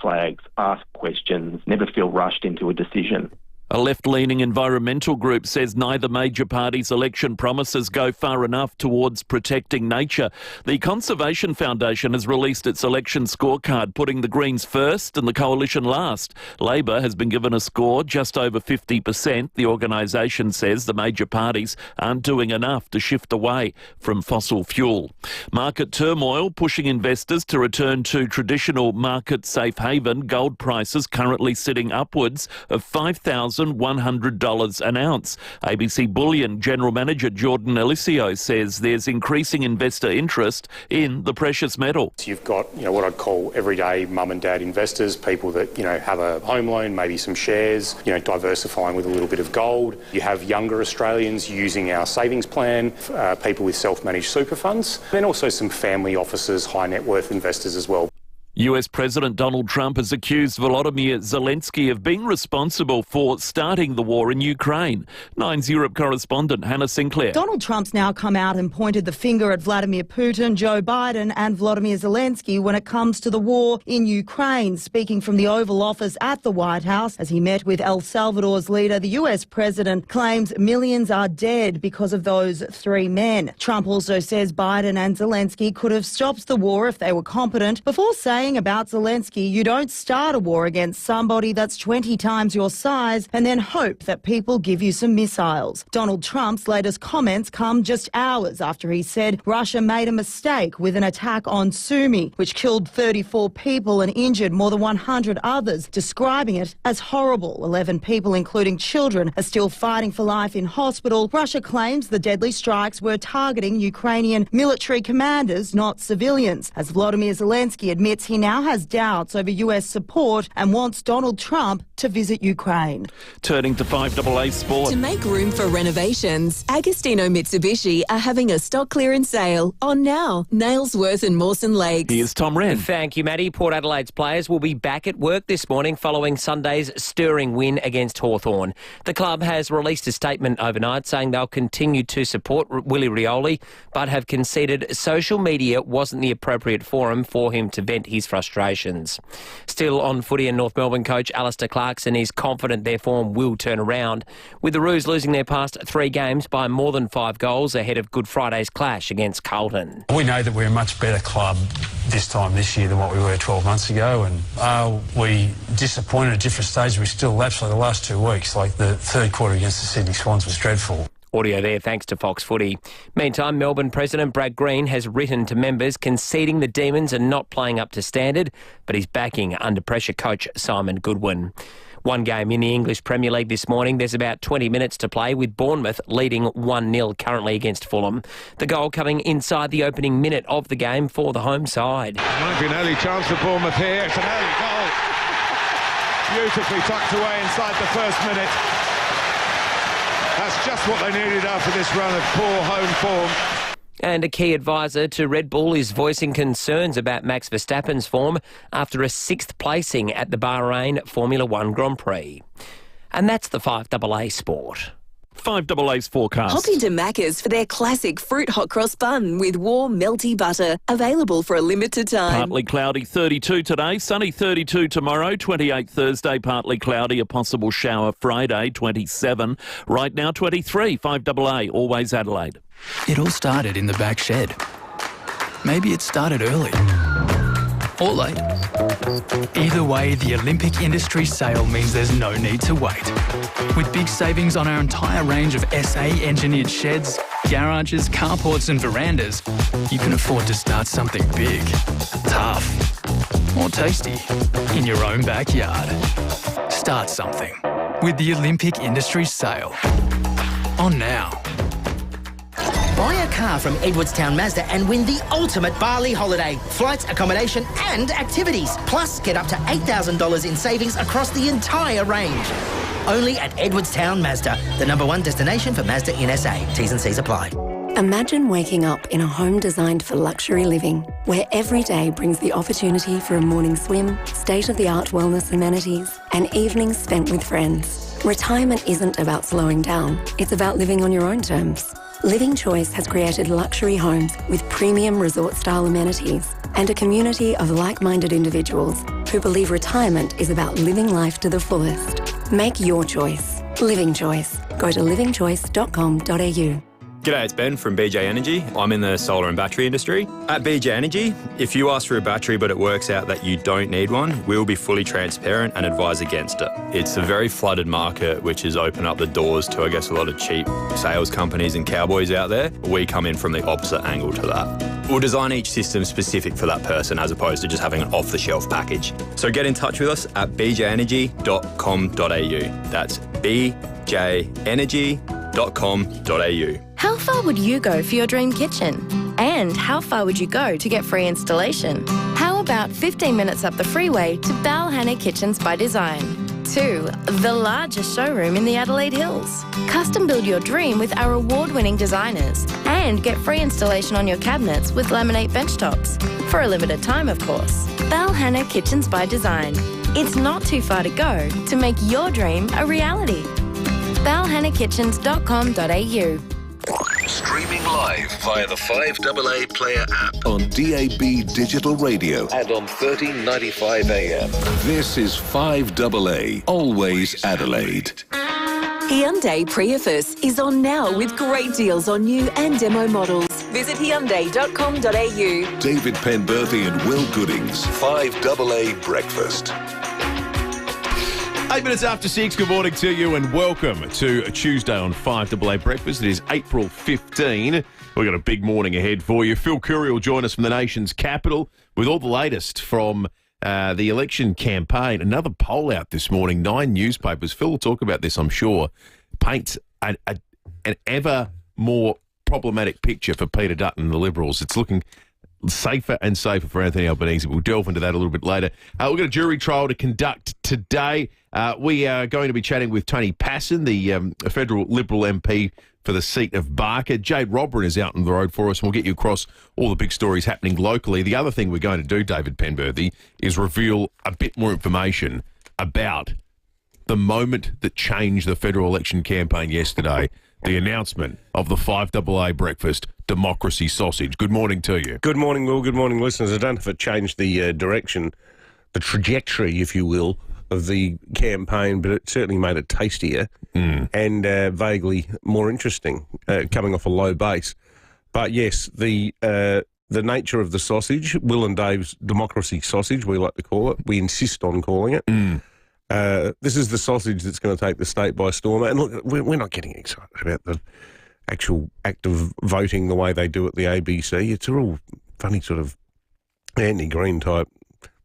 flags, ask questions, never feel rushed into a decision. A left-leaning environmental group says neither major party's election promises go far enough towards protecting nature. The Conservation Foundation has released its election scorecard, putting the Greens first and the Coalition last. Labor has been given a score just over 50%. The organisation says the major parties aren't doing enough to shift away from fossil fuel. Market turmoil pushing investors to return to traditional market safe haven. Gold prices currently sitting upwards of $5,100 an ounce. ABC Bullion General Manager Jordan Eliseo says there's increasing investor interest in the precious metal. You've got, what I'd call everyday mum and dad investors, people that, have a home loan, maybe some shares, diversifying with a little bit of gold. You have younger Australians using our savings plan, people with self-managed super funds, and also some family offices, high net worth investors as well. US President Donald Trump has accused Volodymyr Zelensky of being responsible for starting the war in Ukraine. Nine's Europe correspondent Hannah Sinclair. Donald Trump's now come out and pointed the finger at Vladimir Putin, Joe Biden and Volodymyr Zelensky when it comes to the war in Ukraine. Speaking from the Oval Office at the White House as he met with El Salvador's leader, the US president claims millions are dead because of those three men. Trump also says Biden and Zelensky could have stopped the war if they were competent, before saying about Zelensky, you don't start a war against somebody that's 20 times your size and then hope that people give you some missiles. Donald Trump's latest comments come just hours after he said Russia made a mistake with an attack on Sumy, which killed 34 people and injured more than 100 others, describing it as horrible. 11 people, including children, are still fighting for life in hospital. Russia claims the deadly strikes were targeting Ukrainian military commanders, not civilians, as Volodymyr Zelensky admits he now has doubts over US support and wants Donald Trump to visit Ukraine. Turning to 5AA Sport. To make room for renovations, Agostino Mitsubishi are having a stock clearance sale on now. Nailsworth and Mawson Lakes. Here's Tom Wren. Thank you, Maddie. Port Adelaide's players will be back at work this morning following Sunday's stirring win against Hawthorn. The club has released a statement overnight saying they'll continue to support Willie Rioli, but have conceded social media wasn't the appropriate forum for him to vent his frustrations. Still on footy, and North Melbourne coach Alistair Clarkson is confident their form will turn around, with the Roos losing their past 3 games by more than 5 goals ahead of Good Friday's clash against Carlton. We know that we're a much better club this time this year than what we were 12 months ago, and are we disappointed at different stages? We still lapsed like the last 2 weeks, like the third quarter against the Sydney Swans was dreadful. Audio there thanks to Fox Footy. Meantime, Melbourne President Brad Green has written to members conceding the Demons are not playing up to standard, but he's backing under pressure coach Simon Goodwin. One game in the English Premier League this morning. There's about 20 minutes to play, with Bournemouth leading 1-0 currently against Fulham. The goal coming inside the opening minute of the game for the home side. Might be an early chance for Bournemouth here. It's an early goal. Beautifully tucked away inside the first minute. That's just what they needed after this run of poor home form. And a key advisor to Red Bull is voicing concerns about Max Verstappen's form after a 6th placing at the Bahrain Formula One Grand Prix. And that's the 5AA Sport. 5AA's forecast. Hop into Macca's for their classic fruit hot cross bun with warm, melty butter. Available for a limited time. Partly cloudy, 32 today. Sunny, 32 tomorrow. 28 Thursday, partly cloudy. A possible shower Friday, 27. Right now, 23. 5AA, always Adelaide. It all started in the back shed. Maybe it started early. Or late. Either way, the Olympic Industry sale means there's no need to wait. With big savings on our entire range of SA-engineered sheds, garages, carports and verandas, you can afford to start something big, tough, or tasty in your own backyard. Start something with the Olympic Industry sale. On now. Buy a car from Edwardstown Mazda and win the ultimate Bali holiday. Flights, accommodation and activities. Plus, get up to $8,000 in savings across the entire range. Only at Edwardstown Mazda, the #1 destination for Mazda in SA. T's and C's apply. Imagine waking up in a home designed for luxury living, where every day brings the opportunity for a morning swim, state-of-the-art wellness amenities, and evenings spent with friends. Retirement isn't about slowing down. It's about living on your own terms. Living Choice has created luxury homes with premium resort-style amenities and a community of like-minded individuals who believe retirement is about living life to the fullest. Make your choice. Living Choice. Go to livingchoice.com.au. G'day, it's Ben from BJ Energy. I'm in the solar and battery industry. At BJ Energy, if you ask for a battery but it works out that you don't need one, we'll be fully transparent and advise against it. It's a very flooded market which has opened up the doors to, I guess, a lot of cheap sales companies and cowboys out there. We come in from the opposite angle to that. We'll design each system specific for that person as opposed to just having an off-the-shelf package. So get in touch with us at bjenergy.com.au. That's bjenergy.com.au. How far would you go for your dream kitchen? And how far would you go to get free installation? How about 15 minutes up the freeway to Balhanna Kitchens by Design? 2. The largest showroom in the Adelaide Hills. Custom build your dream with our award-winning designers and get free installation on your cabinets with laminate benchtops. For a limited time, of course. Balhanna Kitchens by Design. It's not too far to go to make your dream a reality. balhannakitchens.com.au. Streaming live via the 5AA Player app on DAB Digital Radio and on 1395 AM. This is 5AA, always Adelaide. Hyundai Prius is on now with great deals on new and demo models. Visit Hyundai.com.au. David Penberthy and Will Goodings, 5AA Breakfast. 8 minutes after 6, good morning to you and welcome to a Tuesday on 5AA Breakfast. It is April 15. We've got a big morning ahead for you. Phil Curry will join us from the nation's capital with all the latest from the election campaign. Another poll out this morning, 9 newspapers. Phil will talk about this, I'm sure. Paints an ever more problematic picture for Peter Dutton and the Liberals. It's looking safer and safer for Anthony Albanese. We'll delve into that a little bit later. We've got a jury trial to conduct today. We are going to be chatting with Tony Passon, the federal Liberal MP for the seat of Barker. Jade Robran is out on the road for us, and we'll get you across all the big stories happening locally. The other thing we're going to do, David Penberthy, is reveal a bit more information about the moment that changed the federal election campaign yesterday, the announcement of the 5AA Breakfast Democracy Sausage. Good morning to you. Good morning, Will. Good morning, listeners. I don't know if it changed the direction, the trajectory, if you will, of the campaign, but it certainly made it tastier and vaguely more interesting, coming off a low base. But yes, the nature of the sausage, Will and Dave's Democracy Sausage, we like to call it. We insist on calling it. This is the sausage that's going to take the state by storm. And look, we're not getting excited about the actual act of voting the way they do at the ABC. It's a real funny sort of anti-green type.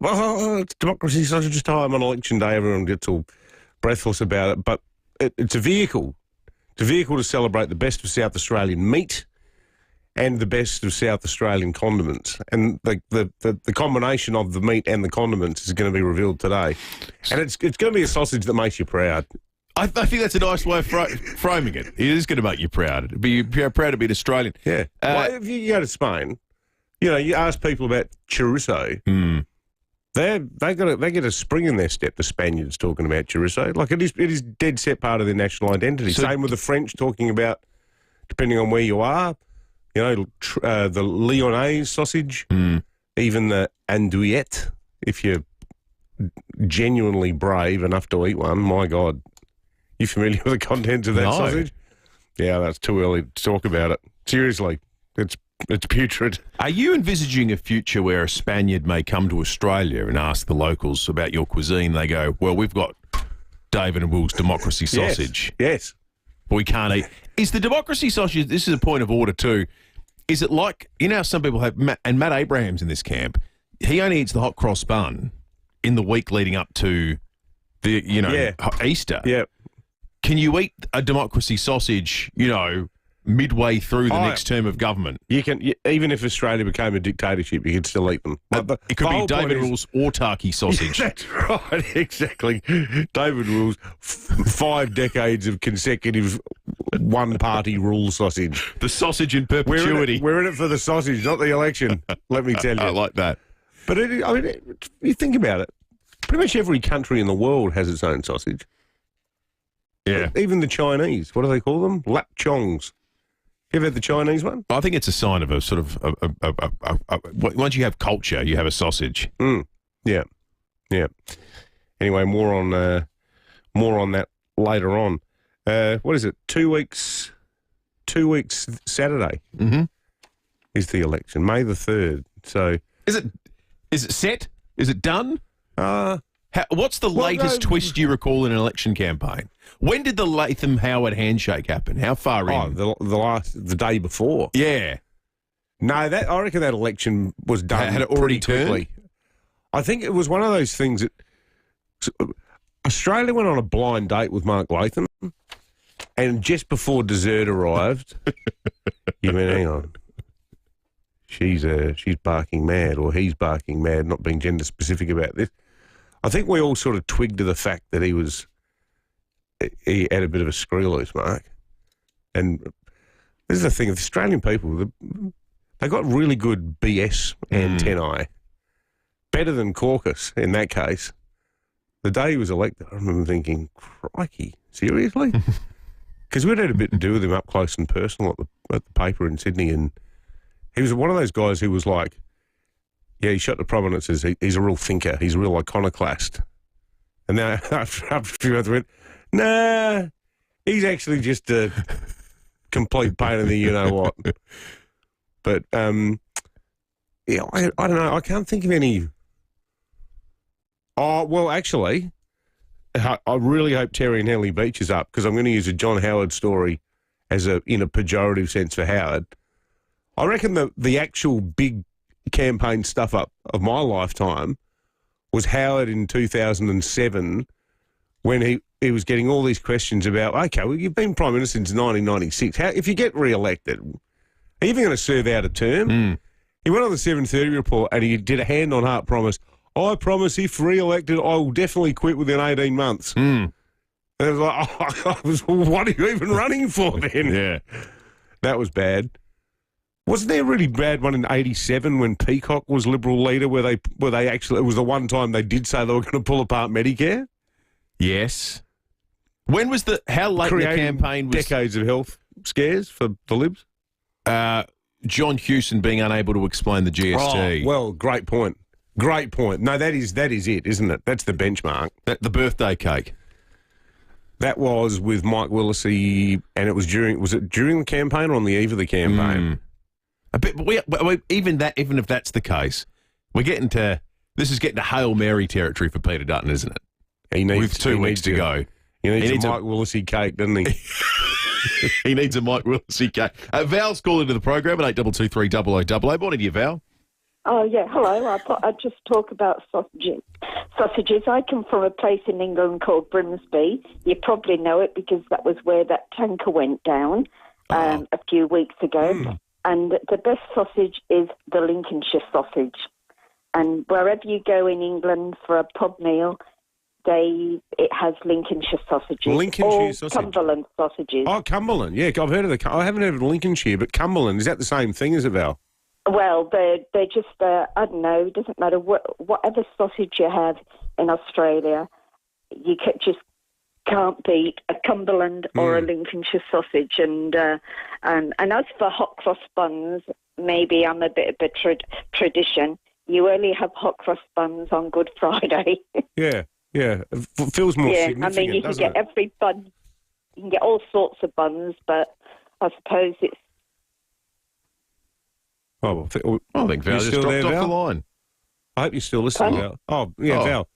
Well, it's democracy sausage time on election day. Everyone gets all breathless about it. But it's a vehicle. It's a vehicle to celebrate the best of South Australian meat and the best of South Australian condiments. And the combination of the meat and the condiments is going to be revealed today. And it's going to be a sausage that makes you proud. I think that's a nice way of framing it. It is going to make you proud. You're proud to be an Australian. Yeah. Well, if you go to Spain, you ask people about chorizo. They get a spring in their step, the Spaniards talking about chorizo. Like it is dead set part of their national identity. Same with the French talking about, depending on where you are, the Lyonnaise sausage, even the andouillette, if you're genuinely brave enough to eat one. My God. You familiar with the contents of that sausage? Yeah, that's too early to talk about it. Seriously, it's putrid. Are you envisaging a future where a Spaniard may come to Australia and ask the locals about your cuisine? They go, well, we've got David and Will's Democracy Sausage. Yes. But we can't eat. Is the Democracy Sausage, this is a point of order too, is it like, how some people have, and Matt Abraham's in this camp, he only eats the hot cross bun in the week leading up to the, Easter. Yeah. Can you eat a Democracy Sausage, midway through the next term of government? You can, even if Australia became a dictatorship, you could still eat them. It could be David Rule's autarky sausage. That's right, exactly. David Rule's 5 decades of consecutive one-party rule sausage. The sausage in perpetuity. We're in it for the sausage, not the election, let me tell you. I like that. But you think about it, pretty much every country in the world has its own sausage. Yeah. Even the Chinese, what do they call them? Lap chongs. You ever had the Chinese one? I think it's a sign of a sort of, once you have culture, you have a sausage. Yeah. Yeah. Anyway, more on that later on. What is it? 2 weeks. 2 weeks Saturday is the election, May the 3rd. So is it set? Is it done? What's the latest twist you recall in an election campaign? When did the Latham Howard handshake happen? How far in? The day before. Yeah. No, I reckon that election was done. Had it already pretty quickly. I think it was one of those things that Australia went on a blind date with Mark Latham, and just before dessert arrived, you went, hang on, she's barking mad, or he's barking mad, not being gender specific about this. I think we all sort of twigged to the fact that he had a bit of a screw loose, Mark. And this is the thing, the Australian people, they got really good BS antennae. Better than caucus in that case. The day he was elected, I remember thinking, crikey, seriously? Because we'd had a bit to do with him up close and personal at the paper in Sydney, and he was one of those guys who was like, yeah, he shot the prominences. He's a real thinker. He's a real iconoclast. And then after a few others went, nah, he's actually just a complete pain in the you-know-what. But, yeah, I don't know. I can't think of any. Oh, well, actually, I really hope Terry and Henley Beach is up, because I'm going to use a John Howard story in a pejorative sense for Howard. I reckon the actual big campaign stuff up of my lifetime was Howard in 2007, when he was getting all these questions about, okay, well, you've been Prime Minister since 1996. If you get re-elected, are you even going to serve out a term? He went on the 7:30 report and he did a hand-on-heart promise. I promise if re-elected, I will definitely quit within 18 months. And I was like, what are you even running for then? Yeah. That was bad. Wasn't there a really bad one in 87 when Peacock was Liberal leader, where they actually, it was the one time they did say they were going to pull apart Medicare? Yes. When was how late in the campaign was... decades of health scares for the Libs? John Hewson being unable to explain the GST. Oh, well, great point. Great point. No, that is it, isn't it? That's the benchmark. The birthday cake. That was with Mike Willisey, and it was during the campaign or on the eve of the campaign? A bit, but even if that's the case, this is getting to Hail Mary territory for Peter Dutton, isn't it? With 2 weeks to go. He needs a Mike Willisey cake, doesn't he? He needs a Mike Willisey cake. Val's calling into the program at 8223 Morning to you, Val. Oh, yeah, hello. I thought I'd just talk about sausages. I come from a place in England called Grimsby. You probably know it because that was where that tanker went down a few weeks ago. And the best sausage is the Lincolnshire sausage. And wherever you go in England for a pub meal, it has Lincolnshire sausages. Lincolnshire sausage? Cumberland sausages. Oh, Cumberland. Yeah, I've heard of I haven't heard of Lincolnshire, but Cumberland, is that the same thing as it, Val? Well, they're just, I don't know, it doesn't matter whatever sausage you have in Australia, you just can't beat a Cumberland or a Lincolnshire sausage. And as for hot cross buns, maybe I'm a bit of a tradition. You only have hot cross buns on Good Friday. Yeah. It feels more significant, I mean, you can get every bun. You can get all sorts of buns, but I suppose it's... Oh, I think Val just dropped off the line. I hope you're still listening, Val. Oh, yeah, Val.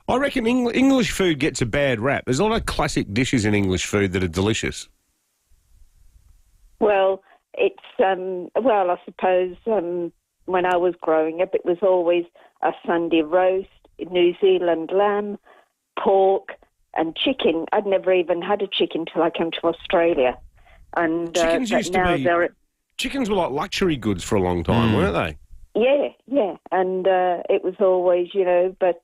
I reckon English food gets a bad rap. There's a lot of classic dishes in English food that are delicious. Well, it's... I suppose when I was growing up, it was always a Sunday roast, New Zealand lamb, pork and chicken. I'd never even had a chicken till I came to Australia. And chickens used to be... Chickens were like luxury goods for a long time, weren't they? Yeah. And it was always, but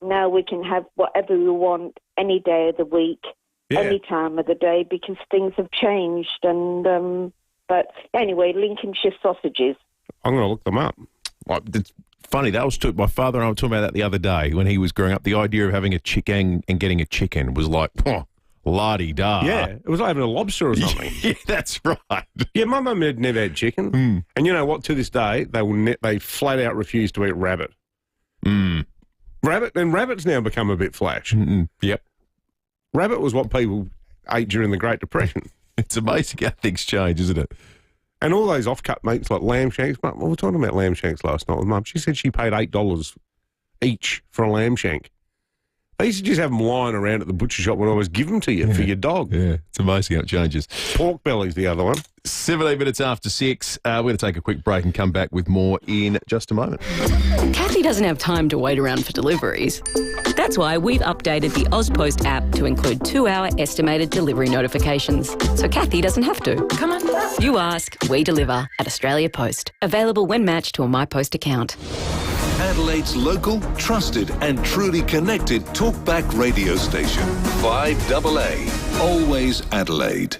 now we can have whatever we want any day of the week, any time of the day, because things have changed. And but anyway, Lincolnshire sausages. I'm going to look them up. It's funny, my father and I were talking about that the other day when he was growing up. The idea of having a chicken and getting a chicken was like, la-di-da. Yeah, it was like having a lobster or something. Yeah, that's right. Yeah, my mum had never had chicken. And you know what? To this day, they flat out refuse to eat rabbit. Rabbit's now become a bit flash. Yep. Rabbit was what people ate during the Great Depression. It's amazing how things change, isn't it? And all those off-cut meats like lamb shanks. We were talking about lamb shanks last night with Mum. She said she paid $8 each for a lamb shank. They used to just have them lying around at the butcher shop when I was give them to you for your dog. Yeah, it's amazing how it changes. Pork belly's the other one. 17 minutes after 6. We're going to take a quick break and come back with more in just a moment. Kathy doesn't have time to wait around for deliveries. That's why we've updated the AusPost app to include 2-hour estimated delivery notifications, so Kathy doesn't have to. Come on. You ask, we deliver at Australia Post. Available when matched to a MyPost account. Adelaide's local, trusted and truly connected talkback radio station. 5AA. Always Adelaide.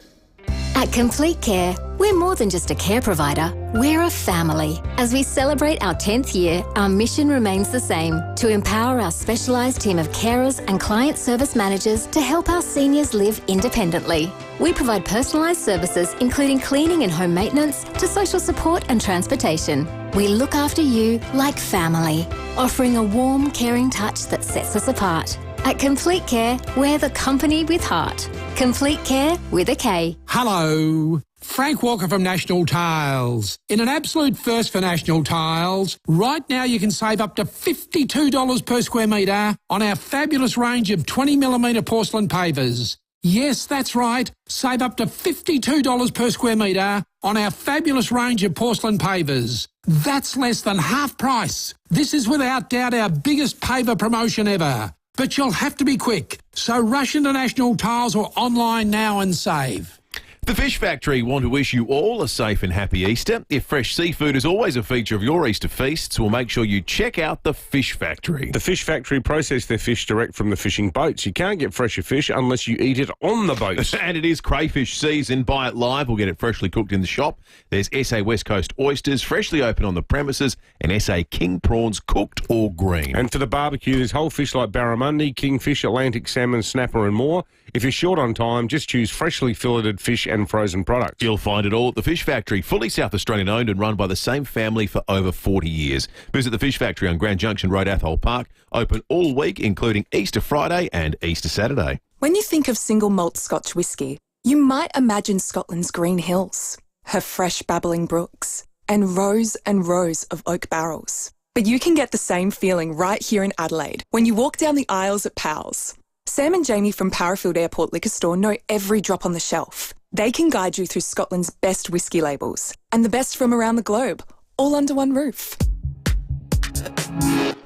At Complete Care, we're more than just a care provider, we're a family. As we celebrate our 10th year, our mission remains the same, to empower our specialised team of carers and client service managers to help our seniors live independently. We provide personalised services including cleaning and home maintenance to social support and transportation. We look after you like family, offering a warm, caring touch that sets us apart. At Complete Care, we're the company with heart. Complete Care with a K. Hello. Frank Walker from National Tiles. In an absolute first for National Tiles, right now you can save up to $52 per square metre on our fabulous range of 20mm porcelain pavers. Yes, that's right. Save up to $52 per square metre on our fabulous range of porcelain pavers. That's less than half price. This is without doubt our biggest paver promotion ever. But you'll have to be quick, so rush into National Tiles or online now and save. The Fish Factory want to wish you all a safe and happy Easter. If fresh seafood is always a feature of your Easter feasts, we'll make sure you check out the Fish Factory. The Fish Factory process their fish direct from the fishing boats. You can't get fresher fish unless you eat it on the boats. And it is crayfish season. Buy it live or get it freshly cooked in the shop. There's SA West Coast oysters, freshly open on the premises, and SA King prawns, cooked or green. And for the barbecue, there's whole fish like barramundi, kingfish, Atlantic salmon, snapper and more. If you're short on time, just choose freshly filleted fish and frozen products. You'll find it all at the Fish Factory, fully South Australian owned and run by the same family for over 40 years. Visit the Fish Factory on Grand Junction Road, Athol Park, open all week, including Easter Friday and Easter Saturday. When you think of single malt Scotch whisky, you might imagine Scotland's green hills, her fresh babbling brooks, and rows of oak barrels. But you can get the same feeling right here in Adelaide when you walk down the aisles at Powell's. Sam and Jamie from Powerfield Airport Liquor Store know every drop on the shelf. They can guide you through Scotland's best whisky labels and the best from around the globe, all under one roof.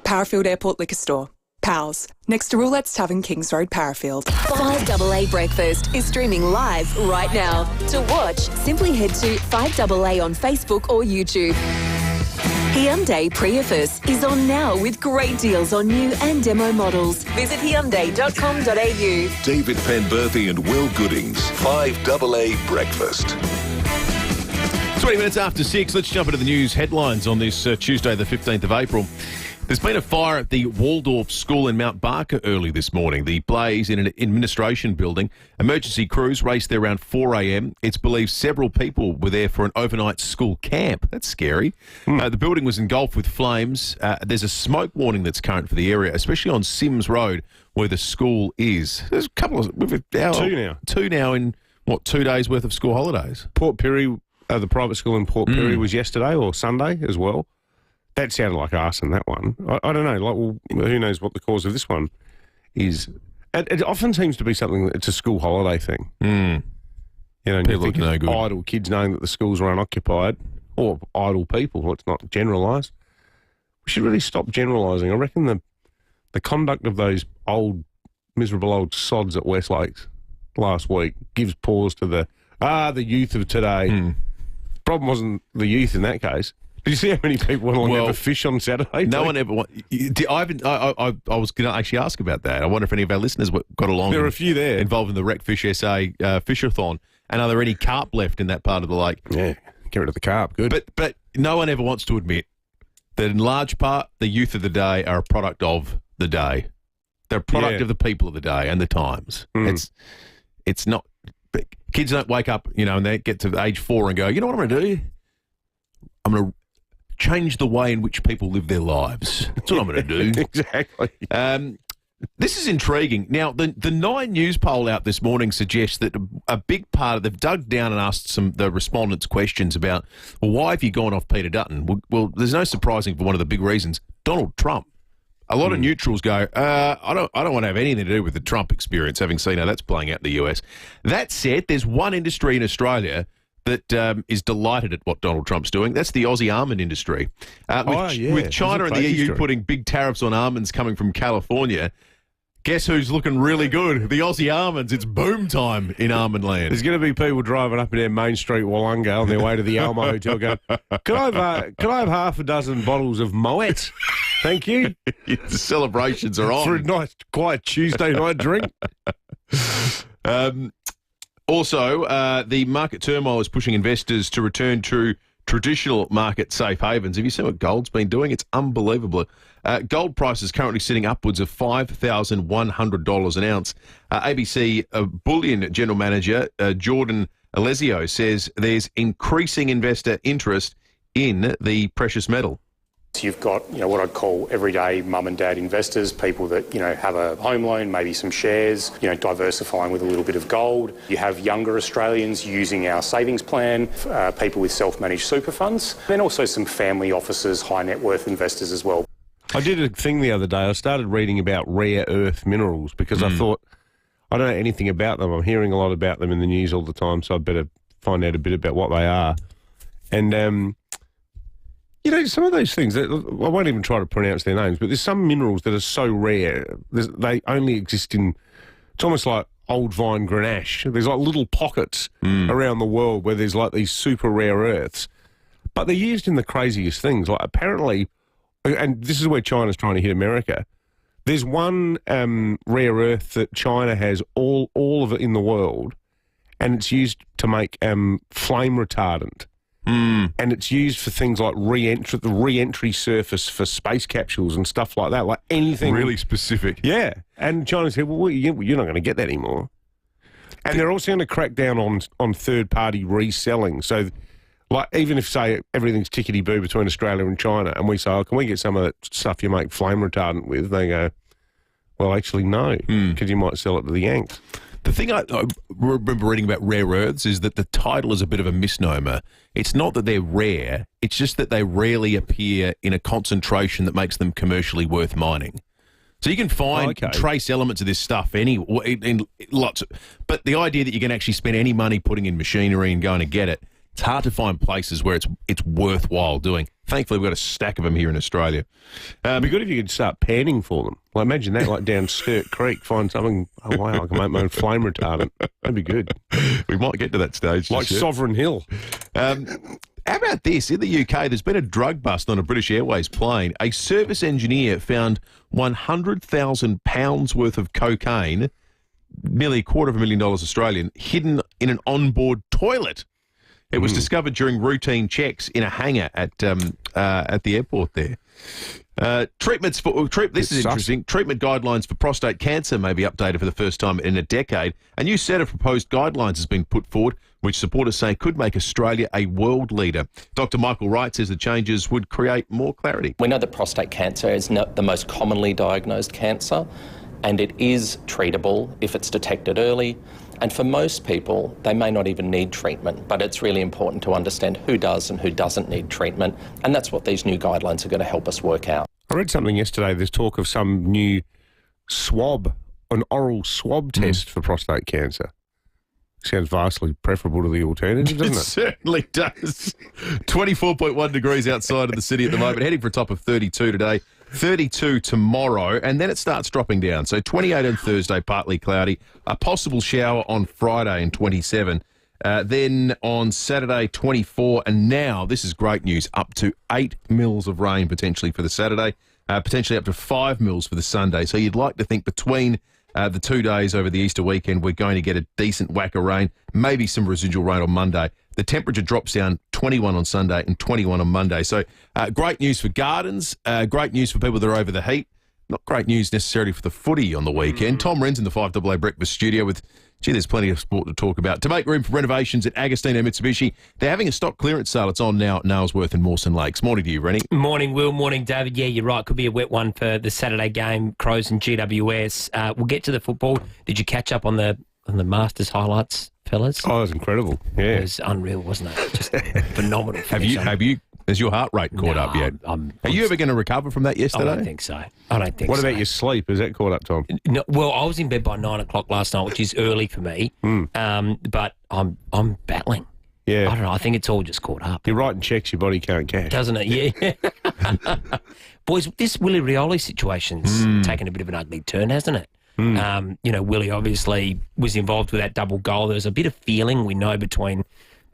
Powerfield Airport Liquor Store. Powell's, next to Roulette's Tavern, Kings Road, Powerfield. 5AA Breakfast is streaming live right now. To watch, simply head to 5AA on Facebook or YouTube. Hyundai Prius is on now with great deals on new and demo models. Visit Hyundai.com.au. David Penberthy and Will Goodings. 5AA Breakfast. 20 minutes after 6, let's jump into the news headlines on this Tuesday, the 15th of April. There's been a fire at the Waldorf School in Mount Barker early this morning. The blaze in an administration building. Emergency crews raced there around 4 a.m. It's believed several people were there for an overnight school camp. That's scary. The building was engulfed with flames. There's a smoke warning that's current for the area, especially on Sims Road where the school is. There's a couple of... Two now in, 2 days worth of school holidays. Port Pirie, the private school in Port Pirie was yesterday or Sunday as well. That sounded like arson, that one. I don't know. Who knows what the cause of this one is? It often seems to be something that it's a school holiday thing. You know, people look no good. Idle kids knowing that the schools are unoccupied, or idle people. Let's not generalise. We should really stop generalising. I reckon the conduct of those miserable old sods at West Lakes last week gives pause to the youth of today. Problem wasn't the youth in that case. Did you see how many people went along to have a fish on Saturday? No one ever... I was going to actually ask about that. I wonder if any of our listeners got along. There are a few there. Involved in the Wreck Fish SA Fishathon. And are there any carp left in that part of the lake? Yeah, get rid of the carp. Good. But no one ever wants to admit that in large part, the youth of the day are a product of the day. They're a product of the people of the day and the times. It's not... Kids don't wake up, and they get to age 4 and go, you know what I'm going to do? I'm going to change the way in which people live their lives. That's what I'm going to do. Exactly. This is intriguing. Now, the 9 News poll out this morning suggests that a big part of... They've dug down and asked the respondents questions about, well, why have you gone off Peter Dutton? Well, there's no surprising for one of the big reasons, Donald Trump. A lot of neutrals go, I don't want to have anything to do with the Trump experience, having seen how that's playing out in the US. That said, there's one industry in Australia that is delighted at what Donald Trump's doing. That's the Aussie almond industry. With China and the EU putting big tariffs on almonds coming from California, guess who's looking really good? The Aussie almonds. It's boom time in almond land. There's going to be people driving up and down Main Street, Wollonga, on their way to the Almo Hotel going, can I have half a dozen bottles of Moet? Thank you. The celebrations are on. For a nice, quiet Tuesday night drink. Also, the market turmoil is pushing investors to return to traditional market safe havens. Have you seen what gold's been doing? It's unbelievable. Gold price is currently sitting upwards of $5,100 an ounce. ABC Bullion General Manager Jordan Alessio says there's increasing investor interest in the precious metal. So you've got, what I'd call everyday mum and dad investors, people that, have a home loan, maybe some shares, diversifying with a little bit of gold. You have younger Australians using our savings plan, people with self-managed super funds, then also some family offices, high net worth investors as well. I did a thing the other day. I started reading about rare earth minerals because I thought, I don't know anything about them. I'm hearing a lot about them in the news all the time, so I better find out a bit about what they are. And, some of those things, I won't even try to pronounce their names, but there's some minerals that are so rare, they only exist in, it's almost like old vine Grenache. There's like little pockets around the world where there's like these super rare earths, but they're used in the craziest things. Like apparently, and this is where China's trying to hit America, there's one rare earth that China has all of it in the world, and it's used to make flame retardant. And it's used for things like the re-entry surface for space capsules and stuff like that, like anything. Really specific. Yeah. And China said, well, you're not going to get that anymore. And they're also going to crack down on third-party reselling. So, like, even if, say, everything's tickety-boo between Australia and China, and we say, oh, can we get some of that stuff you make flame retardant with? They go, well, actually, no, because you might sell it to the Yanks. The thing I remember reading about rare earths is that the title is a bit of a misnomer. It's not that they're rare, it's just that they rarely appear in a concentration that makes them commercially worth mining. So you can find trace elements of this stuff in lots of, but the idea that you can actually spend any money putting in machinery and going to get it, it's hard to find places where it's worthwhile doing. Thankfully, we've got a stack of them here in Australia. It'd be good if you could start panning for them. Well, imagine that, like down Sturt Creek, find something, oh, wow, I can make my own flame retardant. That'd be good. We might get to that stage. Like Sovereign Hill. How about this? In the UK, there's been a drug bust on a British Airways plane. A service engineer found £100,000 worth of cocaine, nearly $250,000 Australian, hidden in an onboard toilet. It was discovered during routine checks in a hangar at the airport there. This is interesting. Treatment guidelines for prostate cancer may be updated for the first time in a decade. A new set of proposed guidelines has been put forward, which supporters say could make Australia a world leader. Dr. Michael Wright says the changes would create more clarity. We know that prostate cancer is not the most commonly diagnosed cancer, and it is treatable if it's detected early. And for most people, they may not even need treatment, but it's really important to understand who does and who doesn't need treatment, and that's what these new guidelines are going to help us work out. I read something yesterday, there's talk of some new swab, an oral swab test for prostate cancer. Sounds vastly preferable to the alternative, doesn't it? It certainly does. 24.1 degrees outside of the city at the moment, heading for a top of 32 today. 32 tomorrow, and then it starts dropping down. So 28 on Thursday, partly cloudy. A possible shower on Friday and 27. Then on Saturday, 24. And now, this is great news, up to 8 mils of rain potentially for the Saturday. Potentially up to 5 mils for the Sunday. So you'd like to think between the 2 days over the Easter weekend, we're going to get a decent whack of rain, maybe some residual rain on Monday. The temperature drops down 21 on Sunday and 21 on Monday. So great news for gardens, great news for people that are over the heat. not great news necessarily for the footy on the weekend. Tom Wren's in the 5AA Breakfast studio with, there's plenty of sport to talk about. To make room for renovations at Agostino Mitsubishi, they're having a stock clearance sale. It's on now at Nailsworth and Mawson Lakes. Morning to you, Rennie. Morning, Will. Morning, David. Yeah, you're right. Could be a wet one for the Saturday game, Crows and GWS. We'll get to the football. Did you catch up on the Masters highlights, fellas? Oh, it was incredible. Yeah. It was unreal, wasn't it? Just phenomenal. Has your heart rate caught up yet? Are you ever going to recover from that yesterday? I don't think so. What about your sleep? Is that caught up, Tom? No, well, I was in bed by 9 o'clock last night, which is early for me. But I'm battling. Yeah. I don't know. I think it's all just caught up. You're writing checks your body can't cash. Doesn't it? Yeah. Boys, this Willie Rioli situation's taken a bit of an ugly turn, hasn't it? Willie obviously was involved with that double goal. There was a bit of feeling, we know, between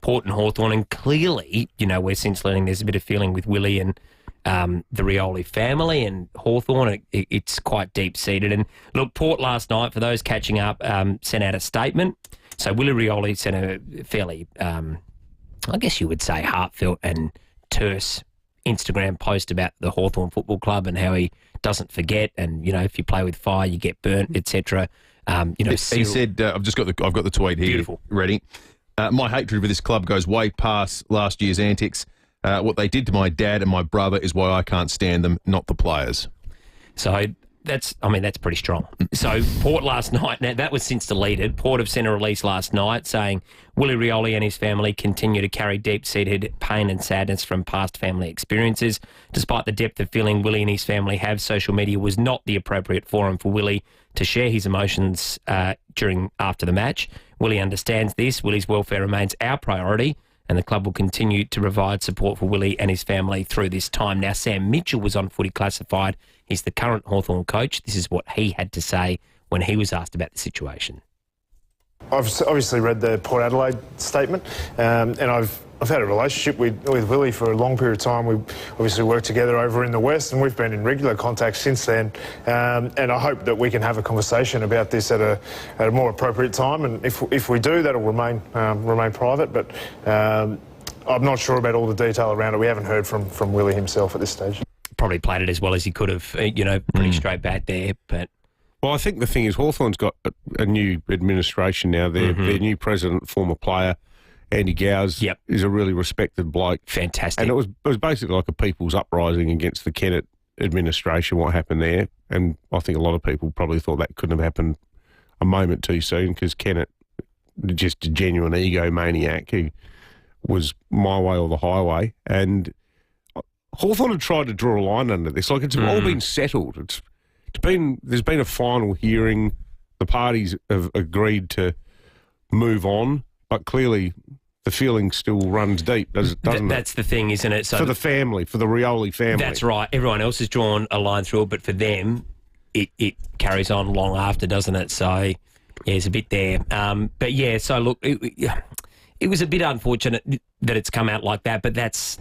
Port and Hawthorn, and clearly, we're since learning there's a bit of feeling with Willie and the Rioli family and Hawthorn. It's quite deep-seated. And look, Port last night, for those catching up, sent out a statement. So Willie Rioli sent a fairly, I guess you would say, heartfelt and terse Instagram post about the Hawthorn Football Club and how he doesn't forget, and if you play with fire, you get burnt, etc. He said, "I've got the tweet here. Beautiful. Ready? My hatred for this club goes way past last year's antics. What they did to my dad and my brother is why I can't stand them, not the players." So that's pretty strong. So Port last night, now that was since deleted. Port have sent a release last night saying Willie Rioli and his family continue to carry deep-seated pain and sadness from past family experiences. Despite the depth of feeling Willie and his family have, social media was not the appropriate forum for Willie to share his emotions after the match. Willie understands this. Willie's welfare remains our priority, and the club will continue to provide support for Willie and his family through this time. Now, Sam Mitchell was on Footy Classified. He's the current Hawthorn coach. This is what he had to say when he was asked about the situation. I've obviously read the Port Adelaide statement, and I've had a relationship with Willie for a long period of time. We obviously worked together over in the West, and we've been in regular contact since then. And I hope that we can have a conversation about this at a more appropriate time. And if we do, that'll remain private. But I'm not sure about all the detail around it. We haven't heard from Willie himself at this stage. Probably played it as well as he could have. Pretty straight bat there, but. Well, I think the thing is Hawthorn's got a new administration now. Their new president, former player, Andy Gowes, is a really respected bloke. Fantastic. And it was basically like a people's uprising against the Kennett administration, what happened there. And I think a lot of people probably thought that couldn't have happened a moment too soon, because Kennett, just a genuine egomaniac who was my way or the highway. And Hawthorn had tried to draw a line under this. Like, it's all been settled. There's been a final hearing. The parties have agreed to move on, but clearly the feeling still runs deep, doesn't it? That's the thing, isn't it? So for the family, for the Rioli family. That's right. Everyone else has drawn a line through it, but for them, it carries on long after, doesn't it? So, yeah, it's a bit there. But, yeah, so, look, it was a bit unfortunate that it's come out like that, but that's,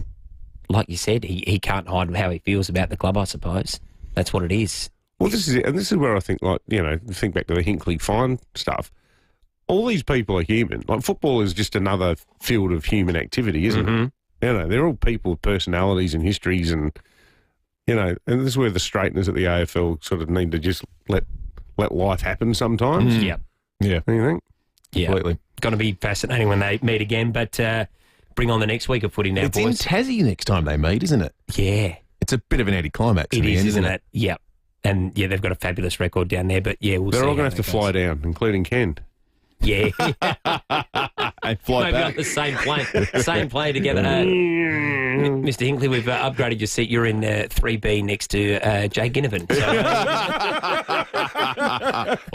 like you said, he can't hide how he feels about the club, I suppose. That's what it is. Well, this is it. And this is where I think, think back to the Hinckley fine stuff. All these people are human. Like, football is just another field of human activity, isn't it? They're all people with personalities and histories, and and this is where the straighteners at the AFL sort of need to just let life happen sometimes. Yeah. What do you think? Yeah. Completely. Going to be fascinating when they meet again, but bring on the next week of footy now, it's boys. It's in Tassie next time they meet, isn't it? Yeah. It's a bit of an anticlimax. It is, isn't it? Yep. And, they've got a fabulous record down there, but, we'll see. They're all going to have to fly down, including Ken. Yeah. And fly Maybe back. on the same plane together. Mr. Hinckley, we've upgraded your seat. You're in 3B next to Jay Ginnivan. So.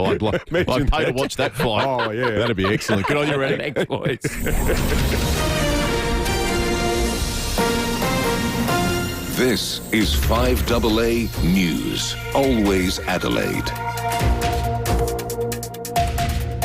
I'd pay to watch that flight. Oh, yeah. That'd be excellent. Good on you, Randy. Thanks, boys. This is 5AA News. Always Adelaide.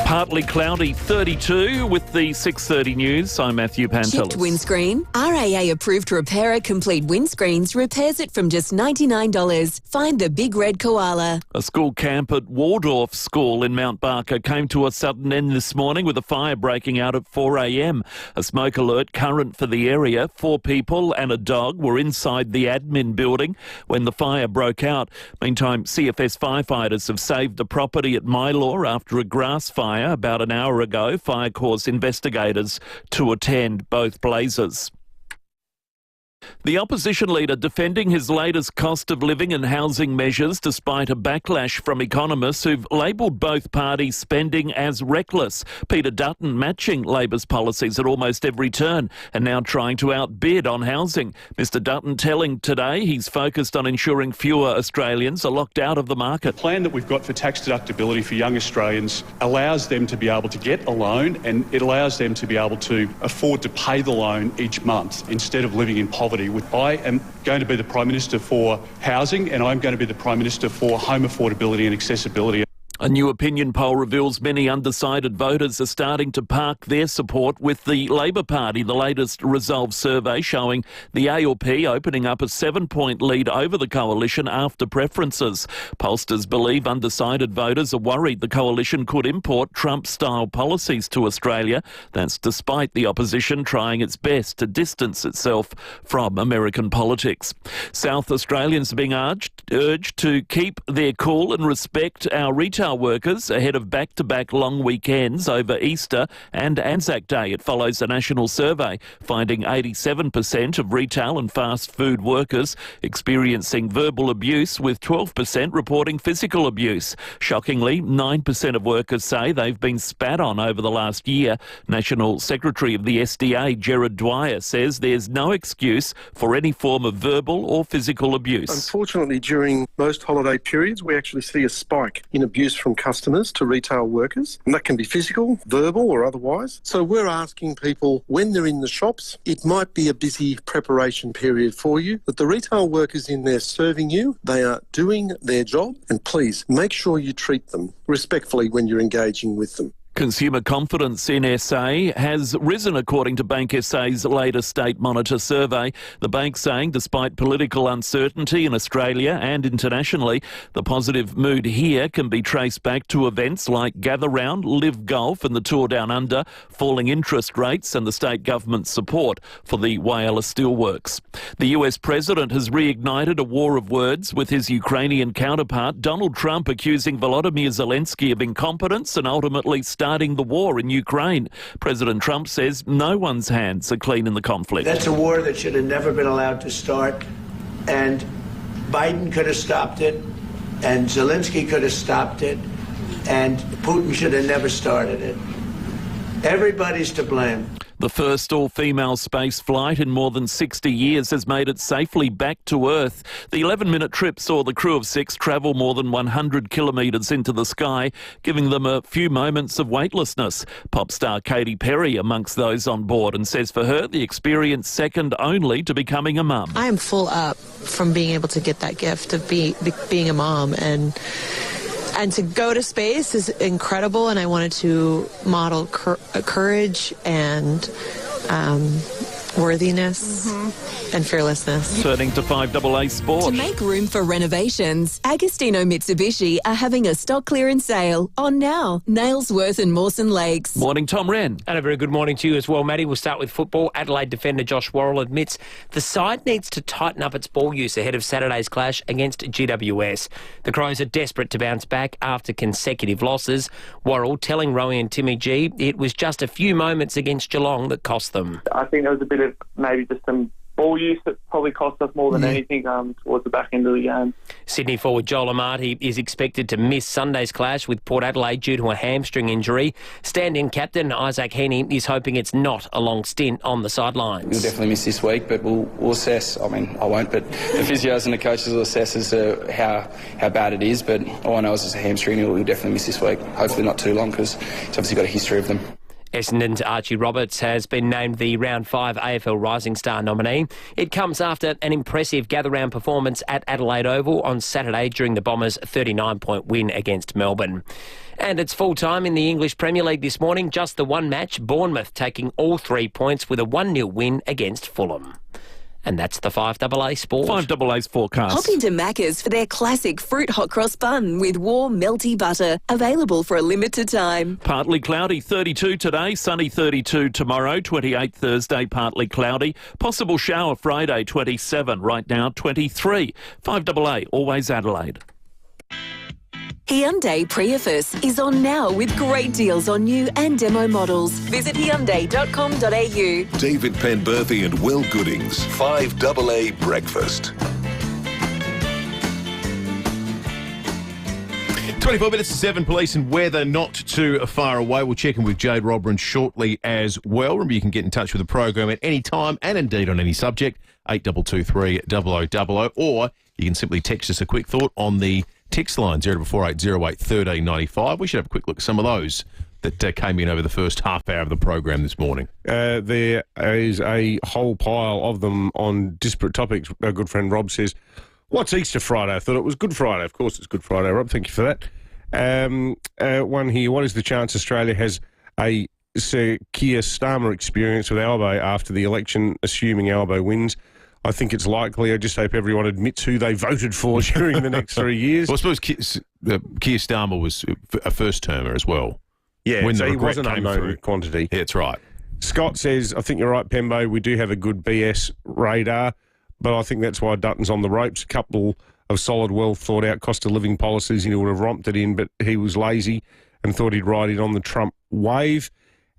Partly cloudy, 32 with the 6:30 news. I'm Matthew Pantelis. Chipped windscreen. RAA approved repairer Complete Windscreens repairs it from just $99. Find the big red koala. A school camp at Waldorf School in Mount Barker came to a sudden end this morning with a fire breaking out at 4 a.m. A smoke alert current for the area. 4 people and a dog were inside the admin building when the fire broke out. Meantime, CFS firefighters have saved the property at Mylor after a grass fire about an hour ago. Fire caused investigators to attend both blazes. The opposition leader defending his latest cost of living and housing measures despite a backlash from economists who've labelled both parties' spending as reckless. Peter Dutton matching Labor's policies at almost every turn and now trying to outbid on housing. Mr Dutton telling Today he's focused on ensuring fewer Australians are locked out of the market. The plan that we've got for tax deductibility for young Australians allows them to be able to get a loan, and it allows them to be able to afford to pay the loan each month instead of living in poverty. I am going to be the Prime Minister for housing, and I'm going to be the Prime Minister for home affordability and accessibility. A new opinion poll reveals many undecided voters are starting to park their support with the Labor Party. The latest Resolve survey showing the ALP opening up a 7-point lead over the coalition after preferences. Pollsters believe undecided voters are worried the coalition could import Trump-style policies to Australia. That's despite the opposition trying its best to distance itself from American politics. South Australians are being urged to keep their cool and respect our retail workers ahead of back-to-back long weekends over Easter and Anzac Day. It follows a national survey finding 87% of retail and fast food workers experiencing verbal abuse, with 12% reporting physical abuse. Shockingly, 9% of workers say they've been spat on over the last year. National Secretary of the SDA, Gerard Dwyer, says there's no excuse for any form of verbal or physical abuse. Unfortunately, during most holiday periods, we actually see a spike in abuse from customers to retail workers, and that can be physical, verbal or otherwise. So we're asking people, when they're in the shops, it might be a busy preparation period for you, but the retail workers in there serving you, they are doing their job, and please make sure you treat them respectfully when you're engaging with them. Consumer confidence in SA has risen according to Bank SA's latest State Monitor survey. The bank saying despite political uncertainty in Australia and internationally, the positive mood here can be traced back to events like Gather Round, Live Golf and the Tour Down Under, falling interest rates and the state government's support for the Whyalla Steelworks. The US President has reignited a war of words with his Ukrainian counterpart, Donald Trump, accusing Volodymyr Zelensky of incompetence and ultimately starting the war in Ukraine. President Trump says no one's hands are clean in the conflict. That's a war that should have never been allowed to start, and Biden could have stopped it, and Zelensky could have stopped it, and Putin should have never started it. Everybody's to blame. The first all-female space flight in more than 60 years has made it safely back to Earth. The 11-minute trip saw the crew of 6 travel more than 100 kilometres into the sky, giving them a few moments of weightlessness. Pop star Katy Perry amongst those on board, and says for her the experience second only to becoming a mum. I am full up from being able to get that gift of being a mom, and to go to space is incredible, and I wanted to model courage and worthiness and fearlessness. Turning to 5AA Sport. To make room for renovations, Agostino Mitsubishi are having a stock clearance sale on now. Nailsworth and Mawson Lakes. Morning, Tom Wren. And a very good morning to you as well, Matty. We'll start with football. Adelaide defender Josh Worrell admits the side needs to tighten up its ball use ahead of Saturday's clash against GWS. The Crows are desperate to bounce back after consecutive losses. Worrell telling Rowie and Timmy G it was just a few moments against Geelong that cost them. I think there was a bit of maybe just some ball use that probably cost us more than anything towards the back end of the game. Sydney forward Joel Amati is expected to miss Sunday's clash with Port Adelaide due to a hamstring injury. Stand-in captain Isaac Heaney is hoping it's not a long stint on the sidelines. We'll definitely miss this week, but we'll assess. I mean, I won't, but the physios and the coaches will assess as to how bad it is. But all I know is it's a hamstring. We'll definitely miss this week. Hopefully not too long, because he's obviously got a history of them. Essendon's Archie Roberts has been named the Round 5 AFL Rising Star nominee. It comes after an impressive gather-round performance at Adelaide Oval on Saturday during the Bombers' 39-point win against Melbourne. And it's full-time in the English Premier League this morning. Just the one match, Bournemouth taking all 3 points with a 1-0 win against Fulham. And that's the 5AA Sport. 5AA's forecast. Hop into Macca's for their classic fruit hot cross bun with warm, melty butter. Available for a limited time. Partly cloudy, 32 today, sunny 32 tomorrow, 28 Thursday, partly cloudy. Possible shower Friday, 27. Right now, 23. 5AA, always Adelaide. Hyundai Prius is on now with great deals on new and demo models. Visit Hyundai.com.au. David Penberthy and Will Goodings, 5AA Breakfast. 24 minutes to 7, police and weather not too far away. We'll check in with Jade Robran shortly as well. Remember, you can get in touch with the program at any time and indeed on any subject, 8223 0000, or you can simply text us a quick thought on the text line 0448 08 1395. We should have a quick look at some of those that came in over the first half hour of the program this morning. There is a whole pile of them on disparate topics. Our good friend Rob says, what's Easter Friday? I thought it was Good Friday. Of course it's Good Friday, Rob. Thank you for that. One here, what is the chance Australia has a Sir Keir Starmer experience with Albo after the election, assuming Albo wins? I think it's likely. I just hope everyone admits who they voted for during the next 3 years. Well, I suppose Keir Starmer was a first-termer as well. Yeah, when so the he was an unknown through. quantity. Yeah, that's right. Scott says, I think you're right, Pembo. We do have a good BS radar, but I think that's why Dutton's on the ropes. A couple of solid, well-thought-out cost-of-living policies, he would have romped it in, but he was lazy and thought he'd ride it on the Trump wave.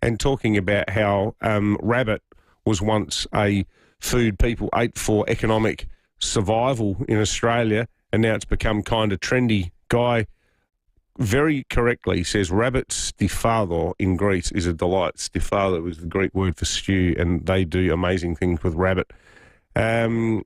And talking about how rabbit was once a food people ate for economic survival in Australia, and now it's become kind of trendy. Guy very correctly says rabbit stifado in Greece is a delight. Stifado is the Greek word for stew, and they do amazing things with rabbit. One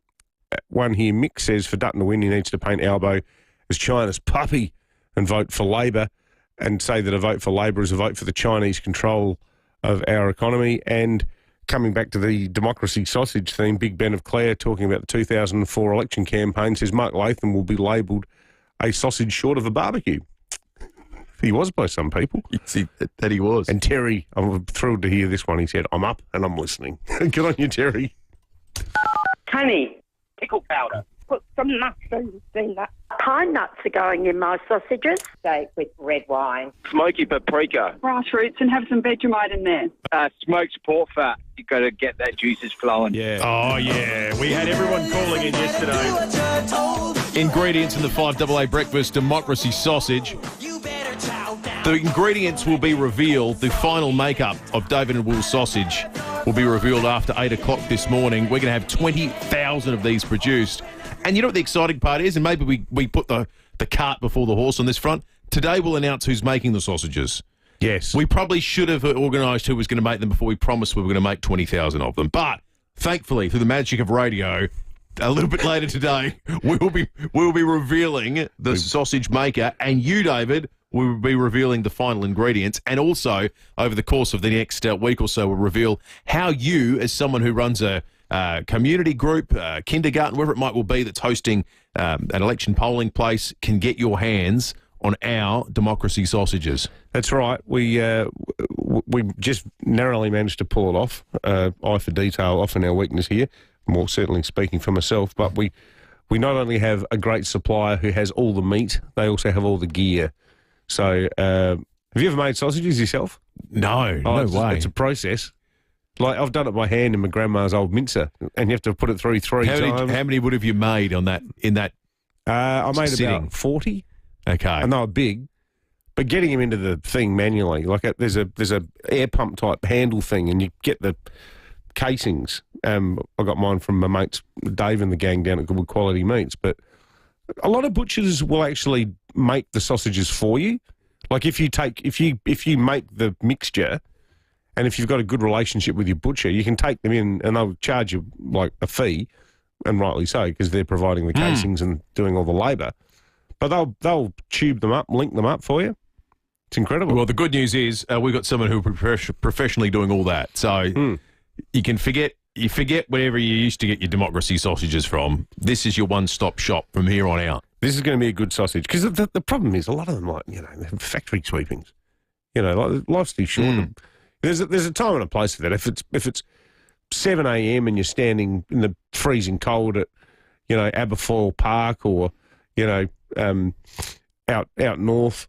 here, Mick says, for Dutton to win, he needs to paint Albo as China's puppy and vote for Labor, and say that a vote for Labor is a vote for the Chinese control of our economy. And coming back to the democracy sausage theme, Big Ben of Clare talking about the 2004 election campaign says Mark Latham will be labelled a sausage short of a barbecue. He was by some people. See, that he was. And Terry, I'm thrilled to hear this one. He said, I'm up and I'm listening. Good on you, Terry. Honey, pickle powder. Put some nuts in that. Pine nuts are going in my sausages. Steak with red wine. Smoky paprika. Grassroots and have some Vegemite in there. Smoked pork fat. You've got to get that juices flowing. Yeah. Oh, yeah. We had everyone calling in yesterday. Ingredients in the 5AA breakfast democracy sausage. The ingredients will be revealed. The final makeup of David and Will's sausage will be revealed after 8 o'clock this morning. We're going to have 20,000 of these produced. And you know what the exciting part is? And maybe we put the cart before the horse on this front. Today we'll announce who's making the sausages. Yes. We probably should have organised who was going to make them before we promised we were going to make 20,000 of them. But thankfully, through the magic of radio, a little bit later today, we will be revealing the sausage maker, and you, David, will be revealing the final ingredients. And also, over the course of the next week or so, we'll reveal how you, as someone who runs a community group, kindergarten, wherever it might well be that's hosting an election polling place, can get your hands on our democracy sausages. That's right. We just narrowly managed to pull it off. Eye for detail, often our weakness here, more certainly speaking for myself, but we not only have a great supplier who has all the meat, they also have all the gear. So have you ever made sausages yourself? No, no way. It's a process. Like, I've done it by hand in my grandma's old mincer, and you have to put it through three times. How many would have you made on that? I made about 40. Okay, and they were big. But getting them into the thing manually, like there's a air pump type handle thing, and you get the casings. I got mine from my mates Dave and the gang down at Good Quality Meats. But a lot of butchers will actually make the sausages for you. Like if you make the mixture. And if you've got a good relationship with your butcher, you can take them in and they'll charge you like a fee, and rightly so, because they're providing the casings and doing all the labour. But they'll tube them up, link them up for you. It's incredible. Well, the good news is we've got someone who professionally doing all that. So you can forget wherever you used to get your democracy sausages from. This is your one-stop shop from here on out. This is going to be a good sausage. Because the problem is a lot of them, like, you know, they have factory sweepings. You know, like, life's too short. There's a time and a place for that. If it's 7 a.m. and you're standing in the freezing cold at, you know, Aberfoyle Park or, you know, out north,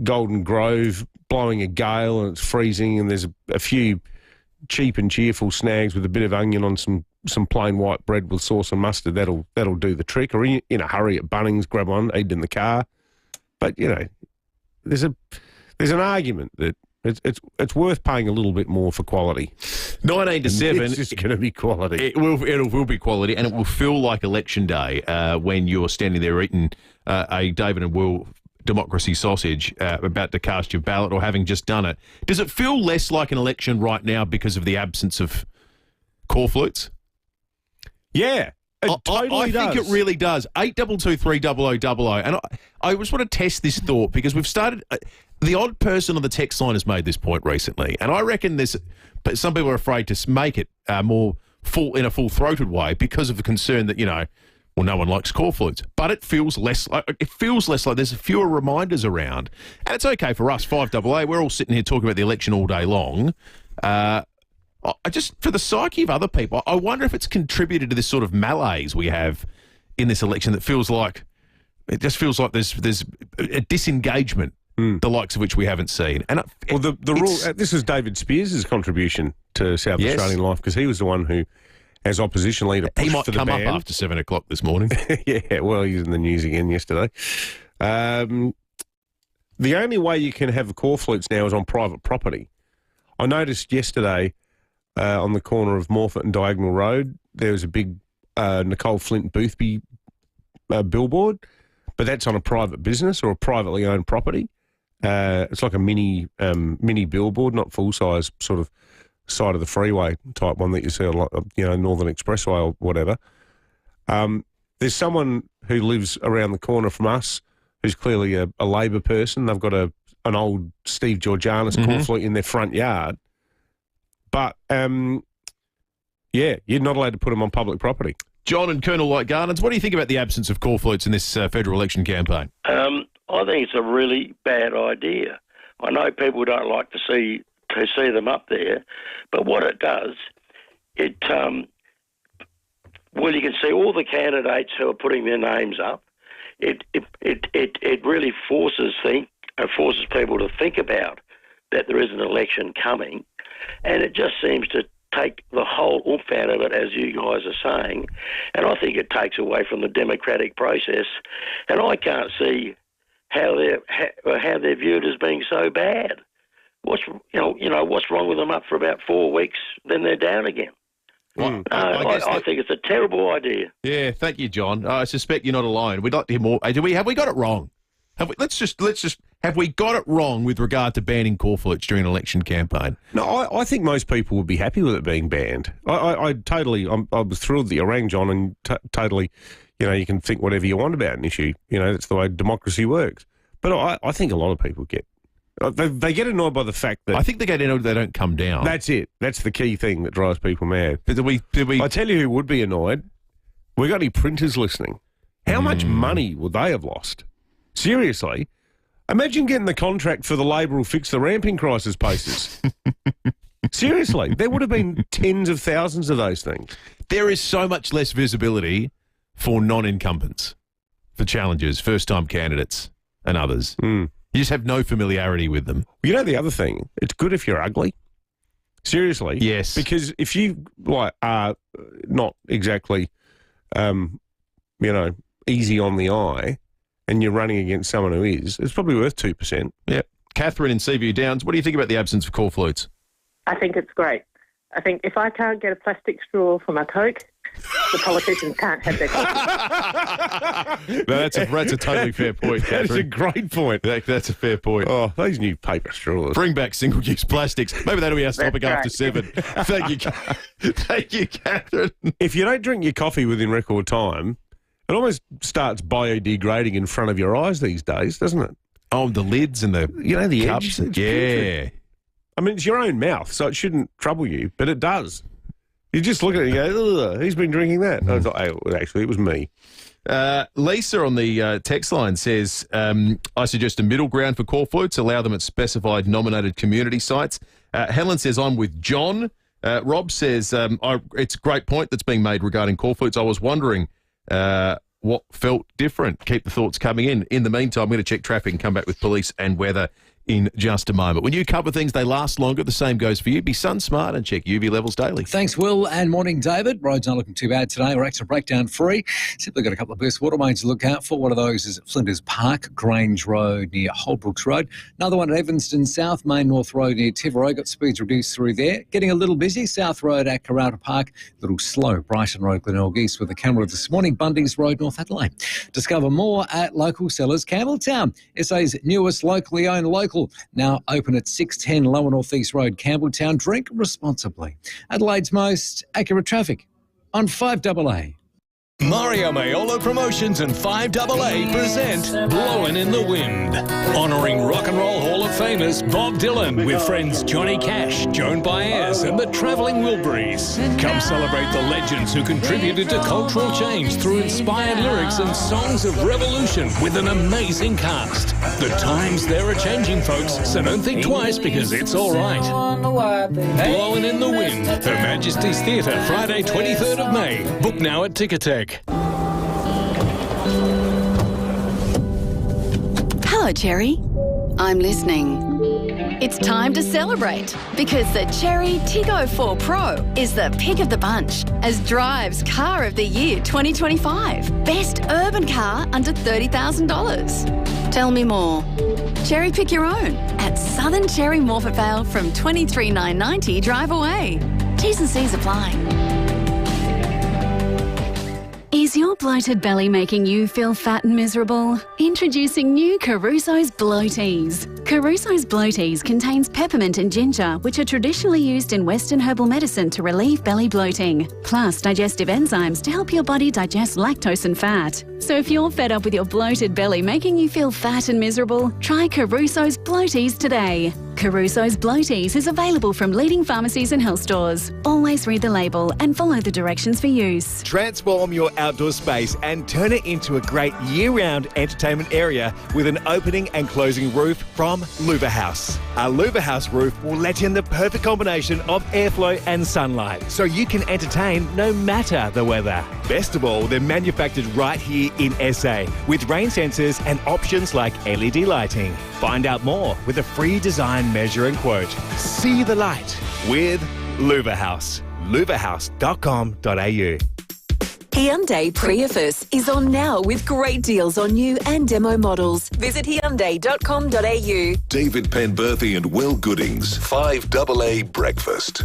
Golden Grove, blowing a gale and it's freezing and there's a few cheap and cheerful snags with a bit of onion on some plain white bread with sauce and mustard, that'll do the trick. Or in a hurry at Bunnings, grab one, eat it in the car. But, you know, there's an argument that it's worth paying a little bit more for quality. 19 to 7. It's just going to be quality. It will be quality, and it will feel like election day when you're standing there eating a David and Will democracy sausage, about to cast your ballot or having just done it. Does it feel less like an election right now because of the absence of cornflakes? Yeah. I think it really does. 8223000. And I just want to test this thought because we've started. The odd person on the text line has made this point recently, and I reckon but some people are afraid to make it more in a full-throated way because of the concern that, you know, well, no one likes cornflakes. But it feels less like there's fewer reminders around, and it's okay for us. 5AA, we're all sitting here talking about the election all day long. I just, for the psyche of other people, I wonder if it's contributed to this sort of malaise we have in this election that feels like there's a disengagement, the likes of which we haven't seen. And the rule. This is David Speers' contribution to South Australian life because he was the one who, as opposition leader, pushed for the ban. He might come up after 7 o'clock this morning. Yeah, well, he was in the news again yesterday. The only way you can have cornflakes now is on private property. I noticed yesterday. On the corner of Morphett and Diagonal Road, there was a big Nicole Flint Boothby billboard, but that's on a private business or a privately owned property. It's like a mini billboard, not full size, sort of side of the freeway type one that you see on, like, you know, Northern Expressway or whatever. There's someone who lives around the corner from us who's clearly a Labor person. They've got an old Steve Georgianis cornflake in their front yard. But, you're not allowed to put them on public property. John and Colonel Light Gardens, what do you think about the absence of cornflakes in this federal election campaign? I think it's a really bad idea. I know people don't like to see them up there, but what it does, you can see all the candidates who are putting their names up. It really forces people to think about that there is an election coming. And it just seems to take the whole oomph out of it, as you guys are saying. And I think it takes away from the democratic process. And I can't see how they're viewed as being so bad. What's wrong with them up for about 4 weeks, then they're down again. Well, I think it's a terrible idea. Yeah, thank you, John. I suspect you're not alone. We'd like to hear more. Have we got it wrong? Have we got it wrong with regard to banning cornflakes during an election campaign? No, I think most people would be happy with it being banned. I was thrilled that you rang, John, and totally, you know, you can think whatever you want about an issue. You know, that's the way democracy works. But I think a lot of people they get annoyed by the fact that... I think they get annoyed they don't come down. That's it. That's the key thing that drives people mad. But did we... I tell you who would be annoyed. We got any printers listening? How much money would they have lost? Seriously, imagine getting the contract for the Labor will fix the ramping crisis posters. Seriously, there would have been tens of thousands of those things. There is so much less visibility for non-incumbents, for challengers, first-time candidates and others. You just have no familiarity with them. You know the other thing? It's good if you're ugly. Seriously. Yes. Because if you are not exactly, easy on the eye, and you're running against someone who is, it's probably worth 2%. Yep. Catherine in Seaview Downs, what do you think about the absence of cornflakes? I think it's great. I think if I can't get a plastic straw for my Coke, the politicians can't have their Coke. No, that's a totally fair point, Catherine. That's a great point. That's a fair point. Oh, those new paper straws. Bring back single-use plastics. Maybe that'll be our topic after 7. Thank you, Catherine. If you don't drink your coffee within record time, it almost starts biodegrading in front of your eyes these days, doesn't it? Oh, the lids and the the cups. edge. Yeah. I mean, it's your own mouth, so it shouldn't trouble you, but it does. You just look at it and go, ugh, who's been drinking that? I thought, actually, it was me. Lisa on the text line says, I suggest a middle ground for corflutes, allow them at specified nominated community sites. Helen says, I'm with John. Rob says, it's a great point that's being made regarding corflutes. I was wondering what felt different. Keep the thoughts coming in. In the meantime, I'm going to check traffic and come back with police and weather in just a moment. When you cover things, they last longer. The same goes for you. Be sun smart and check UV levels daily. Thanks, Will, and morning, David. Roads not looking too bad today. We're accident breakdown free. Simply got a couple of burst water mains to look out for. One of those is at Flinders Park, Grange Road near Holbrooks Road. Another one at Evanston South, Main North Road near Tiverroy. Got speeds reduced through there. Getting a little busy. South Road at Karata Park. A little slow. Brighton Road, Glenelg East with the camera this morning. Bundy's Road, North Adelaide. Discover more at local sellers Campbelltown. SA's newest locally owned local. Now open at 610 Lower North East Road, Campbelltown. Drink responsibly. Adelaide's most accurate traffic on 5AA. Mario Maiolo Promotions and 5AA present Blowin' in the Wind, honouring Rock and Roll Hall of Famers Bob Dylan with friends Johnny Cash, Joan Baez and the Travelling Wilburys. Come celebrate the legends who contributed to cultural change through inspired lyrics and songs of revolution with an amazing cast. The times they're a-changing, folks, so don't think twice because it's all right. Blowin' in the Wind, Her Majesty's Theatre, Friday 23rd of May. Book now at Ticketek. Hello, Cherry. I'm listening. It's time to celebrate because the Cherry Tiggo 4 Pro is the pick of the bunch as Drive's Car of the Year 2025. Best urban car under $30,000. Tell me more. Cherry pick your own at Southern Cherry Morphett Vale from $23,990 drive away. T's and C's apply. Is your bloated belly making you feel fat and miserable? Introducing new Caruso's Bloaties. Caruso's Bloaties contains peppermint and ginger, which are traditionally used in Western herbal medicine to relieve belly bloating, plus digestive enzymes to help your body digest lactose and fat. So if you're fed up with your bloated belly making you feel fat and miserable, try Caruso's Bloaties today. Caruso's Bloaties is available from leading pharmacies and health stores. Always read the label and follow the directions for use. Transform your outdoor space and turn it into a great year-round entertainment area with an opening and closing roof from Louver House. Our Louver House roof will let in the perfect combination of airflow and sunlight, so you can entertain no matter the weather. Best of all, they're manufactured right here in SA with rain sensors and options like LED lighting. Find out more with a free design measure and quote. See the light with Louver House. louverhouse.com.au. Hyundai Prius is on now with great deals on new and demo models. Visit Hyundai.com.au. David Penberthy and Will Goodings, 5AA Breakfast.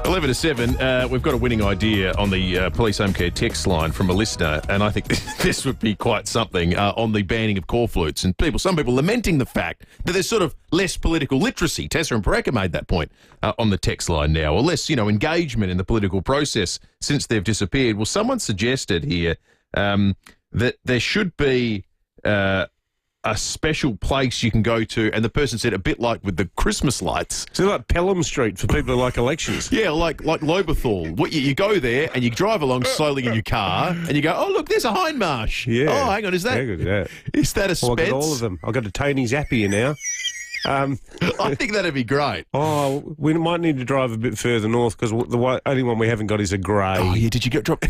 11 to 7, we've got a winning idea on the police home care text line from a listener, and I think this would be quite something on the banning of corflutes. And some people lamenting the fact that there's sort of less political literacy. Tessa and Pareka made that point on the text line now, or less, engagement in the political process since they've disappeared. Well, someone suggested here that there should be a special place you can go to, and the person said a bit like with the Christmas lights. So like Pelham Street for people who like elections. Yeah, like Lobethal. You go there and you drive along slowly in your car and you go, oh, look, there's a Hindmarsh. Yeah. Oh, hang on, is that a Spence? Well, I've got all of them. I've got a Tony Zappia now. I think that'd be great. Oh, we might need to drive a bit further north because the only one we haven't got is a grey. Oh, yeah, did you get dropped?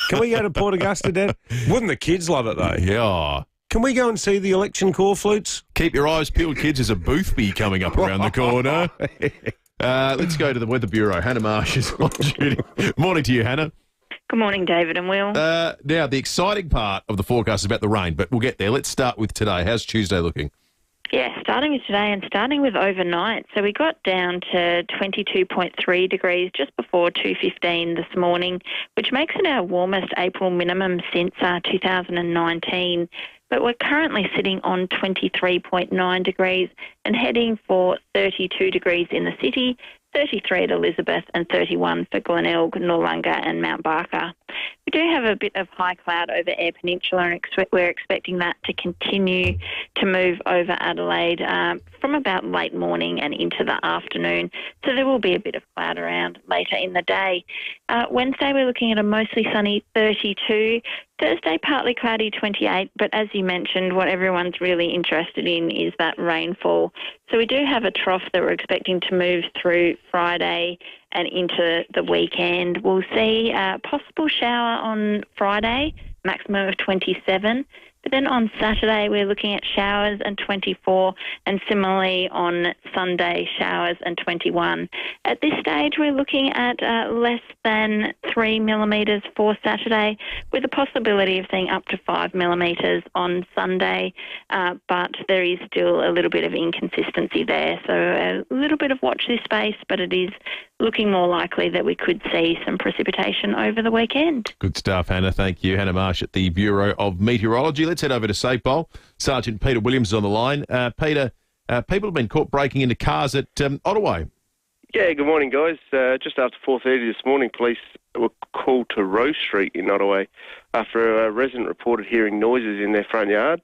Can we go to Port Augusta, Dad? Wouldn't the kids love it, though? Yeah. Can we go and see the election corflutes? Keep your eyes peeled, kids. There's a Boothby coming up around the corner. Let's go to the Weather Bureau. Hannah Marsh is on duty. Morning to you, Hannah. Good morning, David and Will. Now, the exciting part of the forecast is about the rain, but we'll get there. Let's start with today. How's Tuesday looking? Yeah, starting with today and starting with overnight. So we got down to 22.3 degrees just before 2:15 this morning, which makes it our warmest April minimum since 2019. But we're currently sitting on 23.9 degrees and heading for 32 degrees in the city, 33 at Elizabeth and 31 for Glenelg, Noarlunga and Mount Barker. We do have a bit of high cloud over Eyre Peninsula, and we're expecting that to continue to move over Adelaide from about late morning and into the afternoon. So there will be a bit of cloud around later in the day. Wednesday, we're looking at a mostly sunny 32. Thursday, partly cloudy 28. But as you mentioned, what everyone's really interested in is that rainfall. So we do have a trough that we're expecting to move through Friday and into the weekend. We'll see a possible shower on Friday, maximum of 27. But then on Saturday, we're looking at showers and 24, and similarly on Sunday, showers and 21. At this stage, we're looking at less than 3 millimetres for Saturday, with a possibility of seeing up to 5 millimetres on Sunday, but there is still a little bit of inconsistency there. So a little bit of watch this space, but it is looking more likely that we could see some precipitation over the weekend. Good stuff, Hannah. Thank you. Hannah Marsh at the Bureau of Meteorology. Let's head over to SAPOL. Sergeant Peter Williams is on the line. Peter, people have been caught breaking into cars at Ottaway. Yeah, good morning, guys. Just after 4:30 this morning, police were called to Rose Street in Ottaway after a resident reported hearing noises in their front yard.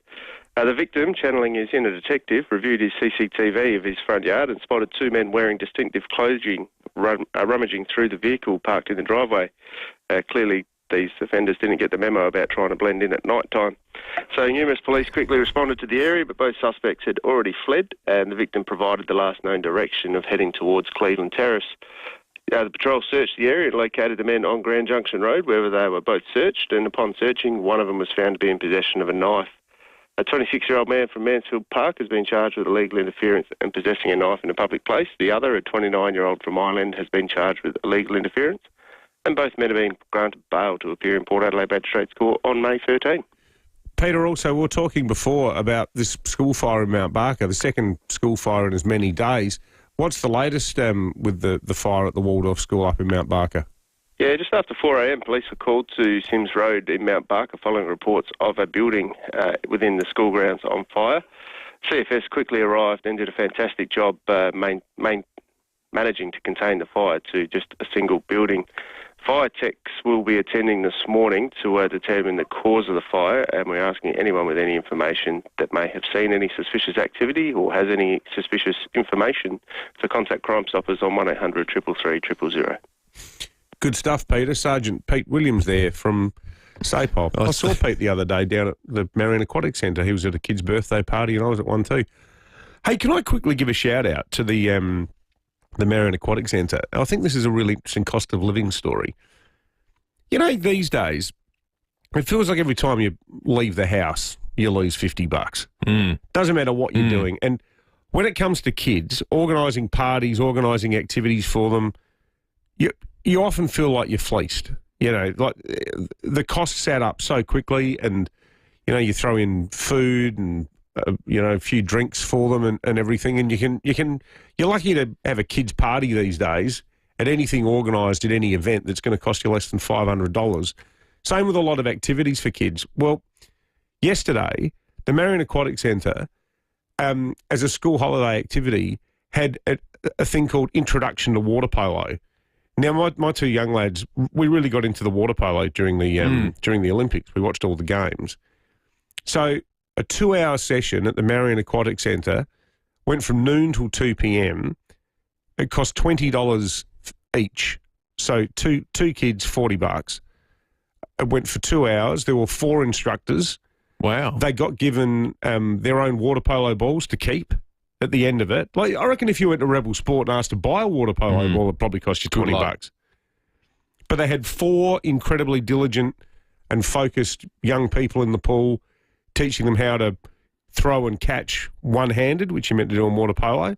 The victim, channeling his inner detective, reviewed his CCTV of his front yard and spotted two men wearing distinctive clothing rummaging through the vehicle parked in the driveway. Clearly, these offenders didn't get the memo about trying to blend in at night time. So numerous police quickly responded to the area, but both suspects had already fled, and the victim provided the last known direction of heading towards Cleveland Terrace. The patrol searched the area and located the men on Grand Junction Road, where they were both searched, and upon searching, one of them was found to be in possession of a knife. A 26-year-old man from Mansfield Park has been charged with illegal interference and possessing a knife in a public place. The other, a 29-year-old from Ireland, has been charged with illegal interference, and both men have been granted bail to appear in Port Adelaide Magistrates Court on May 13. Peter, also, we were talking before about this school fire in Mount Barker, the second school fire in as many days. What's the latest with the fire at the Waldorf School up in Mount Barker? Yeah, just after 4 a.m, police were called to Sims Road in Mount Barker following reports of a building within the school grounds on fire. CFS quickly arrived and did a fantastic job managing to contain the fire to just a single building. Fire techs will be attending this morning to determine the cause of the fire, and we're asking anyone with any information that may have seen any suspicious activity or has any suspicious information to contact Crime Stoppers on 1800 333 000. Good stuff, Peter. Sergeant Pete Williams there from SAPOL. I saw Pete the other day down at the Marion Aquatic Centre. He was at a kid's birthday party and I was at one too. Hey, can I quickly give a shout-out to the Marion Aquatic Centre? I think this is a really interesting cost of living story. You know, these days, it feels like every time you leave the house, you lose $50. Doesn't matter what you're doing. And when it comes to kids, organising parties, organising activities for them, you often feel like you're fleeced. You know, like the costs add up so quickly, and you know, you throw in food and a few drinks for them and everything, and you're lucky to have a kids' party these days at anything organised at any event that's going to cost you less than $500. Same with a lot of activities for kids. Well, yesterday, the Marion Aquatic Centre, as a school holiday activity, had a thing called Introduction to Water Polo. Now, my two young lads, we really got into the water polo during the Olympics. We watched all the games. So a 2-hour session at the Marion Aquatic Centre went from noon till 2 p.m. It cost $20 each. So two kids, $40. It went for 2 hours. There were 4 instructors. Wow. They got given their own water polo balls to keep at the end of it. Like, I reckon if you went to Rebel Sport and asked to buy a water polo ball, it'd probably cost you $20. But they had 4 incredibly diligent and focused young people in the pool, teaching them how to throw and catch one-handed, which you meant to do in water polo,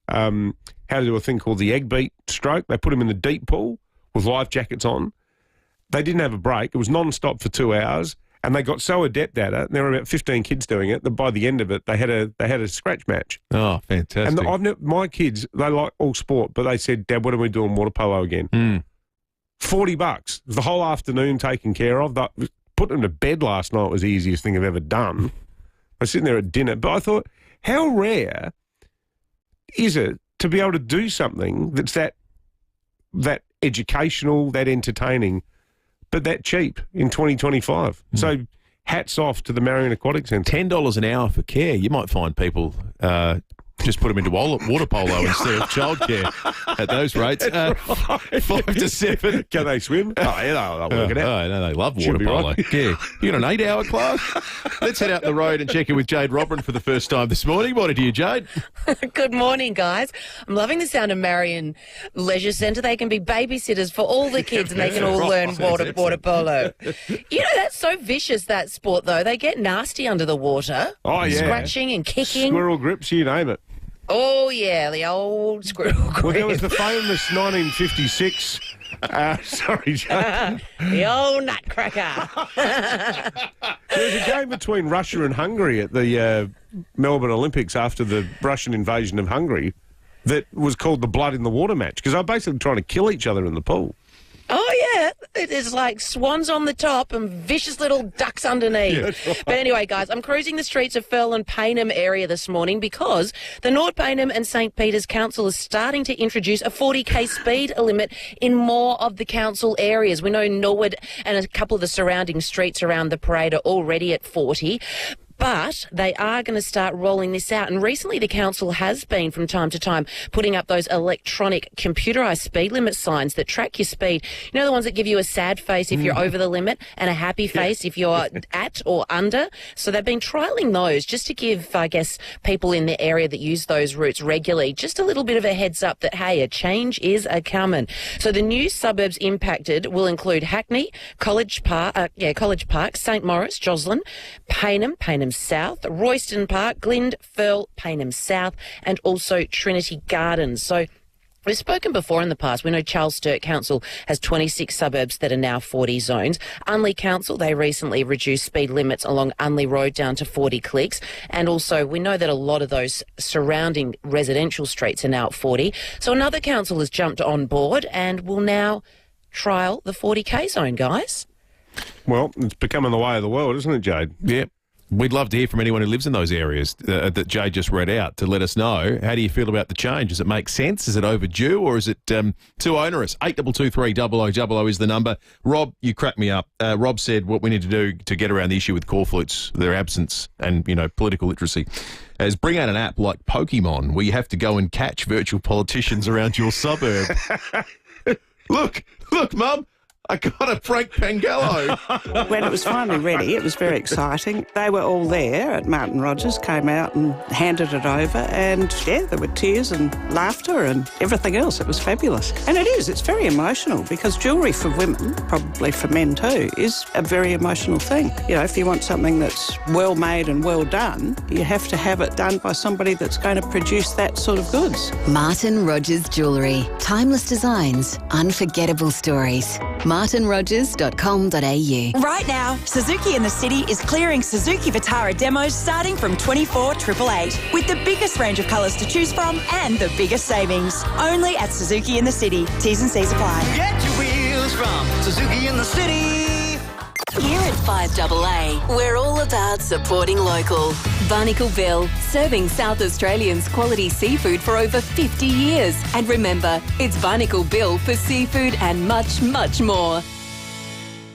how to do a thing called the egg beat stroke. They put them in the deep pool with life jackets on. They didn't have a break. It was non-stop for 2 hours. And they got so adept at it, and there were about 15 kids doing it, that by the end of it, they had a scratch match. Oh, fantastic. And my kids, they like all sport, but they said, Dad, when are we doing water polo again? $40. The whole afternoon taken care of. Put them to bed last night was the easiest thing I've ever done. I was sitting there at dinner, but I thought, how rare is it to be able to do something that's that educational, that entertaining, but that cheap in 2025. So hats off to the Marion Aquatic Centre. $10 an hour for care. You might find people just put them into water polo instead of childcare at those rates. 5 to 7. Can they swim? Oh, yeah, they'll work it out. Oh, no, they love water polo. Right. Yeah. You got an 8-hour class? Let's head out the road and check in with Jade Robin for the first time this morning. Morning to you, Jade. Good morning, guys. I'm loving the sound of Marion Leisure Centre. They can be babysitters for all the kids and they can all learn water polo. You know, that's so vicious, that sport, though. They get nasty under the water. Oh, yeah. Scratching and kicking. Squirrel grips, you name it. Oh, yeah, the old squirrel grip. Well, there was the famous 1956... sorry, Jane. The old nutcracker. There was a game between Russia and Hungary at the Melbourne Olympics after the Russian invasion of Hungary that was called the blood in the water match because they were basically trying to kill each other in the pool. Oh, yeah. It is like swans on the top and vicious little ducks underneath. Yeah, that's right. But anyway, guys, I'm cruising the streets of Firle and Payneham area this morning because the North Payneham and St Peter's Council is starting to introduce a 40k speed limit in more of the council areas. We know Norwood and a couple of the surrounding streets around the parade are already at 40. But they are going to start rolling this out. And recently the council has been, from time to time, putting up those electronic computerised speed limit signs that track your speed. You know, the ones that give you a sad face if you're over the limit and a happy face if you're at or under. So they've been trialling those just to give, I guess, people in the area that use those routes regularly just a little bit of a heads up that, hey, a change is a-coming. So the new suburbs impacted will include Hackney, College Park, St Maurice, Joslin, Payneham South, Royston Park, Glynde, Firle, Payneham South, and also Trinity Gardens. So we've spoken before in the past. We know Charles Sturt Council has 26 suburbs that are now 40 zones. Unley Council, they recently reduced speed limits along Unley Road down to 40 clicks. And also we know that a lot of those surrounding residential streets are now at 40. So another council has jumped on board and will now trial the 40k zone, guys. Well, it's becoming the way of the world, isn't it, Jade? Yep. We'd love to hear from anyone who lives in those areas that Jade just read out to let us know. How do you feel about the change? Does it make sense? Is it overdue or is it too onerous? 8223 0000 is the number. Rob, you cracked me up. Rob said what we need to do to get around the issue with corflutes, their absence and, political literacy, is bring out an app like Pokemon where you have to go and catch virtual politicians around your suburb. Look, Mum. I got a Frank Pangallo. When it was finally ready, it was very exciting. They were all there at Martin Rogers, came out and handed it over, and there were tears and laughter and everything else. It was fabulous. And it's very emotional because jewellery for women, probably for men too, is a very emotional thing. If you want something that's well made and well done, you have to have it done by somebody that's going to produce that sort of goods. Martin Rogers Jewellery. Timeless designs, unforgettable stories. martinrogers.com.au. Right now, Suzuki in the City is clearing Suzuki Vitara demos starting from $24,888 with the biggest range of colours to choose from and the biggest savings. Only at Suzuki in the City. T's and C's apply. Get your wheels from Suzuki in the City. Here at FIVEAA, we're all about supporting local. Barnacle Bill, serving South Australians quality seafood for over 50 years. And remember, it's Barnacle Bill for seafood and much, much more.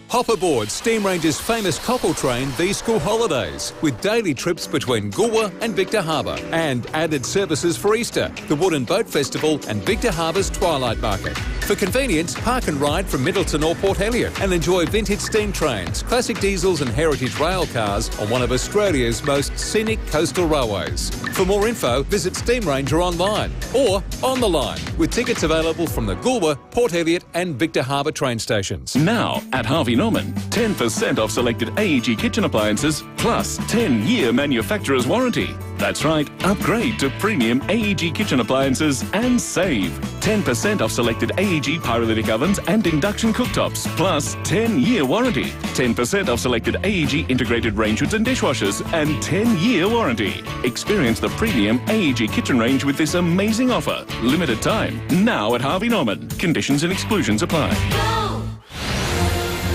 Hop aboard Steam Ranger's famous cockle train these school holidays with daily trips between Goolwa and Victor Harbour and added services for Easter, the Wood and Boat Festival and Victor Harbour's Twilight Market. For convenience, park and ride from Middleton or Port Helier and enjoy vintage steam trains, classic diesels and heritage rail cars on one of Australia's most scenic coastal railways. For more info, visit Steam Ranger online or on the line with tickets available from the Goolwa, Port Helier and Victor Harbour train stations. Now at Harvey Norman, 10% off selected AEG kitchen appliances plus 10-year manufacturer's warranty. That's right, upgrade to premium AEG kitchen appliances and save. 10% off selected AEG pyrolytic ovens and induction cooktops, plus 10-year warranty. 10% off selected AEG integrated range hoods and dishwashers and 10-year warranty. Experience the premium AEG kitchen range with this amazing offer. Limited time, now at Harvey Norman. Conditions and exclusions apply.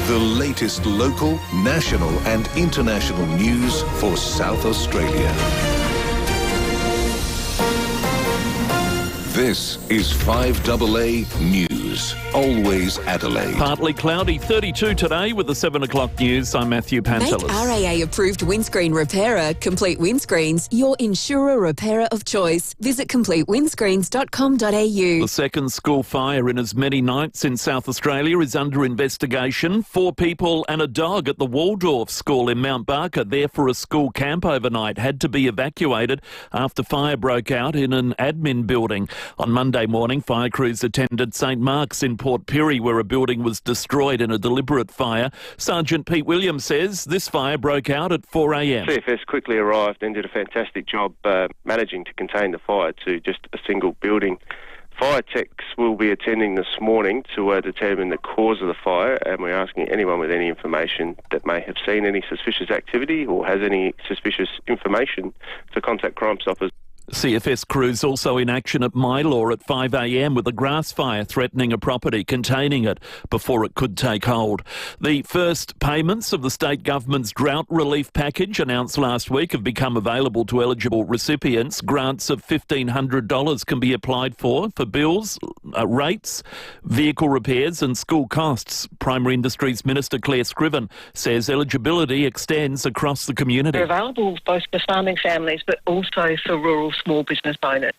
The latest local, national and international news for South Australia. This is FIVEAA News. News. Always Adelaide. Partly cloudy, 32 today with the 7 o'clock news. I'm Matthew Make Pantelis. RAA-approved windscreen repairer Complete Windscreens your insurer repairer of choice. Visit completewindscreens.com.au. The second school fire in as many nights in South Australia is under investigation. 4 people and a dog at the Waldorf School in Mount Barker, there for a school camp overnight, had to be evacuated after fire broke out in an admin building. On Monday morning, fire crews attended St Mark's in Port Pirie, where a building was destroyed in a deliberate fire. Sergeant Pete Williams says this fire broke out at 4 a.m. CFS quickly arrived and did a fantastic job managing to contain the fire to just a single building. Fire techs will be attending this morning to determine the cause of the fire, and we're asking anyone with any information that may have seen any suspicious activity or has any suspicious information to contact Crime Stoppers. CFS crews also in action at Mylor at 5 a.m. with a grass fire threatening a property containing it before it could take hold. The first payments of the state government's drought relief package announced last week have become available to eligible recipients. Grants of $1,500 can be applied for bills, rates, vehicle repairs and school costs. Primary Industries Minister Claire Scriven says eligibility extends across the community. They're available both for farming families but also for rural small business owners.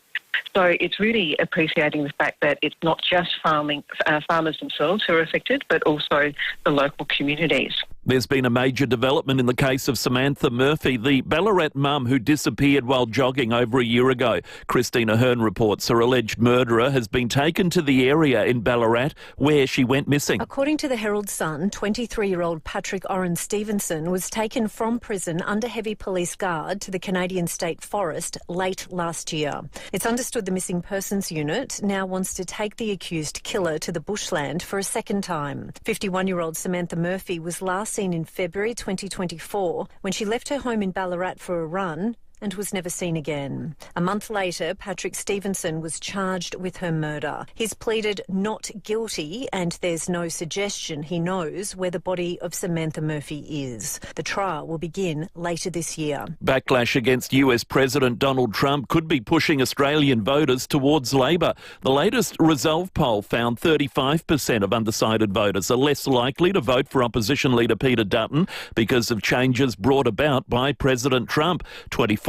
So it's really appreciating the fact that it's not just farmers themselves who are affected, but also the local communities. There's been a major development in the case of Samantha Murphy, the Ballarat mum who disappeared while jogging over a year ago. Christina Hearn reports her alleged murderer has been taken to the area in Ballarat where she went missing. According to the Herald Sun, 23-year-old Patrick Oren Stevenson was taken from prison under heavy police guard to the Canadian State Forest late last year. It's understood the Missing Persons Unit now wants to take the accused killer to the bushland for a second time. 51-year-old Samantha Murphy was last seen in February 2024 when she left her home in Ballarat for a run and was never seen again. A month later, Patrick Stevenson was charged with her murder. He's pleaded not guilty and there's no suggestion he knows where the body of Samantha Murphy is. The trial will begin later this year. Backlash against US President Donald Trump could be pushing Australian voters towards Labor. The latest Resolve poll found 35% of undecided voters are less likely to vote for opposition leader Peter Dutton because of changes brought about by President Trump. 24%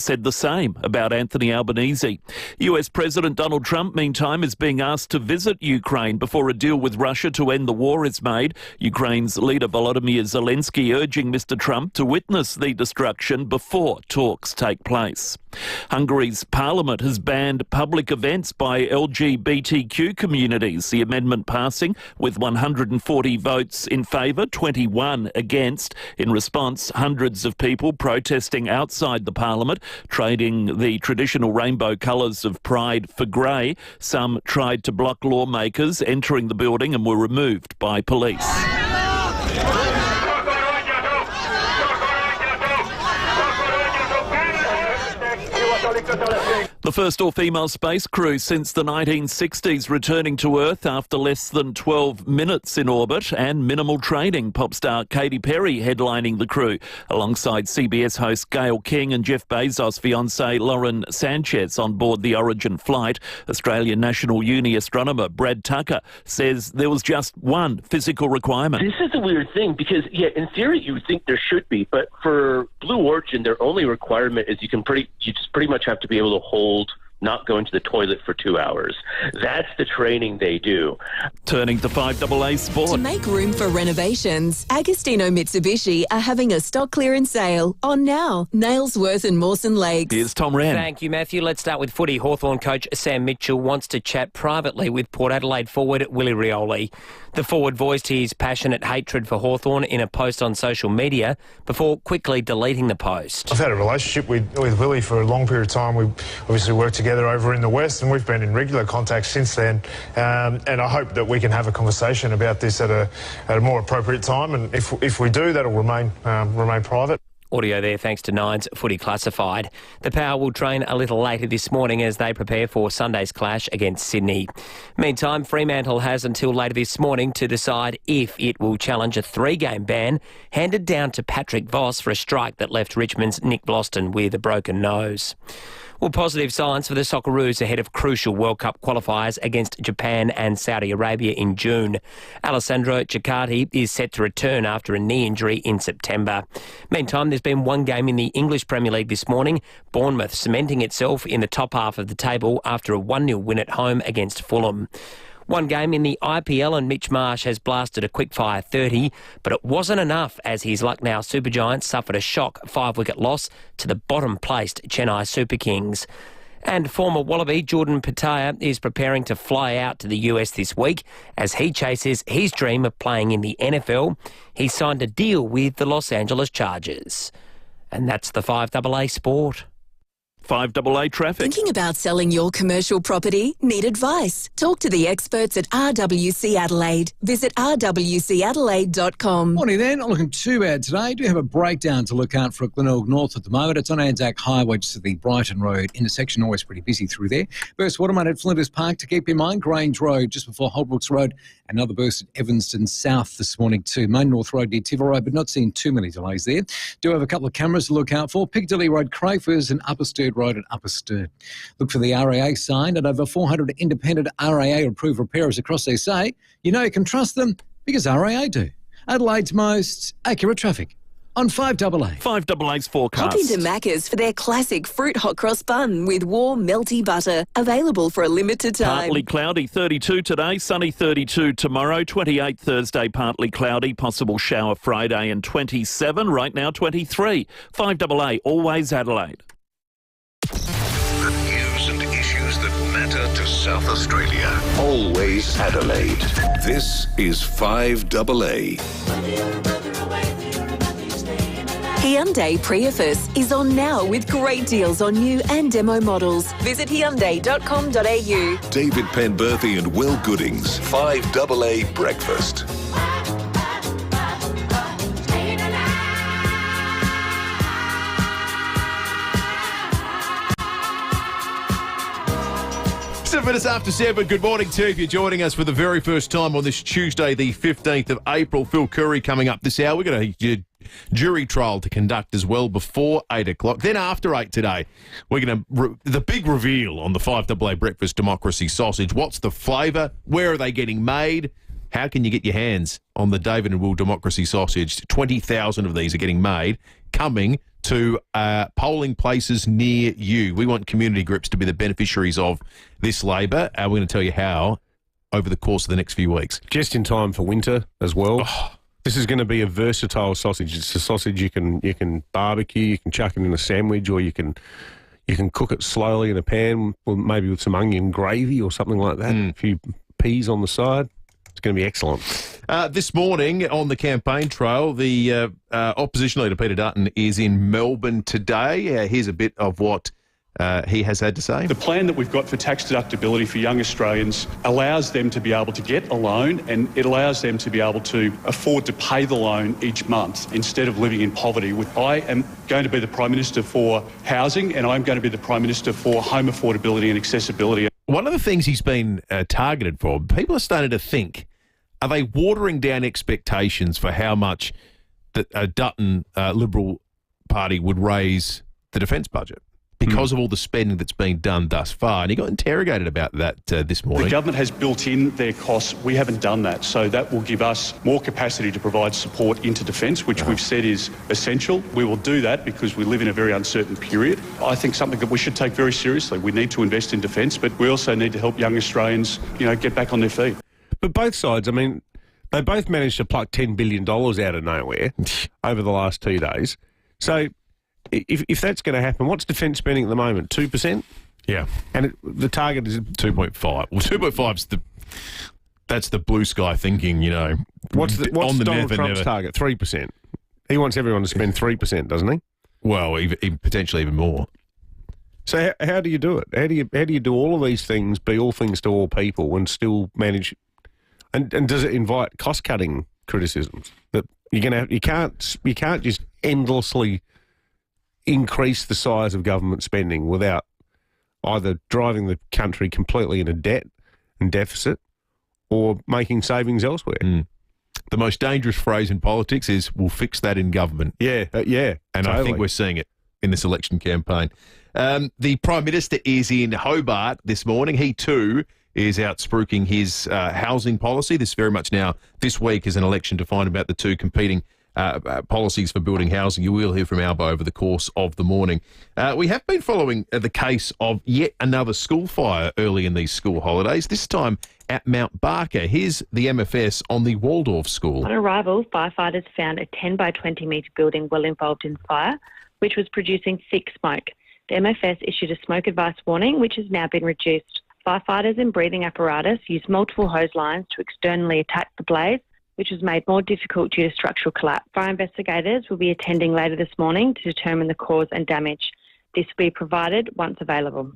said the same about Anthony Albanese. US President Donald Trump, meantime, is being asked to visit Ukraine before a deal with Russia to end the war is made. Ukraine's leader Volodymyr Zelensky urging Mr. Trump to witness the destruction before talks take place. Hungary's parliament has banned public events by LGBTQ communities. The amendment passing with 140 votes in favour, 21 against. In response, hundreds of people protesting outside the parliament, trading the traditional rainbow colours of pride for grey. Some tried to block lawmakers entering the building and were removed by police. The first all-female space crew since the 1960s returning to Earth after less than 12 minutes in orbit and minimal training. Pop star Katy Perry headlining the crew alongside CBS host Gayle King and Jeff Bezos' fiancée Lauren Sanchez on board the Origin flight. Australian National Uni astronomer Brad Tucker says there was just one physical requirement. This is a weird thing because, in theory you would think there should be, but for Blue Origin their only requirement is you just pretty much have to be able to hold, not going to the toilet for 2 hours. That's the training they do. Turning to 5AA Sport. To make room for renovations, Agostino Mitsubishi are having a stock clearance sale on now. Nailsworth and Mawson Lakes. Here's Tom Wren. Thank you, Matthew. Let's start with footy. Hawthorn coach Sam Mitchell wants to chat privately with Port Adelaide forward Willie Rioli. The forward voiced his passionate hatred for Hawthorn in a post on social media before quickly deleting the post. I've had a relationship with Willie for a long period of time. We obviously worked together over in the West and we've been in regular contact since then. And I hope that we can have a conversation about this at a more appropriate time. And if we do, that'll remain private. Audio there thanks to Nine's Footy Classified. The Power will train a little later this morning as they prepare for Sunday's clash against Sydney. Meantime, Fremantle has until later this morning to decide if it will challenge a 3-game ban handed down to Patrick Voss for a strike that left Richmond's Nick Bloston with a broken nose. Well, positive signs for the Socceroos ahead of crucial World Cup qualifiers against Japan and Saudi Arabia in June. Alessandro Ciccardi is set to return after a knee injury in September. Meantime, there's been one game in the English Premier League this morning, Bournemouth cementing itself in the top half of the table after a 1-0 win at home against Fulham. One game in the IPL and Mitch Marsh has blasted a quickfire 30, but it wasn't enough as his Lucknow Super Giants suffered a shock 5-wicket loss to the bottom-placed Chennai Super Kings. And former Wallaby Jordan Petaia is preparing to fly out to the US this week as he chases his dream of playing in the NFL. He signed a deal with the Los Angeles Chargers. And that's the 5AA Sport. 5AA traffic. Thinking about selling your commercial property? Need advice? Talk to the experts at RWC Adelaide. Visit rwcadelaide.com. Morning then, not looking too bad today. Do have a breakdown to look out for at Glenelg North at the moment. It's on Anzac Highway just to the Brighton Road intersection, always pretty busy through there. Burst Waterman at Flinders Park to keep in mind. Grange Road just before Holbrooks Road. Another burst at Evanston South this morning too. Main North Road near Tivoli Road, but not seeing too many delays there. Do have a couple of cameras to look out for. Piccadilly Road, Crayfors and Upper Sturt Road at Upper Sturt. Look for the RAA sign and over 400 independent RAA-approved repairers across SA. You know you can trust them because RAA do. Adelaide's most accurate traffic on 5AA. 5AA's forecast. Hop into Macca's for their classic fruit hot cross bun with warm, melty butter. Available for a limited time. Partly cloudy, 32 today, sunny 32 tomorrow, 28 Thursday, partly cloudy, possible shower Friday and 27, right now 23. 5AA, always Adelaide. The news and issues that matter to South Australia. Always Adelaide. This is 5AA. Hyundai Prius is on now with great deals on new and demo models. Visit Hyundai.com.au. David Penberthy and Will Goodings. 5AA Breakfast. Minutes after 7. Good morning to you if you're joining us for the very first time on this Tuesday, the 15th of April. Phil Curry coming up this hour. We've got a jury trial to conduct as well before 8 o'clock. Then after 8 today, we're going to the big reveal on the 5AA Breakfast Democracy Sausage. What's the flavour? Where are they getting made? How can you get your hands on the David and Will Democracy Sausage? 20,000 of these are getting made, coming to polling places near you. We want community groups to be the beneficiaries of this labour. We're going to tell you how over the course of the next few weeks. Just in time for winter as well. This is going to be a versatile sausage. It's a sausage you can barbecue, you can chuck it in a sandwich, or you can cook it slowly in a pan, maybe with some onion gravy or something like that. A few peas on the side. It's going to be excellent. This morning on the campaign trail, the opposition leader Peter Dutton is in Melbourne today. Here's a bit of what he has had to say. The plan that we've got for tax deductibility for young Australians allows them to be able to get a loan, and it allows them to be able to afford to pay the loan each month instead of living in poverty. I am going to be the Prime Minister for housing, and I'm going to be the Prime Minister for home affordability and accessibility. One of the things he's been targeted for, people are starting to think, are they watering down expectations for how much a Dutton Liberal Party would raise the defence budget because of all the spending that's been done thus far? And he got interrogated about that this morning. The government has built in their costs. We haven't done that. So that will give us more capacity to provide support into defence, which we've said is essential. We will do that because we live in a very uncertain period. I think something that we should take very seriously. We need to invest in defence, but we also need to help young Australians, get back on their feet. But both sides, I mean, they both managed to pluck $10 billion out of nowhere over the last 2 days. So if that's going to happen, what's defence spending at the moment? 2%? Yeah. And the target is 2.5. Well, 2.5 that's the blue sky thinking, What's Donald Trump's target? 3%. He wants everyone to spend 3%, doesn't he? Well, even potentially even more. So how do you do it? How do you do all of these things, be all things to all people, and still manage? And does it invite cost cutting criticisms that you can't just endlessly increase the size of government spending without either driving the country completely into debt and deficit or making savings elsewhere? The most dangerous phrase in politics is "we'll fix that in government." Yeah, and totally. I think we're seeing it in this election campaign. The Prime Minister is in Hobart this morning. He too is out spruiking his housing policy. This week is an election to find about the two competing policies for building housing. You will hear from Albo over the course of the morning. We have been following the case of yet another school fire early in these school holidays, this time at Mount Barker. Here's the MFS on the Waldorf School. On arrival, firefighters found a 10 by 20 metre building well involved in fire, which was producing thick smoke. The MFS issued a smoke advice warning, which has now been reduced. Firefighters and breathing apparatus used multiple hose lines to externally attack the blaze, which was made more difficult due to structural collapse. Fire investigators will be attending later this morning to determine the cause and damage. This will be provided once available.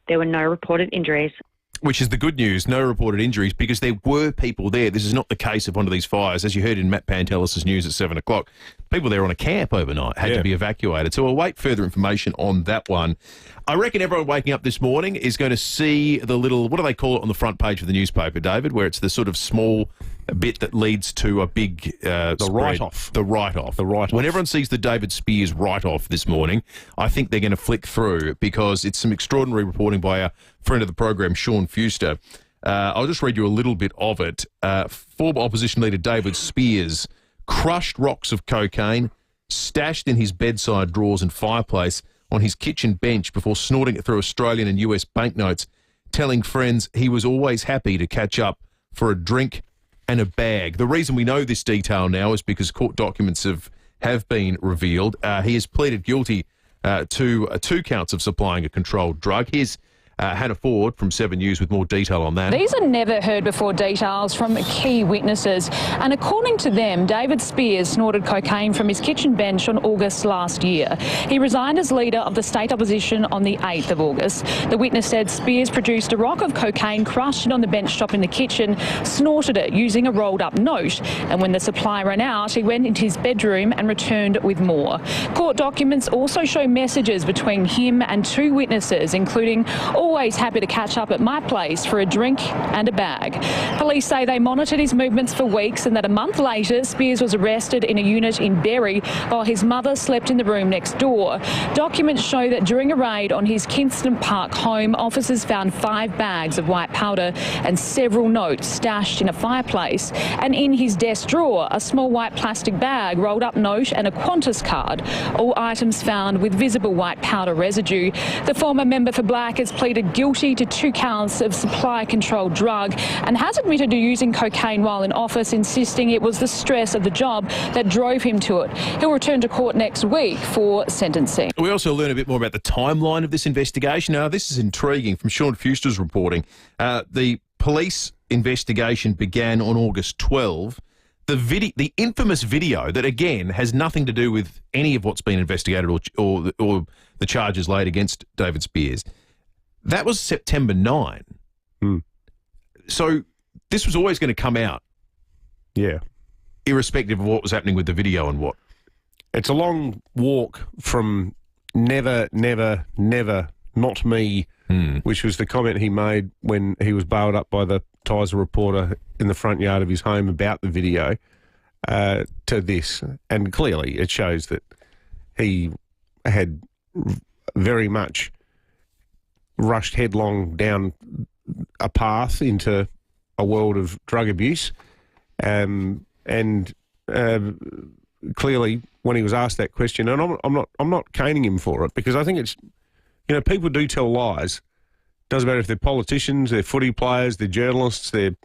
There were no reported injuries. Which is the good news, no reported injuries, because there were people there. This is not the case of one of these fires. As you heard in Matt Pantelis' news at 7 o'clock, people there on a camp overnight had to be evacuated. So we'll wait further information on that one. I reckon everyone waking up this morning is going to see the little, what do they call it on the front page of the newspaper, David, where it's the sort of small bit that leads to a big the write-off. The write-off. The write-off. When everyone sees the David Speers write-off this morning, I think they're going to flick through, because it's some extraordinary reporting by a friend of the program, Sean Fuster. I'll just read you a little bit of it. Former opposition leader David Speers crushed rocks of cocaine stashed in his bedside drawers and fireplace on his kitchen bench before snorting it through Australian and US banknotes, telling friends he was always happy to catch up for a drink and a bag. The reason we know this detail now is because court documents have been revealed. He has pleaded guilty to 2 counts of supplying a controlled drug. Here's Hannah Ford from 7 News with more detail on that. These are never heard before details from key witnesses. And according to them, David Speers snorted cocaine from his kitchen bench on August last year. He resigned as leader of the state opposition on the 8th of August. The witness said Speers produced a rock of cocaine, crushed it on the bench top in the kitchen, snorted it using a rolled up note. And when the supply ran out, he went into his bedroom and returned with more. Court documents also show messages between him and 2 witnesses, including always happy to catch up at my place for a drink and a bag. Police say they monitored his movements for weeks, and that a month later, Speers was arrested in a unit in Berry while his mother slept in the room next door. Documents show that during a raid on his Kingston Park home, officers found 5 bags of white powder and several notes stashed in a fireplace. And in his desk drawer, a small white plastic bag, rolled up note and a Qantas card, all items found with visible white powder residue. The former member for Black has pleaded guilty to 2 counts of supply-controlled drug and has admitted to using cocaine while in office, insisting it was the stress of the job that drove him to it. He'll return to court next week for sentencing. We also learn a bit more about the timeline of this investigation. Now, this is intriguing from Sean Fuster's reporting. The police investigation began on August 12. The infamous video that, again, has nothing to do with any of what's been investigated or the charges laid against David Speers, that was September 9. So this was always going to come out. Yeah. Irrespective of what was happening with the video and what. It's a long walk from never, never, never, not me, which was the comment he made when he was bailed up by the Tizer reporter in the front yard of his home about the video, to this. And clearly it shows that he had very much rushed headlong down a path into a world of drug abuse, and clearly when he was asked that question, and I'm not caning him for it, because I think it's, people do tell lies. Doesn't matter if they're politicians, they're footy players, they're journalists, they're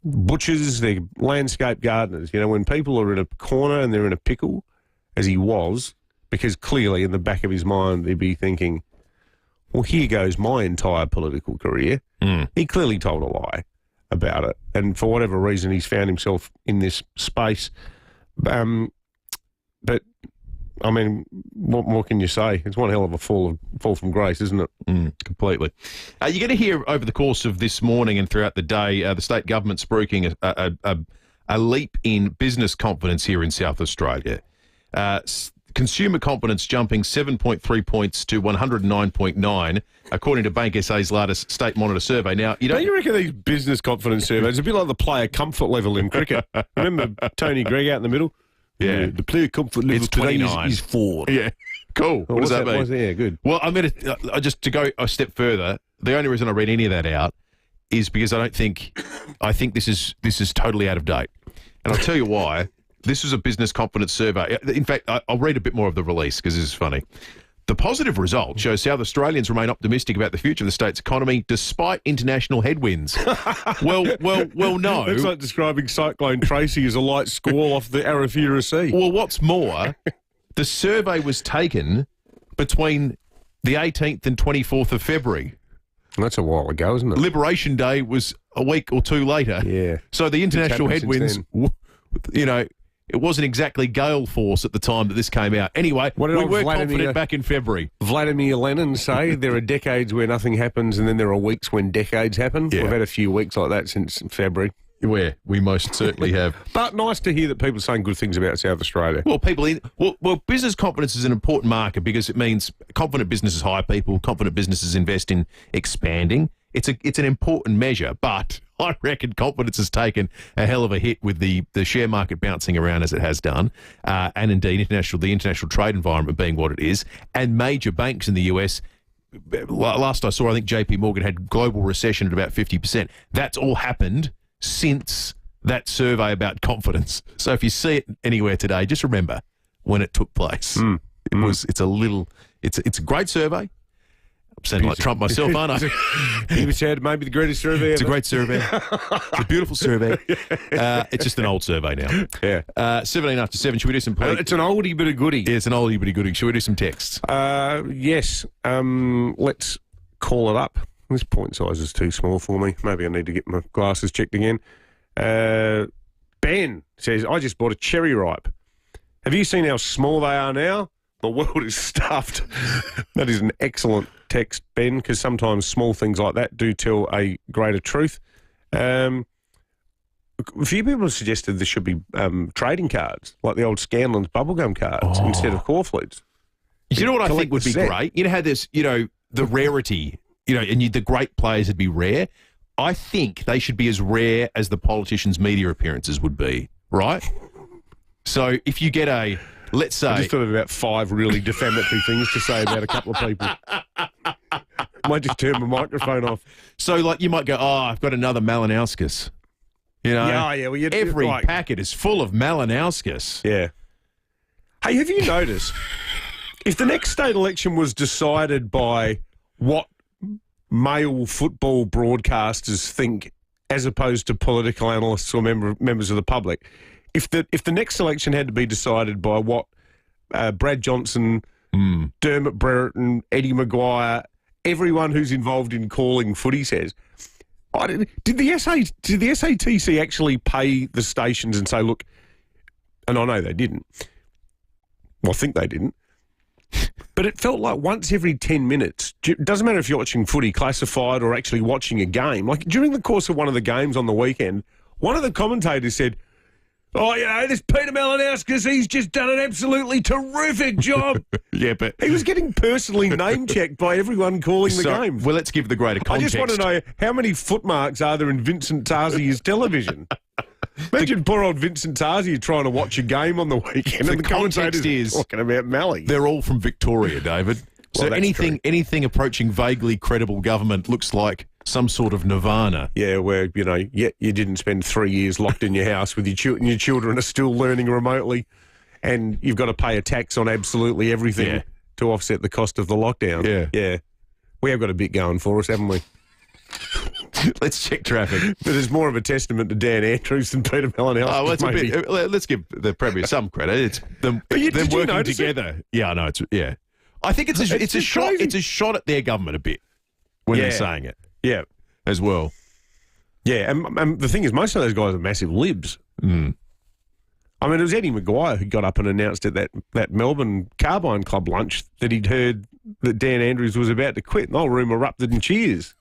butchers, they're landscape gardeners. When people are in a corner and they're in a pickle, as he was, because clearly in the back of his mind they'd be thinking, well, here goes my entire political career. He clearly told a lie about it. And for whatever reason, he's found himself in this space. But, I mean, what more can you say? It's one hell of a fall from grace, isn't it? Completely. You're going to hear over the course of this morning and throughout the day, the state government spruiking a leap in business confidence here in South Australia. Consumer confidence jumping 7.3 points to 109.9, according to Bank SA's latest State Monitor survey. Now, don't you reckon these business confidence surveys, it's a bit like the player comfort level in cricket? Remember Tony Greig out in the middle? Yeah. The player comfort level It's today 29. is 4. Yeah. Cool. What does that mean? Yeah, good. Well, I'm going to just to go a step further. The only reason I read any of that out is because I think this is totally out of date, and I'll tell you why. This is a business confidence survey. In fact, I'll read a bit more of the release because this is funny. The positive result shows South Australians remain optimistic about the future of the state's economy despite international headwinds. well, no. It's like describing Cyclone Tracy as a light squall off the Arafura Sea. Well, what's more, the survey was taken between the 18th and 24th of February. That's a while ago, isn't it? Liberation Day was a week or two later. Yeah. So the international headwinds, it wasn't exactly gale force at the time that this came out. Anyway, we were confident back in February. Vladimir Lenin say there are decades where nothing happens and then there are weeks when decades happen. Yeah. We've had a few weeks like that since February. Where we most certainly have. But nice to hear that people are saying good things about South Australia. Well, business confidence is an important marker because it means confident businesses hire people, confident businesses invest in expanding. It's an important measure, but I reckon confidence has taken a hell of a hit with the share market bouncing around as it has done, and indeed the international trade environment being what it is, and major banks in the US. Last I saw, I think JP Morgan had global recession at about 50%. That's all happened since that survey about confidence. So if you see it anywhere today, just remember when it took place. It's a great survey. I'm sounding like Trump myself, aren't I? He said maybe the greatest survey It's ever. a great survey. It's a beautiful survey. It's just an old survey now. Yeah. 17 after 7. Should we do some... It's an oldie but a goodie. Yeah, it's an oldie but a goodie. Should we do some texts? Yes. Let's call it up. This point size is too small for me. Maybe I need to get my glasses checked again. Ben says, I just bought a cherry ripe. Have you seen how small they are now? The world is stuffed. That is an excellent text, Ben, because sometimes small things like that do tell a greater truth. A few people have suggested there should be trading cards, like the old Scanlon's bubblegum cards, instead of cornflakes. You know what I think would be great? You know how there's, the rarity, and the great players would be rare? I think they should be as rare as the politicians' media appearances would be, right? So if you get let's say... I just thought of about 5 really defamatory things to say about a couple of people. Might just turn my microphone off. So, you might go, I've got another Malinauskas. Yeah. Well, every packet is full of Malinauskas. Yeah. Hey, have you noticed, if the next state election was decided by what male football broadcasters think as opposed to political analysts or members of the public... If the next election had to be decided by what Brad Johnson, Dermot Brereton, Eddie Maguire, everyone who's involved in calling footy says, did the SATC actually pay the stations and say, look, and I know they didn't. Well, I think they didn't. But it felt like once every 10 minutes, it doesn't matter if you're watching footy classified or actually watching a game. Like during the course of one of the games on the weekend, one of the commentators said, this Peter Malinauskas, he's just done an absolutely terrific job. Yeah, but... He was getting personally name-checked by everyone calling the game. Well, let's give the greater context. I just want to know, how many footmarks are there in Vincent Tarsia's television? Imagine poor old Vincent Tarsia trying to watch a game on the weekend and the commentators is talking about Mally. They're all from Victoria, David. So anything approaching vaguely credible government looks like some sort of nirvana. Yeah, where, you didn't spend 3 years locked in your house with your children are still learning remotely, and you've got to pay a tax on absolutely everything to offset the cost of the lockdown. Yeah. We have got a bit going for us, haven't we? Let's check traffic. But it's more of a testament to Dan Andrews than Peter Malinauskas. Let's give the Premier some credit. It's them working together. Yeah, I know. I think it's a shot. It's a shot at their government a bit when they're saying it. Yeah, as well. Yeah, and the thing is, most of those guys are massive libs. I mean, it was Eddie Maguire who got up and announced at that Melbourne Carbine Club lunch that he'd heard that Dan Andrews was about to quit, and the whole room erupted in cheers.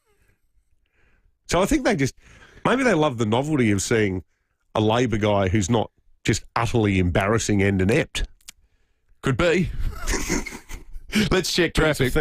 So I think maybe they love the novelty of seeing a Labor guy who's not just utterly embarrassing and inept. Could be. Let's check traffic.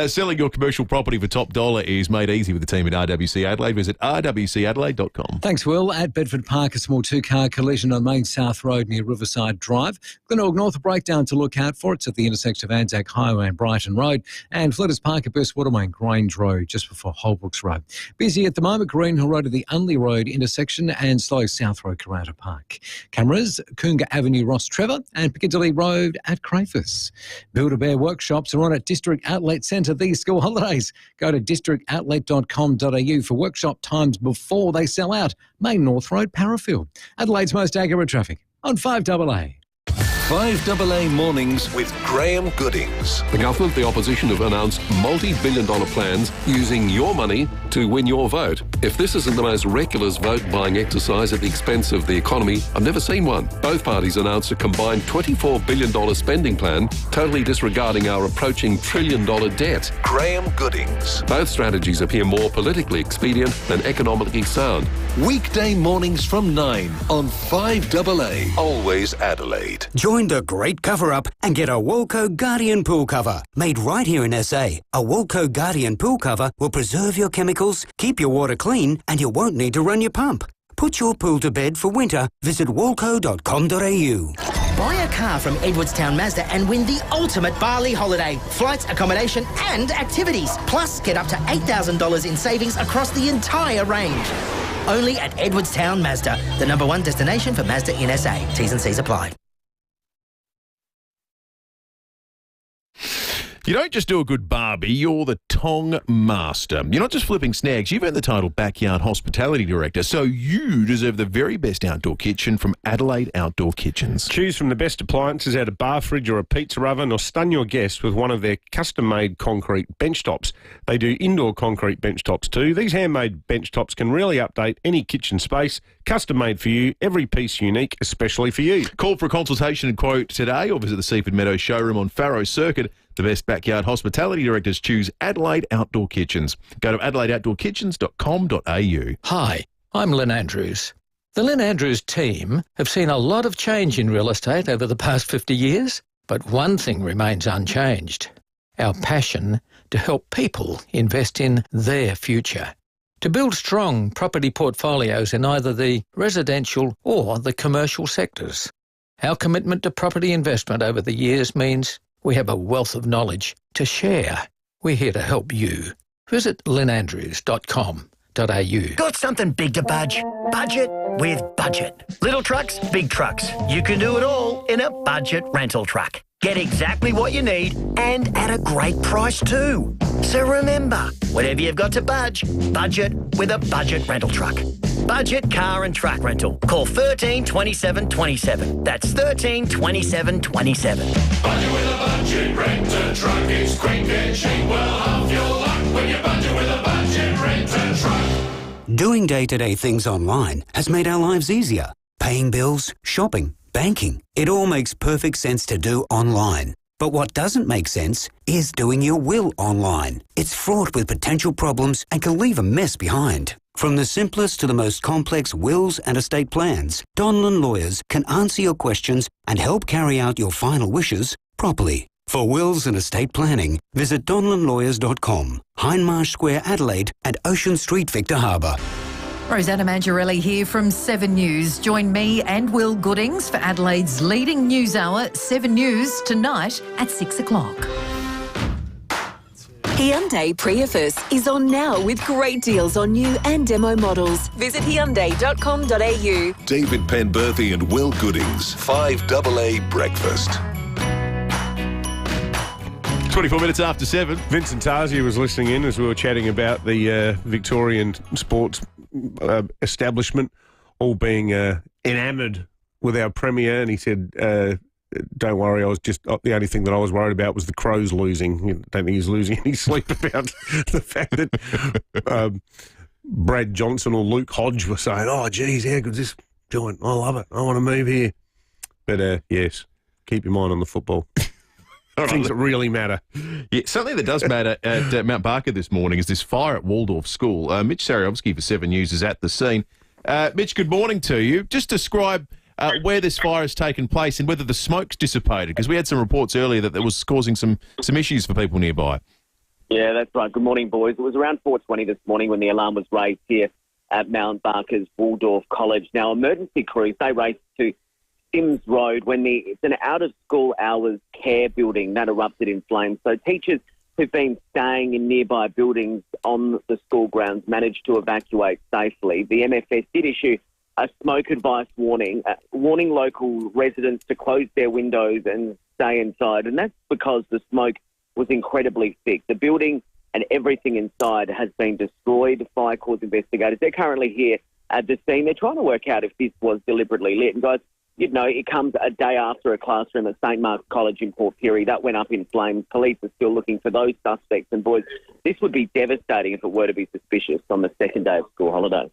Selling your commercial property for top dollar is made easy with the team at RWC Adelaide. Visit rwcadelaide.com. Thanks, Will. At Bedford Park, a small two-car collision on Main South Road near Riverside Drive. Glenelg North, a breakdown to look out for. It's at the intersection of Anzac Highway and Brighton Road. And Flinders Park at Burst Waterway and Grange Road, just before Holbrooks Road. Busy at the moment, Green Hill Road at the Unley Road intersection and slow South Road, Karata Park. Cameras, Coonga Avenue, Ross Trevor, and Piccadilly Road at Crayfus. Build-A-Bear workshops are on at District Outlet Centre these school holidays. Go to districtoutlet.com.au for workshop times before they sell out. Main North Road, Parafield. Adelaide's most accurate traffic on 5AA. 5AA Mornings with Graham Goodings. The government, the opposition have announced multi-billion-dollar plans using your money to win your vote. If this isn't the most reckless vote-buying exercise at the expense of the economy, I've never seen one. Both parties announced a combined $24 billion spending plan, totally disregarding our approaching trillion-dollar debt. Graham Goodings. Both strategies appear more politically expedient than economically sound. Weekday mornings from 9 on 5AA. Always Adelaide. Join the great cover-up and get a Woolco Guardian pool cover. Made right here in SA, a Woolco Guardian pool cover will preserve your chemicals, keep your water clean, and you won't need to run your pump. Put your pool to bed for winter. Visit woolco.com.au. Buy a car from Edwardstown Mazda and win the ultimate Bali holiday. Flights, accommodation and activities. Plus, get up to $8,000 in savings across the entire range. Only at Edwardstown Mazda, the #1 destination for Mazda in SA. T's and C's apply. You don't just do a good barbie, you're the tong master. You're not just flipping snags, you've earned the title Backyard Hospitality Director, so you deserve the very best outdoor kitchen from Adelaide Outdoor Kitchens. Choose from the best appliances out a bar fridge or a pizza oven, or stun your guests with one of their custom-made concrete bench tops. They do indoor concrete bench tops too. These handmade bench tops can really update any kitchen space, custom-made for you, every piece unique, especially for you. Call for a consultation and quote today, or visit the Seaford Meadows showroom on Farrow Circuit. The best backyard hospitality directors choose Adelaide Outdoor Kitchens. Go to adelaideoutdoorkitchens.com.au. Hi, I'm Lynn Andrews. The Lynn Andrews team have seen a lot of change in real estate over the past 50 years, but one thing remains unchanged: our passion to help people invest in their future. To build strong property portfolios in either the residential or the commercial sectors. Our commitment to property investment over the years means we have a wealth of knowledge to share. We're here to help you. Visit lynnandrews.com.au. Got something big to budge? Budget with Budget. Little trucks, big trucks. You can do it all in a budget rental truck. Get exactly what you need and at a great price too. So remember, whatever you've got to budget with a budget rental truck. Budget car and truck rental. Call 13 27 27. That's 13 27 27. Budget with a budget renter truck. It's quick and cheap. Well, have your luck when you budget with a budget renter truck. Doing day-to-day things online has made our lives easier. Paying bills, shopping, banking. It all makes perfect sense to do online. But what doesn't make sense is doing your will online. It's fraught with potential problems and can leave a mess behind. From the simplest to the most complex wills and estate plans, Donlan Lawyers can answer your questions and help carry out your final wishes properly. For wills and estate planning, visit donlanlawyers.com, Hindmarsh Square, Adelaide, and Ocean Street, Victor Harbour. Rosanna Mangiarelli here from 7 News. Join me and Will Goodings for Adelaide's leading news hour, 7 News, tonight at 6 o'clock. Hyundai Prius is on now with great deals on new and demo models. Visit Hyundai.com.au. David Penberthy and Will Goodings, 5AA Breakfast. 24 minutes after 7. Vincent Tarsier was listening in as we were chatting about the Victorian sports establishment all being enamoured with our premier, and he said, don't worry, I was just the only thing that I was worried about was the Crows losing. I don't think he's losing any sleep about the fact that Brad Johnson or Luke Hodge were saying, oh, geez, how good's this doing? I love it. I want to move here. But, yes, keep your mind on the football. Things that really matter. Yeah, something that does matter at Mount Barker this morning is this fire at Waldorf School. Mitch Sariovsky for 7 News is at the scene. Mitch, good morning to you. Just describe where this fire has taken place and whether the smoke's dissipated, because we had some reports earlier that it was causing some issues for people nearby. Yeah, that's right. Good morning, boys. It was around 4:20 this morning when the alarm was raised here at Mount Barker's Waldorf College. Now, emergency crews, they raced to Sims Road when it's an out-of-school hours care building that erupted in flames. So teachers who've been staying in nearby buildings on the school grounds managed to evacuate safely. The MFS did issue a smoke advice warning, warning local residents to close their windows and stay inside. And that's because the smoke was incredibly thick. The building and everything inside has been destroyed. Fire cause investigators, they're currently here at the scene. They're trying to work out if this was deliberately lit. And guys, you'd know, it comes a day after a classroom at St Mark's College in Port Pirie that went up in flames. Police are still looking for those suspects. And boys, this would be devastating if it were to be suspicious on the second day of school holidays.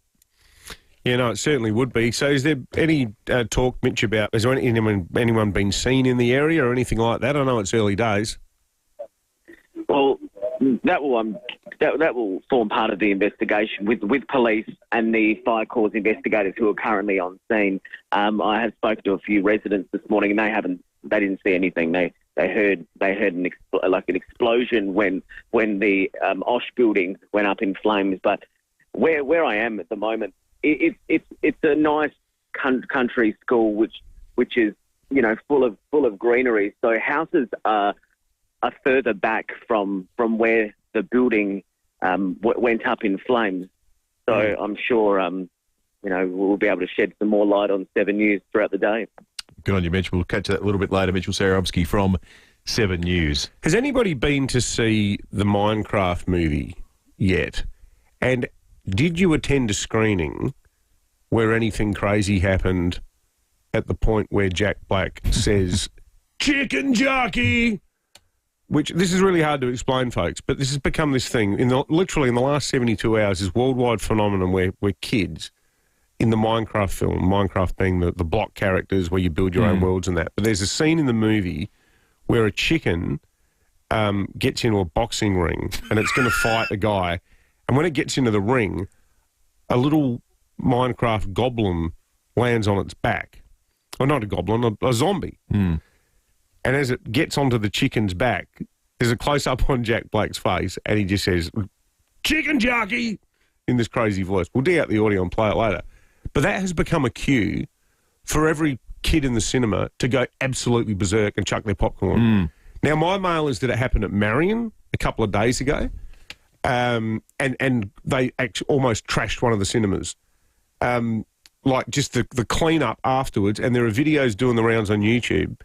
Yeah, no, it certainly would be. So is there any talk, Mitch, about, has there anyone been seen in the area or anything like that? I know it's early days. Well, that will form part of the investigation with police and the fire cause investigators who are currently on scene. I have spoken to a few residents this morning, and they didn't see anything. They heard an explosion when the OSH building went up in flames. But where I am at the moment, it's a nice country school which is full of greenery. So houses are further back from where the building went up in flames. So I'm sure we'll be able to shed some more light on 7 News throughout the day. Good on you, Mitch. We'll catch that a little bit later. Mitchell Sarabsky from 7 News. Has anybody been to see the Minecraft movie yet? And did you attend a screening where anything crazy happened at the point where Jack Black says, "Chicken jockey"? Which, this is really hard to explain, folks, but this has become this thing. Literally in the last 72 hours, this worldwide phenomenon where kids in the Minecraft film, Minecraft being the block characters where you build your own worlds and that, but there's a scene in the movie where a chicken gets into a boxing ring and it's going to fight a guy. And when it gets into the ring, a little Minecraft goblin lands on its back. Well, not a goblin, a zombie. And as it gets onto the chicken's back, there's a close-up on Jack Black's face, and he just says, "Chicken jockey," in this crazy voice. We'll dig out the audio and play it later. But that has become a cue for every kid in the cinema to go absolutely berserk and chuck their popcorn. Now, my mail is that it happened at Marion a couple of days ago. And they actually almost trashed one of the cinemas. Like just the clean-up afterwards, and there are videos doing the rounds on YouTube.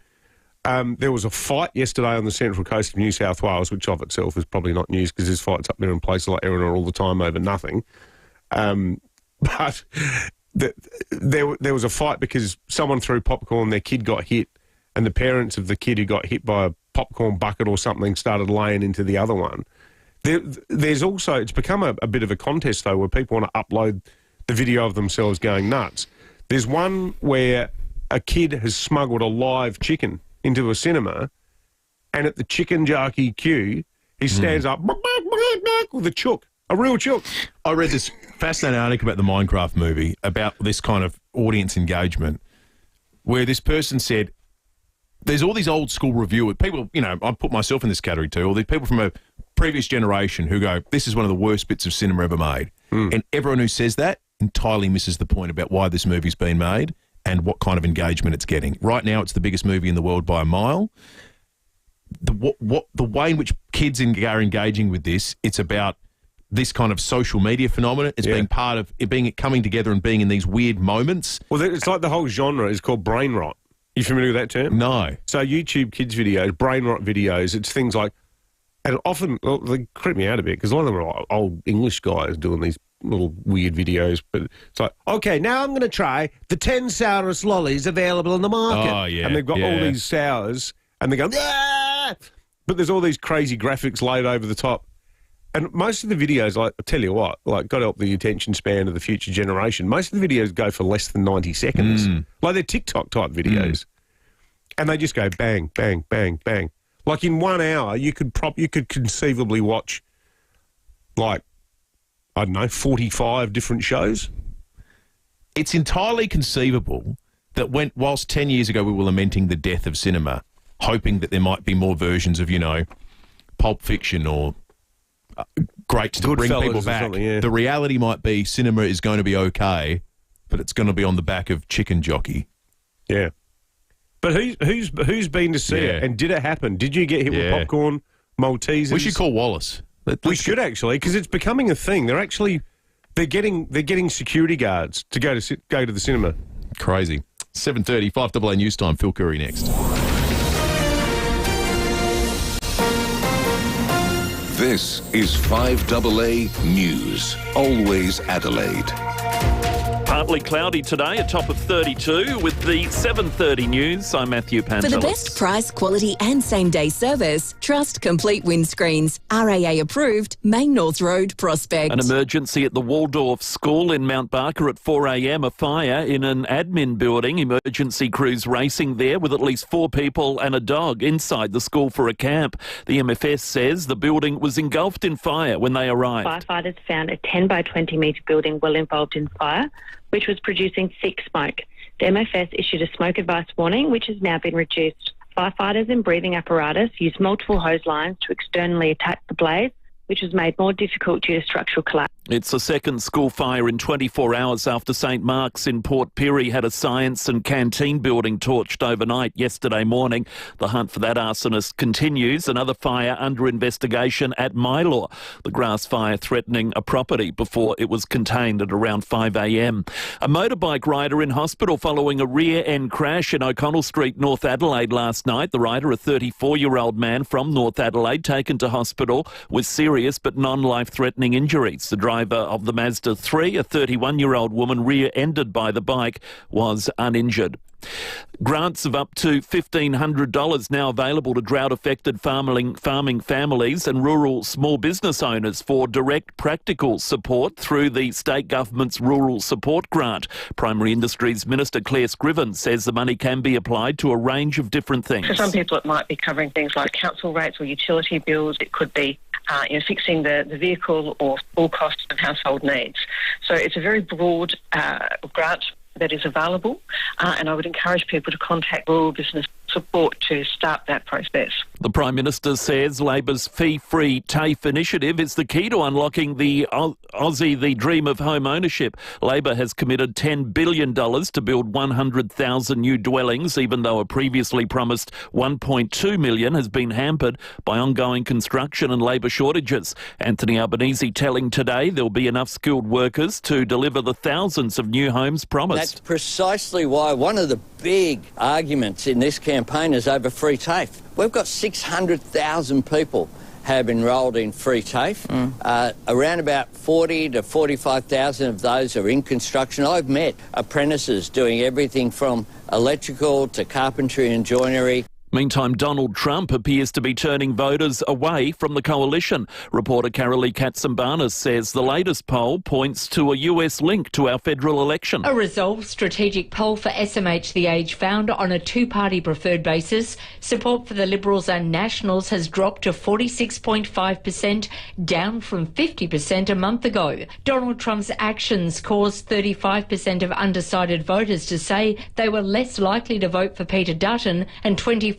There was a fight yesterday on the Central Coast of New South Wales, which of itself is probably not news because there's fights up there in places like Erina all the time over nothing. But there was a fight because someone threw popcorn, their kid got hit, and the parents of the kid who got hit by a popcorn bucket or something started laying into the other one. There's also, it's become a bit of a contest, though, where people want to upload the video of themselves going nuts. There's one where a kid has smuggled a live chicken into a cinema, and at the chicken jockey queue, he stands up with a chook, a real chook. I read this fascinating article about the Minecraft movie, about this kind of audience engagement, where this person said, there's all these old school reviewers, people, I put myself in this category too, all these people from a previous generation who go, this is one of the worst bits of cinema ever made. And everyone who says that entirely misses the point about why this movie's been made and what kind of engagement it's getting. Right now, it's the biggest movie in the world by a mile. The way in which kids are engaging with this, it's about this kind of social media phenomenon. It's being part of it, coming together and being in these weird moments. Well, it's like the whole genre is called brain rot. You familiar with that term? No. So YouTube kids videos, brain rot videos, it's things like, and often they creep me out a bit because a lot of them are like old English guys doing these little weird videos, but it's like, okay, now I'm going to try the 10 sourest lollies available in the market. Oh, yeah. And they've got all these sours, and they go, ah! But there's all these crazy graphics laid over the top. And most of the videos, like, I tell you what, like, got to help the attention span of the future generation. Most of the videos go for less than 90 seconds. Like, they're TikTok-type videos. And they just go bang, bang, bang, bang. Like, in 1 hour, you could conceivably watch, like, I don't know, 45 different shows. It's entirely conceivable that whilst 10 years ago we were lamenting the death of cinema, hoping that there might be more versions of, Pulp Fiction or great to bring Goodfellas people or back. something, yeah. The reality might be cinema is going to be okay, but it's going to be on the back of Chicken Jockey. Yeah. But who's been to see it? And did it happen? Did you get hit with popcorn, Maltesers? We should call Wallace. We should actually, because it's becoming a thing. They're getting security guards to go to the cinema. Crazy. 7:30, 5AA News Time. Phil Curry next. This is 5AA News. Always Adelaide. Partly cloudy today, a top of 32 with the 7:30 news. I'm Matthew Pantelis. For the best price, quality and same-day service, trust Complete Windscreens. RAA approved, Main North Road, Prospect. An emergency at the Waldorf School in Mount Barker at 4 a.m. A fire in an admin building. Emergency crews racing there with at least 4 people and a dog inside the school for a camp. The MFS says the building was engulfed in fire when they arrived. Firefighters found a 10 by 20 metre building well involved in fire, which was producing thick smoke. The MFS issued a smoke advice warning, which has now been reduced. Firefighters and breathing apparatus used multiple hose lines to externally attack the blaze, which was made more difficult due to structural collapse. It's the second school fire in 24 hours after St Mark's in Port Pirie had a science and canteen building torched overnight yesterday morning. The hunt for that arsonist continues. Another fire under investigation at Mylor. The grass fire threatening a property before it was contained at around 5 a.m. A motorbike rider in hospital following a rear-end crash in O'Connell Street, North Adelaide last night. The rider, a 34-year-old man from North Adelaide, taken to hospital with serious but non-life-threatening injuries. The driver of the Mazda 3, a 31-year-old woman rear-ended by the bike, was uninjured. Grants of up to $1,500 now available to drought-affected farming families and rural small business owners for direct practical support through the state government's Rural Support Grant. Primary Industries Minister Claire Scriven says the money can be applied to a range of different things. For some people it might be covering things like council rates or utility bills. It could be fixing the vehicle or all costs of household needs. So it's a very broad grant that is available, and I would encourage people to contact rural business support to start that process. The Prime Minister says Labor's fee-free TAFE initiative is the key to unlocking the the dream of home ownership. Labor has committed $10 billion to build 100,000 new dwellings, even though a previously promised 1.2 million has been hampered by ongoing construction and labour shortages. Anthony Albanese telling Today there'll be enough skilled workers to deliver the thousands of new homes promised. That's precisely why one of the big arguments in this campaign is over free TAFE. We've got 600,000 people have enrolled in free TAFE. Around about 40 to 45,000 of those are in construction. I've met apprentices doing everything from electrical to carpentry and joinery. Meantime, Donald Trump appears to be turning voters away from the coalition. Reporter Carolee Katsimbanis says the latest poll points to a US link to our federal election. A Resolve strategic poll for SMH The Age found on a two-party preferred basis, support for the Liberals and Nationals has dropped to 46.5%, down from 50% a month ago. Donald Trump's actions caused 35% of undecided voters to say they were less likely to vote for Peter Dutton, and 24%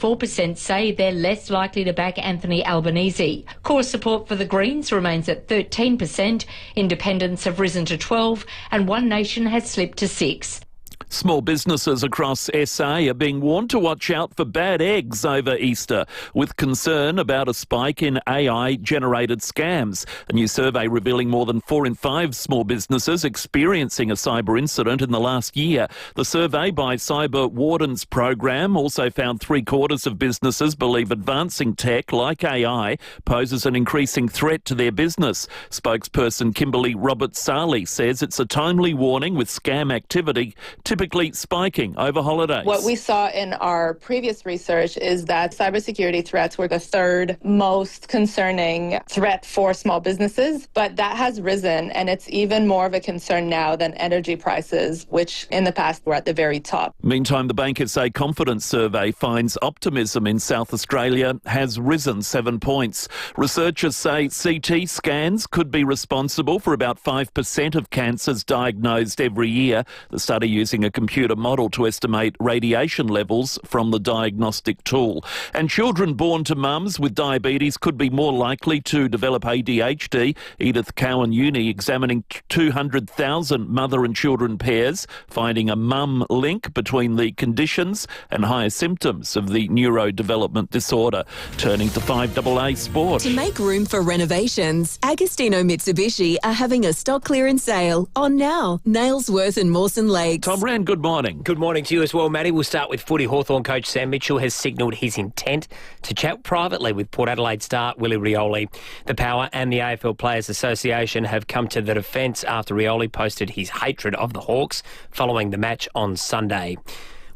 say they're less likely to back Anthony Albanese. Core support for the Greens remains at 13%, independents have risen to 12%, and One Nation has slipped to 6%. Small businesses across SA are being warned to watch out for bad eggs over Easter, with concern about a spike in AI-generated scams. A new survey revealing more than 4 in 5 small businesses experiencing a cyber incident in the last year. The survey by Cyber Wardens program also found 3/4 of businesses believe advancing tech like AI poses an increasing threat to their business. Spokesperson Kimberly Roberts-Sarley says it's a timely warning, with scam activity typically spiking over holidays. What we saw in our previous research is that cybersecurity threats were the 3rd most concerning threat for small businesses, but that has risen, and it's even more of a concern now than energy prices, which in the past were at the very top. Meantime, the Bank SA Confidence Survey finds optimism in South Australia has risen 7 points. Researchers say CT scans could be responsible for about 5% of cancers diagnosed every year. The study, using a a computer model to estimate radiation levels from the diagnostic tool. And children born to mums with diabetes could be more likely to develop ADHD. Edith Cowan Uni examining 200,000 mother and children pairs, finding a mum link between the conditions and higher symptoms of the neurodevelopment disorder. Turning to 5AA Sport. To make room for renovations, Agostino Mitsubishi are having a stock clearance sale on now. Nailsworth and Mawson Lakes. Tom Rand, good morning. Good morning to you as well, Matty. We'll start with footy. Hawthorn coach Sam Mitchell has signalled his intent to chat privately with Port Adelaide star Willie Rioli. The Power and the AFL Players Association have come to the defence after Rioli posted his hatred of the Hawks following the match on Sunday.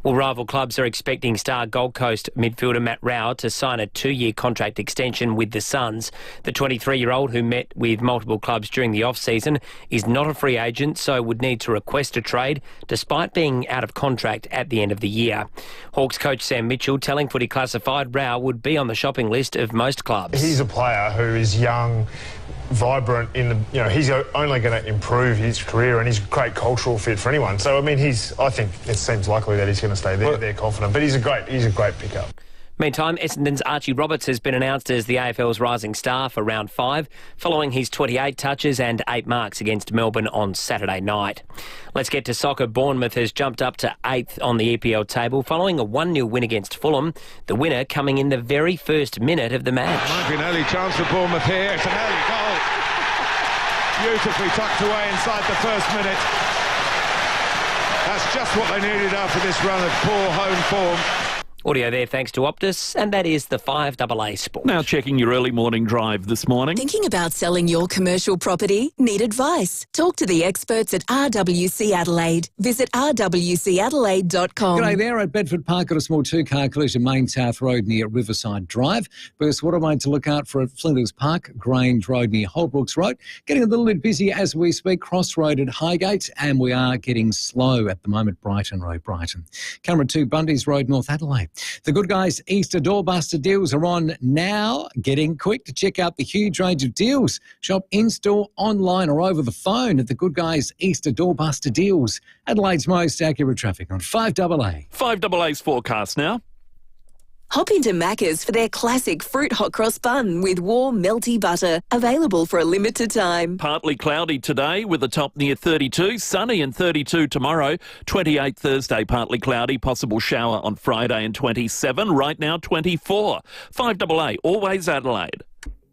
Well, rival clubs are expecting star Gold Coast midfielder Matt Rowell to sign a 2-year contract extension with the Suns. The 23-year-old, who met with multiple clubs during the off-season, is not a free agent, so would need to request a trade, despite being out of contract at the end of the year. Hawks coach Sam Mitchell telling Footy Classified Rowell would be on the shopping list of most clubs. He's a player who is young, vibrant he's only going to improve his career, and he's a great cultural fit for anyone. So I mean, I think it seems likely that he's going to stay there. They're confident, but he's a great pickup. Meantime, Essendon's Archie Roberts has been announced as the AFL's rising star for round 5, following his 28 touches and 8 marks against Melbourne on Saturday night. Let's get to soccer. Bournemouth has jumped up to 8th on the EPL table following a 1-0 win against Fulham, the winner coming in the very first minute of the match. Might be an early chance for Bournemouth here. It's an early goal. Beautifully tucked away inside the first minute. That's just what they needed after this run of poor home form. Audio there thanks to Optus, and that is the 5AA Sport. Now checking your early morning drive this morning. Thinking about selling your commercial property? Need advice? Talk to the experts at RWC Adelaide. Visit rwcadelaide.com. G'day there at Bedford Park at a small 2-car collision, Main South Road near Riverside Drive. First, what am I to look out for at Flinders Park, Grange Road near Holbrooks Road. Getting a little bit busy as we speak, Cross Road at Highgate, and we are getting slow at the moment, Brighton Road, Brighton. Camera 2, Bundy's Road, North Adelaide. The Good Guys Easter Doorbuster deals are on now. Getting quick to check out the huge range of deals. Shop in-store, online or over the phone at the Good Guys Easter Doorbuster deals. Adelaide's most accurate traffic on 5AA. 5AA's forecast now. Hop into Macca's for their classic fruit hot cross bun with warm, melty butter. Available for a limited time. Partly cloudy today with a top near 32. Sunny and 32 tomorrow. 28 Thursday, partly cloudy. Possible shower on Friday and 27. Right now, 24. 5AA, always Adelaide.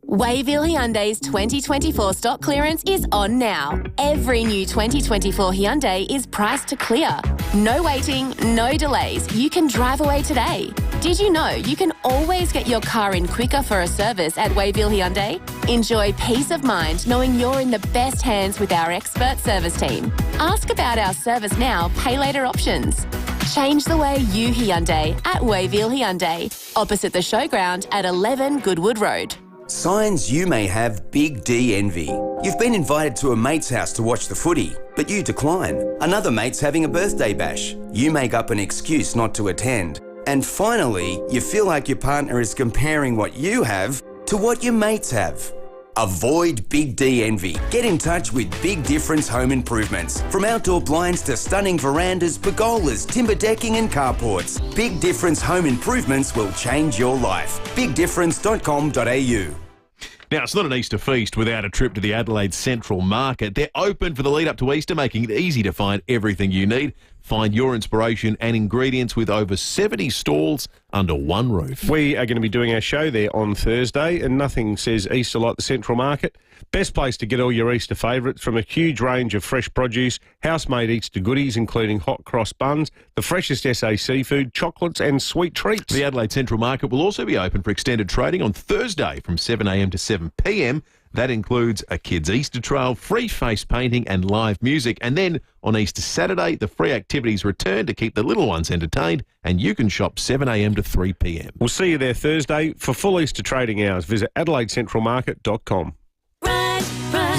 Wayville Hyundai's 2024 stock clearance is on now. Every new 2024 Hyundai is priced to clear. No waiting, no delays. You can drive away today. Did you know you can always get your car in quicker for a service at Wayville Hyundai? Enjoy peace of mind knowing you're in the best hands with our expert service team. Ask about our service now, pay later options. Change the way you Hyundai at Wayville Hyundai, opposite the showground at 11 Goodwood Road. Signs you may have big D envy. You've been invited to a mate's house to watch the footy, but you decline. Another mate's having a birthday bash. You make up an excuse not to attend. And finally, you feel like your partner is comparing what you have to what your mates have. Avoid Big D envy. Get in touch with Big Difference Home Improvements. From outdoor blinds to stunning verandas, pergolas, timber decking and carports, Big Difference Home Improvements will change your life. BigDifference.com.au. Now, it's not an Easter feast without a trip to the Adelaide Central Market. They're open for the lead up to Easter, making it easy to find everything you need. Find your inspiration and ingredients with over 70 stalls under one roof. We are going to be doing our show there on Thursday, and nothing says Easter like the Central Market. Best place to get all your Easter favourites, from a huge range of fresh produce, house-made Easter goodies, including hot cross buns, the freshest SA seafood, chocolates and sweet treats. The Adelaide Central Market will also be open for extended trading on Thursday from 7am to 7pm. That includes a kids' Easter trail, free face painting and live music. And then on Easter Saturday, the free activities return to keep the little ones entertained, and you can shop 7am to 3pm. We'll see you there Thursday. For full Easter trading hours, visit AdelaideCentralMarket.com.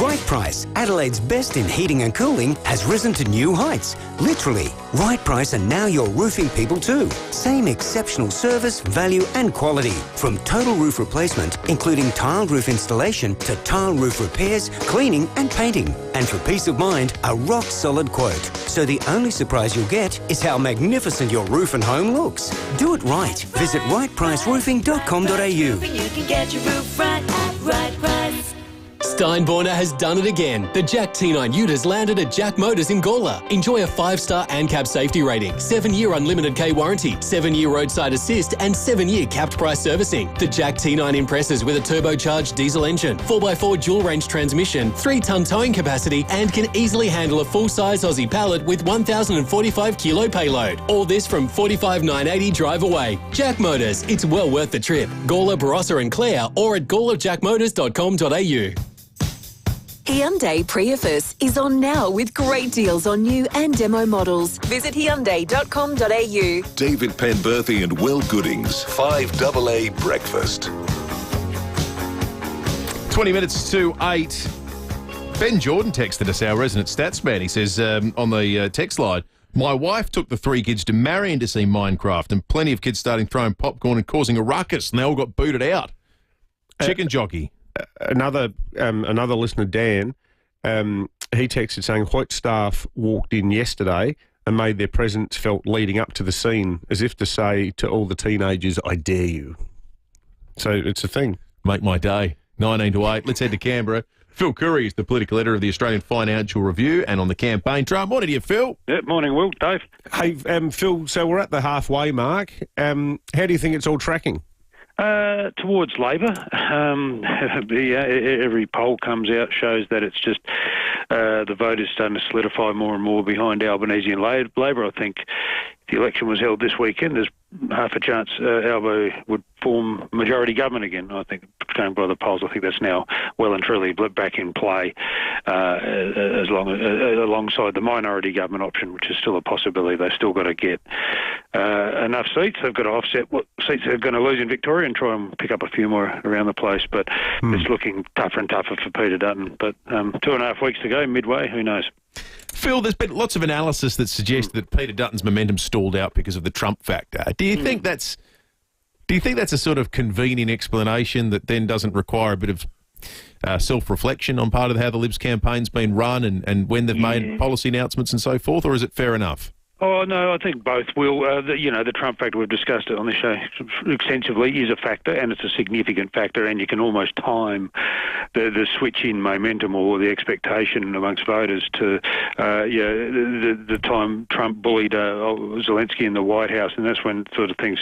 Right Price, Adelaide's best in heating and cooling, has risen to new heights. Literally, Right Price are now your roofing people too. Same exceptional service, value and quality. From total roof replacement, including tiled roof installation, to tile roof repairs, cleaning and painting. And for peace of mind, a rock-solid quote. So the only surprise you'll get is how magnificent your roof and home looks. Do it right. Visit rightpriceroofing.com.au. You can get your roof right at Right Price. Steinborner has done it again. The Jack T9 Ute has landed at Jack Motors in Gawler. Enjoy a 5-star ANCAP safety rating, 7-year unlimited K warranty, 7-year roadside assist and 7-year capped price servicing. The Jack T9 impresses with a turbocharged diesel engine, 4x4 dual range transmission, 3-tonne towing capacity and can easily handle a full-size Aussie pallet with 1,045 kilo payload. All this from $45,980 drive away. Jack Motors, it's well worth the trip. Gawler, Barossa and Clare or at gawlerjackmotors.com.au. Hyundai Prius is on now with great deals on new and demo models. Visit Hyundai.com.au. David Penberthy and Will Goodings, 5AA Breakfast. 20 minutes to 8. Ben Jordan texted us, our resident stats man. He says on the text line, my wife took the 3 kids to Marion to see Minecraft and plenty of kids starting throwing popcorn and causing a ruckus and they all got booted out. Chicken jockey. Another listener, Dan, he texted saying white staff walked in yesterday and made their presence felt leading up to the scene, as if to say to all the teenagers, I dare you. So it's a thing. Make my day. 19 to 8. Let's head to Canberra. Phil Curry is the political editor of the Australian Financial Review and on the campaign trail. Morning to you, Phil. Yeah, morning, Will. Dave. Hey, Phil, so we're at the halfway mark. How do you think it's all tracking? Towards Labor. Every poll comes out, shows that it's just the vote is starting to solidify more and more behind Albanese and Labor. I think if the election was held this weekend, there's half a chance Albo would form majority government again. I think, going by the polls, I think that's now well and truly back in play alongside the minority government option, which is still a possibility. They've still got to get enough seats. They've got to offset what seats they're going to lose in Victoria and try and pick up a few more around the place. But it's looking tougher and tougher for Peter Dutton. But 2.5 weeks to go, midway, who knows? Phil, there's been lots of analysis that suggests that Peter Dutton's momentum stalled out because of the Trump factor. Do you think that's a sort of convenient explanation that then doesn't require a bit of self-reflection on part of how the Libs campaign's been run and when they've made policy announcements and so forth, or is it fair enough? Oh, no, I think both will. The Trump factor, we've discussed it on the show extensively, is a factor, and it's a significant factor, and you can almost time the switch in momentum or the expectation amongst voters to the time Trump bullied Zelensky in the White House, and that's when sort of things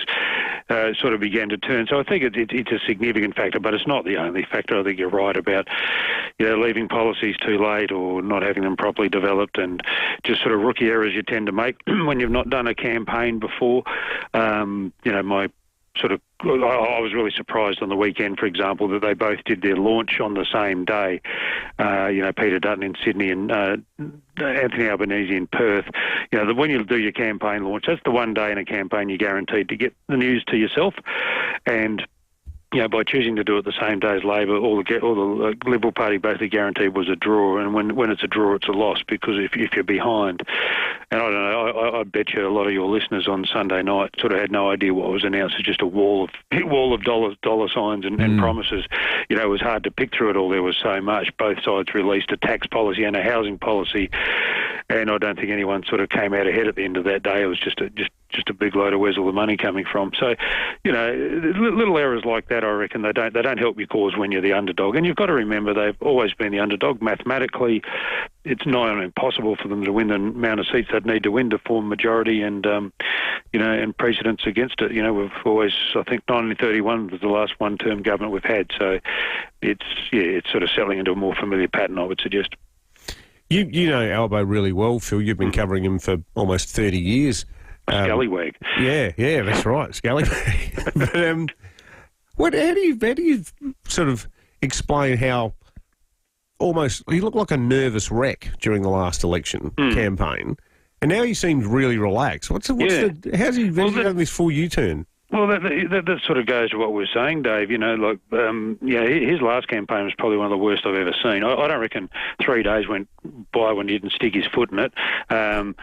sort of began to turn. So I think it's a significant factor, but it's not the only factor. I think you're right about leaving policies too late or not having them properly developed and just sort of rookie errors you tend to make when you've not done a campaign before. I was really surprised on the weekend, for example, that they both did their launch on the same day. Peter Dutton in Sydney and Anthony Albanese in Perth. When you do your campaign launch, that's the one day in a campaign you're guaranteed to get the news to yourself. And by choosing to do it the same day as Labor, all the Liberal Party basically guaranteed was a draw, and when it's a draw, it's a loss because if you're behind, and I don't know, I bet you a lot of your listeners on Sunday night sort of had no idea what was announced. It's just a wall of dollar signs and promises. It was hard to pick through it all. There was so much. Both sides released a tax policy and a housing policy, and I don't think anyone sort of came out ahead at the end of that day. It was just a big load of where's all the money coming from. So, little errors like that, I reckon, they don't help your cause when you're the underdog. And you've got to remember they've always been the underdog. Mathematically, it's nigh on impossible for them to win the amount of seats they'd need to win to form majority and precedents against it. We've always, I think 1931 was the last one-term government we've had. So it's sort of settling into a more familiar pattern, I would suggest. You know Albo really well, Phil. You've been covering him for almost 30 years. Scallywag. Yeah, that's right, scallywag. But how do you sort of explain how almost he looked like a nervous wreck during the last election campaign, and now he seems really relaxed? How's he done this full U-turn? Well, that sort of goes to what we're saying, Dave. His last campaign was probably one of the worst I've ever seen. I don't reckon 3 days went by when he didn't stick his foot in it. And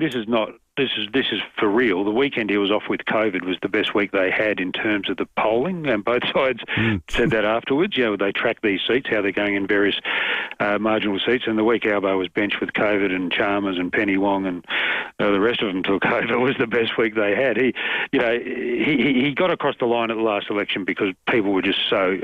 this is not. This is for real. The weekend he was off with COVID was the best week they had in terms of the polling, and both sides said that afterwards. They track these seats, how they're going in various marginal seats, and the week Albo was benched with COVID and Chalmers and Penny Wong and the rest of them took over was the best week they had. He got across the line at the last election because people were just so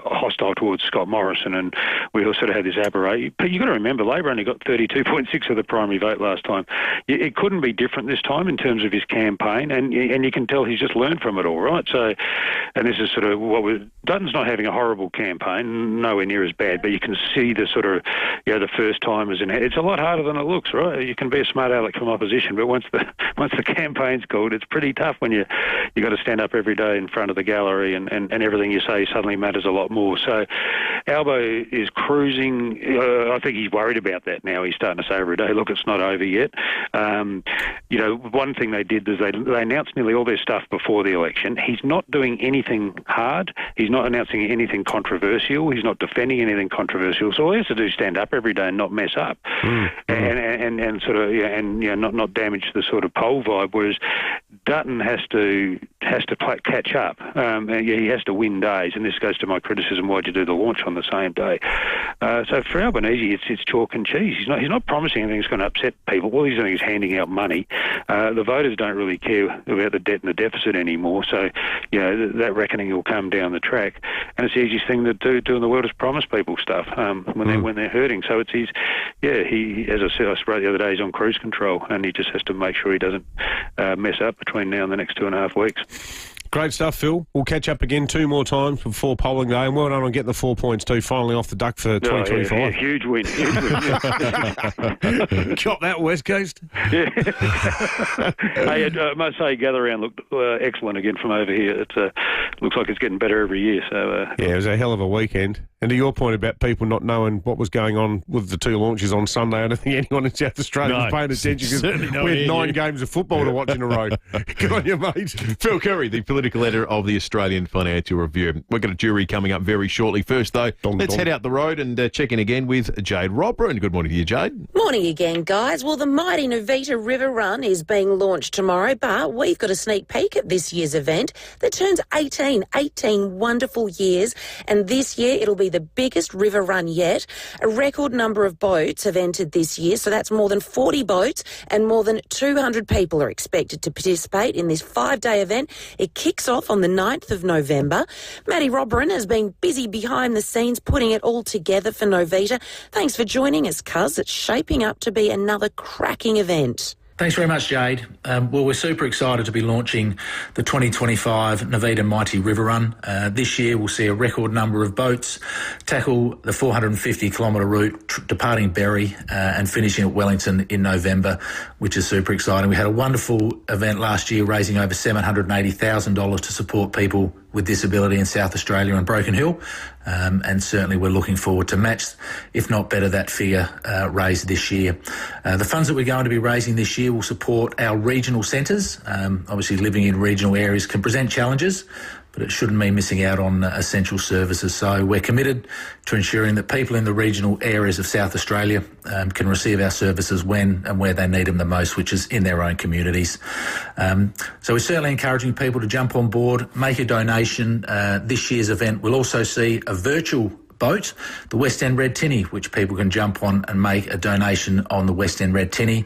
hostile towards Scott Morrison, and we all sort of had this aberration. But you've got to remember, Labor only got 32.6 of the primary vote last time. It couldn't be different this time in terms of his campaign, and you can tell he's just learned from it all, right? So, and this is sort of Dutton's not having a horrible campaign, nowhere near as bad, but you can see the sort of, the first timers, and it's a lot harder than it looks, right? You can be a smart aleck from opposition, but once the campaign's called, it's pretty tough when you got to stand up every day in front of the gallery, and everything you say suddenly matters a lot more. So, Albo is cruising. I think he's worried about that now. He's starting to say every day, look, it's not over yet. One thing they did is they announced nearly all their stuff before the election. He's not doing anything hard. He's not announcing anything controversial. He's not defending anything controversial. So all he has to do is stand up every day and not mess up, and sort of not damage the sort of poll vibe. Whereas Dutton has to catch up. He has to win days, and this goes to my criticism: why'd you do the launch on the same day? So for Albanese, it's chalk and cheese. He's not promising anything that's going to upset people. All he's doing is handing out money. The voters don't really care about the debt and the deficit anymore. So that reckoning will come down the track, and it's the easiest thing to do in the world is promise people stuff when they're hurting. So it's he as I said, I spoke the other day, he's on cruise control, and he just has to make sure he doesn't mess up between now and the next 2.5 weeks. Great stuff, Phil. We'll catch up again 2 more times before polling day, and well done on getting the 4 points too, finally off the duck for 2025. Yeah, huge win. Got that, West Coast. Yeah. Hey, I must say, Gather Round looked excellent again from over here. It looks like it's getting better every year. So it was a hell of a weekend. And to your point about people not knowing what was going on with the 2 launches on Sunday, I don't think anyone in South Australia was paying attention because we had 9 games of football to watch in a row. Good on you, mate. Phil Curry, the political editor of the Australian Financial Review. We've got a jury coming up very shortly. First, though, let's head out the road and check in again with Jade Robran. Good morning to you, Jade. Morning again, guys. Well, the mighty Novita River Run is being launched tomorrow, but we've got a sneak peek at this year's event that turns 18 wonderful years, and this year it'll be the biggest river run yet. A record number of boats have entered this year, so that's more than 40 boats, and more than 200 people are expected to participate in this 5-day event. It kicks off on the 9th of November. Matty Robran has been busy behind the scenes putting it all together for Novita. Thanks for joining us, cuz. It's shaping up to be another cracking event. Thanks very much, Jade. Well, we're super excited to be launching the 2025 Novita Mighty River Run. This year we'll see a record number of boats tackle the 450-kilometre route departing Berry and finishing at Wellington in November, which is super exciting. We had a wonderful event last year raising over $780,000 to support people with disability in South Australia and Broken Hill, and certainly we're looking forward to match, if not better, that figure raised this year. The funds that we're going to be raising this year will support our regional centres. Obviously, living in regional areas can present challenges, but it shouldn't mean missing out on essential services. So we're committed to ensuring that people in the regional areas of South Australia can receive our services when and where they need them the most, which is in their own communities. So we're certainly encouraging people to jump on board, make a donation. This year's event will also see a virtual boat, the West End Red Tinny, which people can jump on and make a donation on the West End Red Tinny.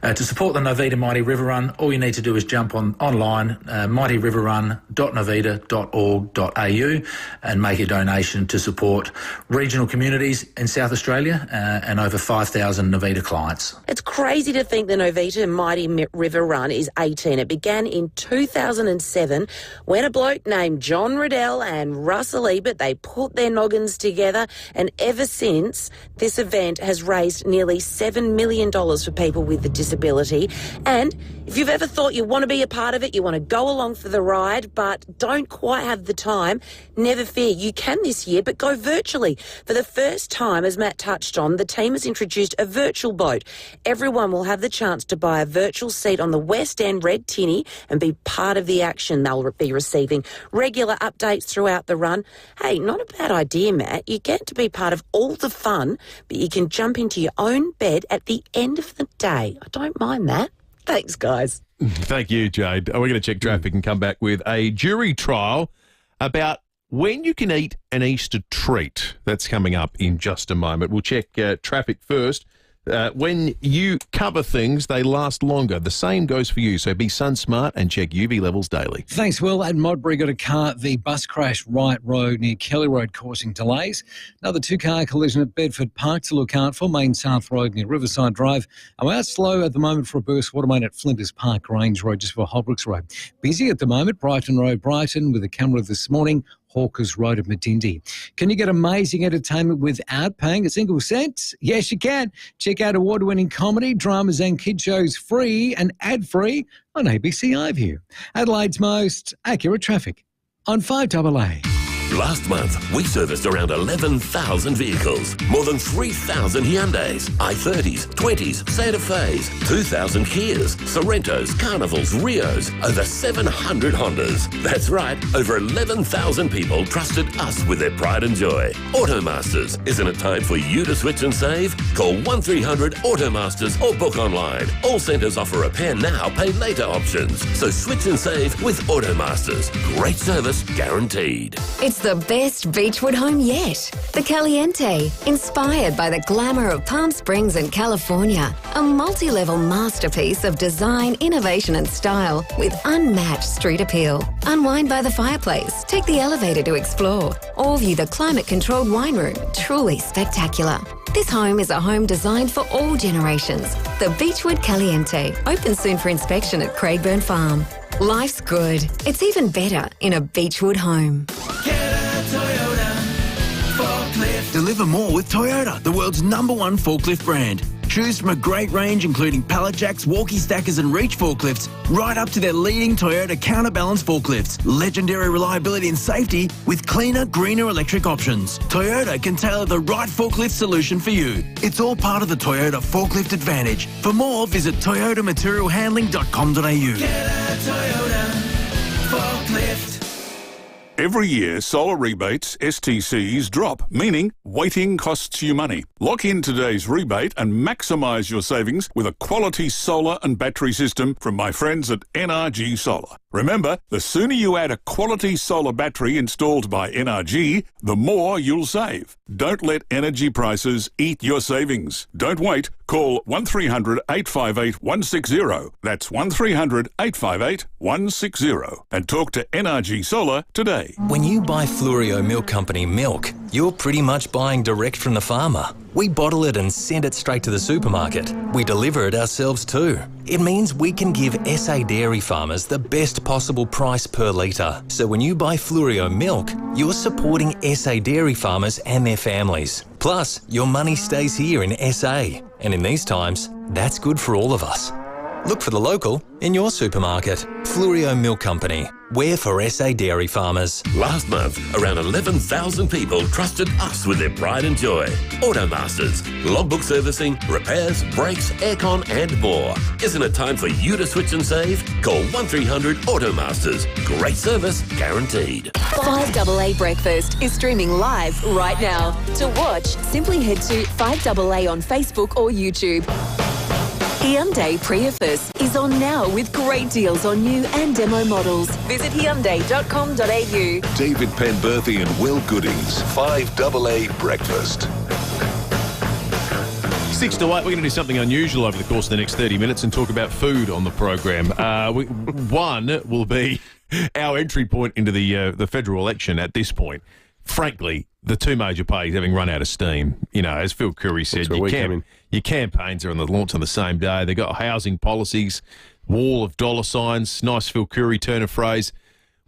To support the Novita Mighty River Run, all you need to do is jump online, mightyriverrun.novita.org.au, and make a donation to support regional communities in South Australia and over 5,000 Novita clients. It's crazy to think the Novita Mighty River Run is 18. It began in 2007 when a bloke named John Riddell and Russell Ebert, they put their noggins together together. And ever since, this event has raised nearly $7 million for people with a disability. And if you've ever thought you want to be a part of it, you want to go along for the ride, but don't quite have the time, never fear. You can this year, but go virtually. For the first time, as Matt touched on, the team has introduced a virtual boat. Everyone will have the chance to buy a virtual seat on the West End Red Tinny and be part of the action. They'll be receiving regular updates throughout the run. Hey, not a bad idea, Matt. You get to be part of all the fun, but you can jump into your own bed at the end of the day. I don't mind that. Thanks, guys. Thank you, Jade. We're going to check traffic and come back with a jury trial about when you can eat an Easter treat. That's coming up in just a moment. We'll check traffic first. When you cover things, they last longer. The same goes for you, so be sun smart and check UV levels daily. Thanks, Will. At Modbury, got a car, the bus crash Wright Road near Kelly Road causing delays. Another two-car collision at Bedford Park to look out for, Main South Road near Riverside Drive. I'm out slow at the moment for a burst water main at Flinders Park, Grange Road, just for Holbrooks Road. Busy at the moment, Brighton Road, Brighton, with a camera this morning. Hawkers Road at Medindi. Can you get amazing entertainment without paying a single cent? Yes, you can. Check out award-winning comedy, dramas and kid shows free and ad-free on ABC iView. Adelaide's most accurate traffic on 5AA. Last month, we serviced around 11,000 vehicles, more than 3,000 Hyundais, i30s, 20s, Santa Fe's, 2,000 Kias, Sorrentos, Carnivals, Rios, over 700 Hondas. That's right, over 11,000 people trusted us with their pride and joy. Automasters, isn't it time for you to switch and save? Call 1300 Automasters or book online. All centres offer repair now, pay later options. So switch and save with Automasters. Great service guaranteed. It's the best beachwood home yet. The Caliente, inspired by the glamour of Palm Springs and California. A multi-level masterpiece of design, innovation and style with unmatched street appeal. Unwind by the fireplace, take the elevator to explore, or view the climate-controlled wine room. Truly spectacular. This home is a home designed for all generations. The Beachwood Caliente, open soon for inspection at Craigburn Farm. Life's good. It's even better in a Beachwood home. Deliver more with Toyota, the world's #1 forklift brand. Choose from a great range including pallet jacks, walkie stackers and reach forklifts, right up to their leading Toyota counterbalance forklifts. Legendary reliability and safety with cleaner, greener electric options. Toyota can tailor the right forklift solution for you. It's all part of the Toyota Forklift Advantage. For more, visit toyotamaterialhandling.com.au. Toyota forklift. Every year, solar rebates, STCs, drop, meaning waiting costs you money. Lock in today's rebate and maximise your savings with a quality solar and battery system from my friends at NRG Solar. Remember, the sooner you add a quality solar battery installed by NRG, the more you'll save. Don't let energy prices eat your savings. Don't wait. Call 1300 858 160. That's 1300 858 160. And talk to NRG Solar today. When you buy Fluorio Milk Company milk, you're pretty much buying direct from the farmer. We bottle it and send it straight to the supermarket. We deliver it ourselves too. It means we can give SA dairy farmers the best possible price per litre. So when you buy Fluorio milk, you're supporting SA dairy farmers and their families. Plus, your money stays here in SA. And in these times, that's good for all of us. Look for the local in your supermarket. Fluorio Milk Company. We're for SA dairy farmers. Last month, around 11,000 people trusted us with their pride and joy. Automasters, logbook servicing, repairs, brakes, aircon and more. Isn't it time for you to switch and save? Call 1300 Automasters. Great service guaranteed. 5AA Breakfast is streaming live right now. To watch, simply head to 5AA on Facebook or YouTube. Hyundai Prius is on now with great deals on new and demo models. Visit Hyundai.com.au. David Penberthy and Will Goodings, 5AA Breakfast. 6 to 8, we're going to do something unusual over the course of the next 30 minutes and talk about food on the program. One will be our entry point into the federal election at this point. Frankly, the two major parties having run out of steam. You know, as Phil Curry said, your campaigns are on the launch on the same day. They've got housing policies, wall of dollar signs, nice Phil Curry turn of phrase.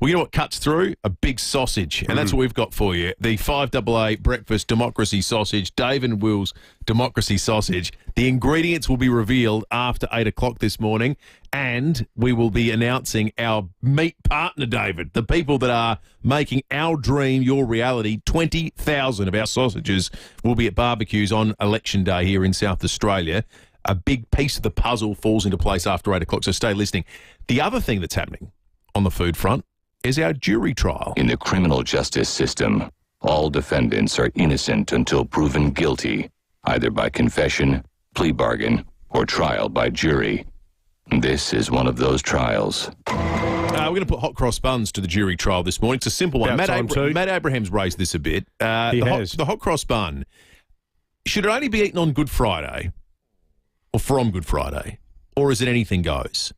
Well, you know what cuts through? A big sausage. And that's what we've got for you. The 5AA Breakfast Democracy Sausage, Dave and Will's Democracy Sausage. The ingredients will be revealed after 8 o'clock this morning, and we will be announcing our meat partner, David, the people that are making our dream your reality. 20,000 of our sausages will be at barbecues on Election Day here in South Australia. A big piece of the puzzle falls into place after 8 o'clock, so stay listening. The other thing that's happening on the food front is our jury trial. In the criminal justice system, all defendants are innocent until proven guilty, either by confession, plea bargain, or trial by jury. This is one of those trials. We're going to put hot cross buns to the jury trial this morning. It's a simple one. Matt Abraham's raised this a bit. He has. The hot cross bun, should it only be eaten on Good Friday or from Good Friday, or is it anything goes?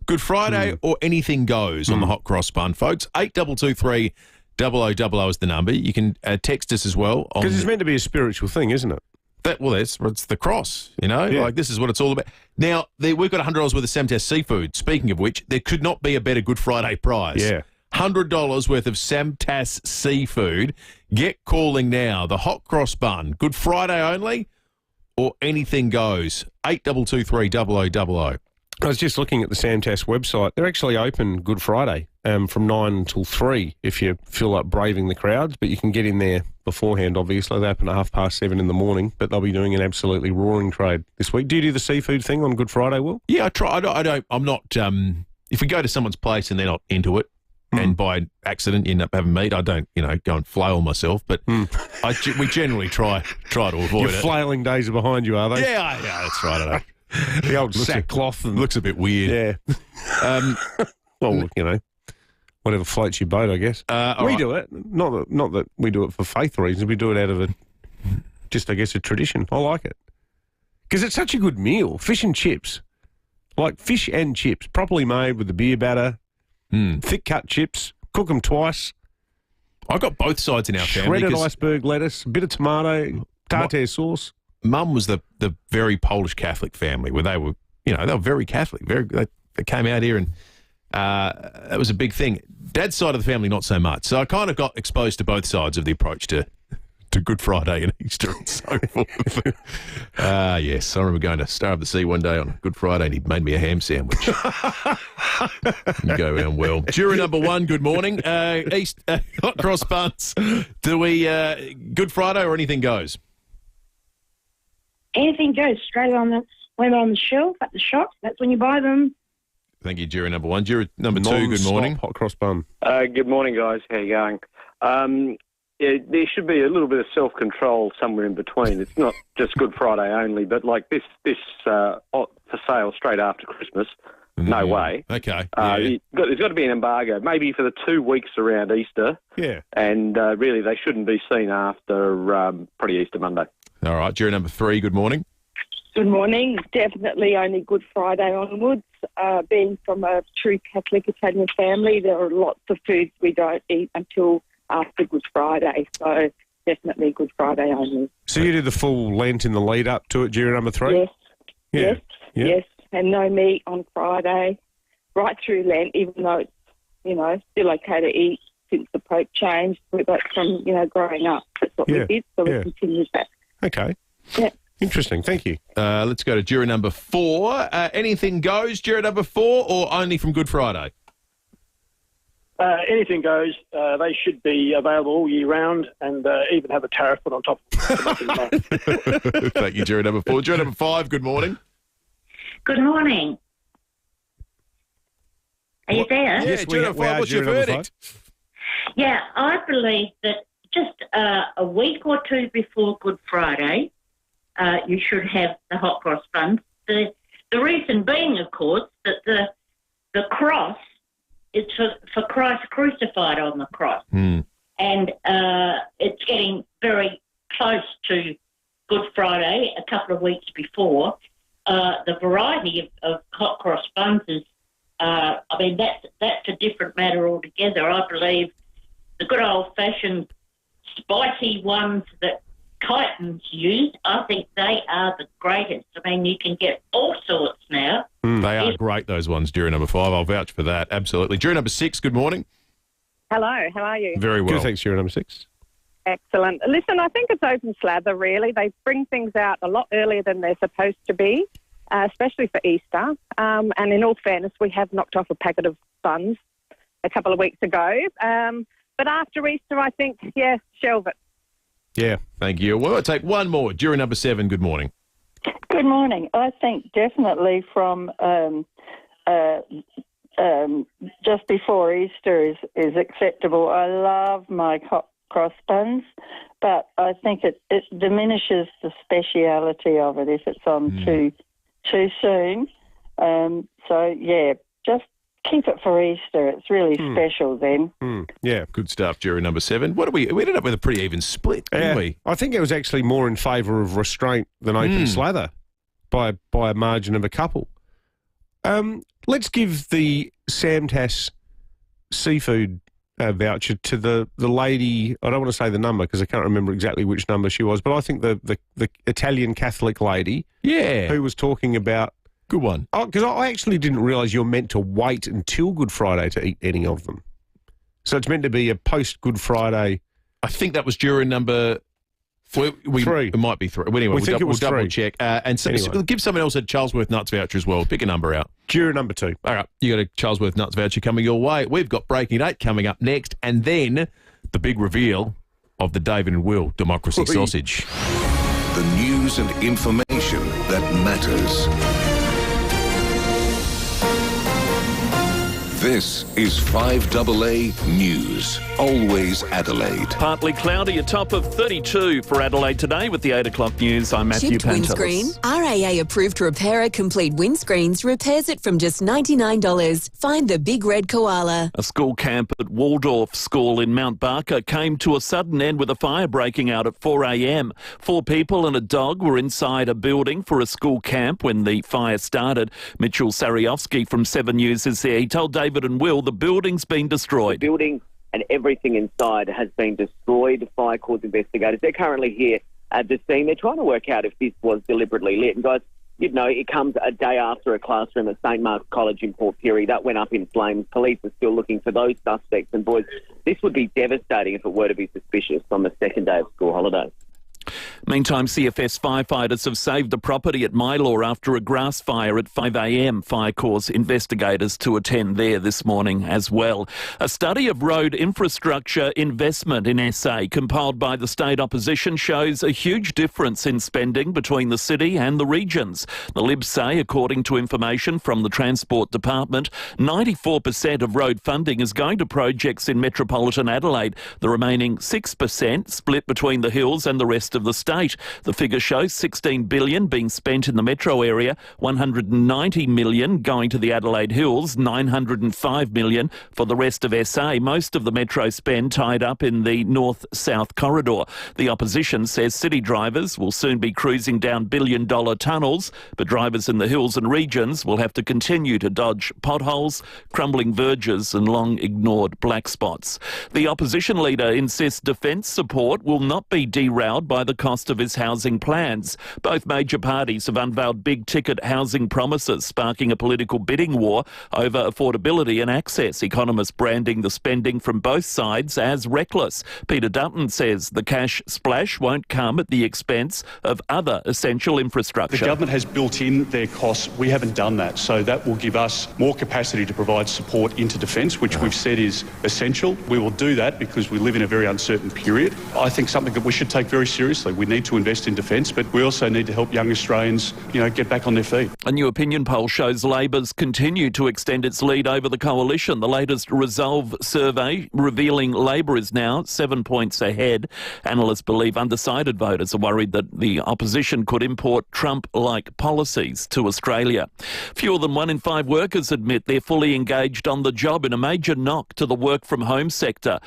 Good Friday or anything goes on the hot cross bun, folks. 8223 0000 is the number. You can text us as well. Because it's meant to be a spiritual thing, isn't it? It's the cross, you know? Yeah. Like, this is what it's all about. Now, we've got $100 worth of Samtas seafood. Speaking of which, there could not be a better Good Friday prize. Yeah. $100 worth of Samtas seafood. Get calling now. The hot cross bun, Good Friday only or anything goes. 8223 0000. I was just looking at the Samtas website. They're actually open Good Friday from 9 until 3 if you feel like braving the crowds, but you can get in there beforehand, obviously. They open at 7:30 in the morning, but they'll be doing an absolutely roaring trade this week. Do you do the seafood thing on Good Friday, Will? Yeah, I try. I'm not... if we go to someone's place and they're not into it, and by accident you end up having meat, I don't, go and flail myself, but we generally try to avoid Your it. flailing days are behind you, are they? Yeah, that's right. I know. The old sackcloth looks a bit weird. Yeah. Well, whatever floats your boat, I guess. We do it. Not that we do it for faith reasons. We do it out of a tradition. I like it because it's such a good meal. Fish and chips, like fish and chips, properly made with the beer batter, thick cut chips. Cook them twice. I got both sides in our family. Shredded iceberg lettuce, a bit of tomato, tartare sauce. Mum was the very Polish Catholic family where they were, they were very Catholic. They came out here and that was a big thing. Dad's side of the family, not so much. So I kind of got exposed to both sides of the approach to Good Friday and Easter and so forth. Yes, I remember going to Star of the Sea one day on Good Friday and he made me a ham sandwich. Didn't go down well. Jury number 1, good morning. Hot cross buns. Do we Good Friday or anything goes? Anything goes straight on the shelf at the shop. That's when you buy them. Thank you, jury number 1. Jury number 2, good morning. Hot cross bun. Good morning, guys. How you going? There should be a little bit of self-control somewhere in between. It's not just Good Friday only, but like this for sale straight after Christmas. No way. Okay. There's got to be an embargo, maybe for the 2 weeks around Easter. Yeah. And really, they shouldn't be seen after pre-Easter Monday. All right. Jury number 3, good morning. Good morning. Definitely only Good Friday onwards. Being from a true Catholic Italian family, there are lots of foods we don't eat until after Good Friday. So definitely Good Friday only. So you do the full Lent in the lead up to it, jury number 3? Yes. Yeah. Yes. And no meat on Friday, right through Lent, even though it's, still okay to eat since the Pope changed. But from, growing up, that's what we did. So we continued that. Okay. Yeah. Interesting. Thank you. Let's go to jury number 4. Anything goes, jury number 4, or only from Good Friday? Anything goes. They should be available all year round and even have a tariff put on top. Thank you, jury number 4. Jury number 5, good morning. Good morning. Are you there? Yes, jury number 5, what's your verdict? Yeah, I believe that just a week or two before Good Friday, you should have the hot cross buns. The reason being, of course, that the cross is for Christ crucified on the cross. And it's getting very close to Good Friday, a couple of weeks before. The variety of hot cross buns is, that's a different matter altogether. I believe the good old-fashioned spicy ones that Titans use, I think they are the greatest. I mean, you can get all sorts now. They are great, those ones, jury number 5. I'll vouch for that, absolutely. Jury number 6, good morning. Hello, how are you? Very well. Good, thanks, you're number 6. Excellent. Listen, I think it's open slather, really. They bring things out a lot earlier than they're supposed to be, especially for Easter. And in all fairness, we have knocked off a packet of buns a couple of weeks ago. But after Easter, I think, shelve it. Yeah, thank you. Well, I'll take one more. Jury number 7, good morning. Good morning. I think definitely from just before Easter is acceptable. I love my hot cross buns, but I think it diminishes the speciality of it if it's on too soon. Just keep it for Easter. It's really special then. Yeah, good stuff, jury number 7. We ended up with a pretty even split, didn't we? I think it was actually more in favour of restraint than open slather by a margin of a couple. Let's give the Samtas seafood voucher to the lady. I don't want to say the number because I can't remember exactly which number she was, but I think the Italian Catholic lady who was talking about... Good one. Because I actually didn't realise you're meant to wait until Good Friday to eat any of them. So it's meant to be a post-Good Friday... I think that was jury number... 3. It might be 3. Well, anyway, we'll double check. And so give someone else a Charlesworth Nuts voucher as well. Pick a number out. Jury number 2. All right, you got a Charlesworth Nuts voucher coming your way. We've got Breaking 8 coming up next, and then the big reveal of the David and Will Democracy Sausage. The news and information that matters. This is 5AA News. Always Adelaide. Partly cloudy, a top of 32 for Adelaide today with the 8 o'clock news. I'm Matthew Chipped Pantelis. windscreen. RAA approved repairer Complete Windscreens repairs it from just $99. Find the big red koala. A school camp at Waldorf School in Mount Barker came to a sudden end with a fire breaking out at 4 a.m. 4 people and a dog were inside a building for a school camp when the fire started. Mitchell Sariovsky from 7 News is there. He told David and Will the building's been destroyed. The building and everything inside has been destroyed. Fire cause investigators, they're currently here at the scene. They're trying to work out if this was deliberately lit. And guys, you'd know, it comes a day after a classroom at St Mark's College in Port Pirie that went up in flames. Police are still looking for those suspects. And boys, this would be devastating if it were to be suspicious on the second day of school holidays. Meantime, CFS firefighters have saved the property at Mylor after a grass fire at 5 a.m. Fire caused investigators to attend there this morning as well. A study of road infrastructure investment in SA compiled by the state opposition shows a huge difference in spending between the city and the regions. The Libs say, according to information from the Transport Department, 94% of road funding is going to projects in metropolitan Adelaide. The remaining 6% split between the hills and the rest of the state. The figure shows $16 billion being spent in the metro area, $190 million going to the Adelaide Hills, $905 million for the rest of SA. Most of the metro spend tied up in the north-south corridor. The opposition says city drivers will soon be cruising down billion-dollar tunnels, but drivers in the hills and regions will have to continue to dodge potholes, crumbling verges and long-ignored black spots. The opposition leader insists defence support will not be derailed by the cost of his housing plans. Both major parties have unveiled big-ticket housing promises, sparking a political bidding war over affordability and access. Economists branding the spending from both sides as reckless. Peter Dutton says the cash splash won't come at the expense of other essential infrastructure. The government has built in their costs. We haven't done that, so that will give us more capacity to provide support into defence, which we've said is essential. We will do that because we live in a very uncertain period. I think something that we should take very seriously. We need to invest in defence, but we also need to help young Australians, get back on their feet. A new opinion poll shows Labor's continue to extend its lead over the coalition. The latest Resolve survey revealing Labor is now 7 points ahead. Analysts believe undecided voters are worried that the opposition could import Trump-like policies to Australia. Fewer than 1 in 5 workers admit they're fully engaged on the job in a major knock to the work-from-home sector.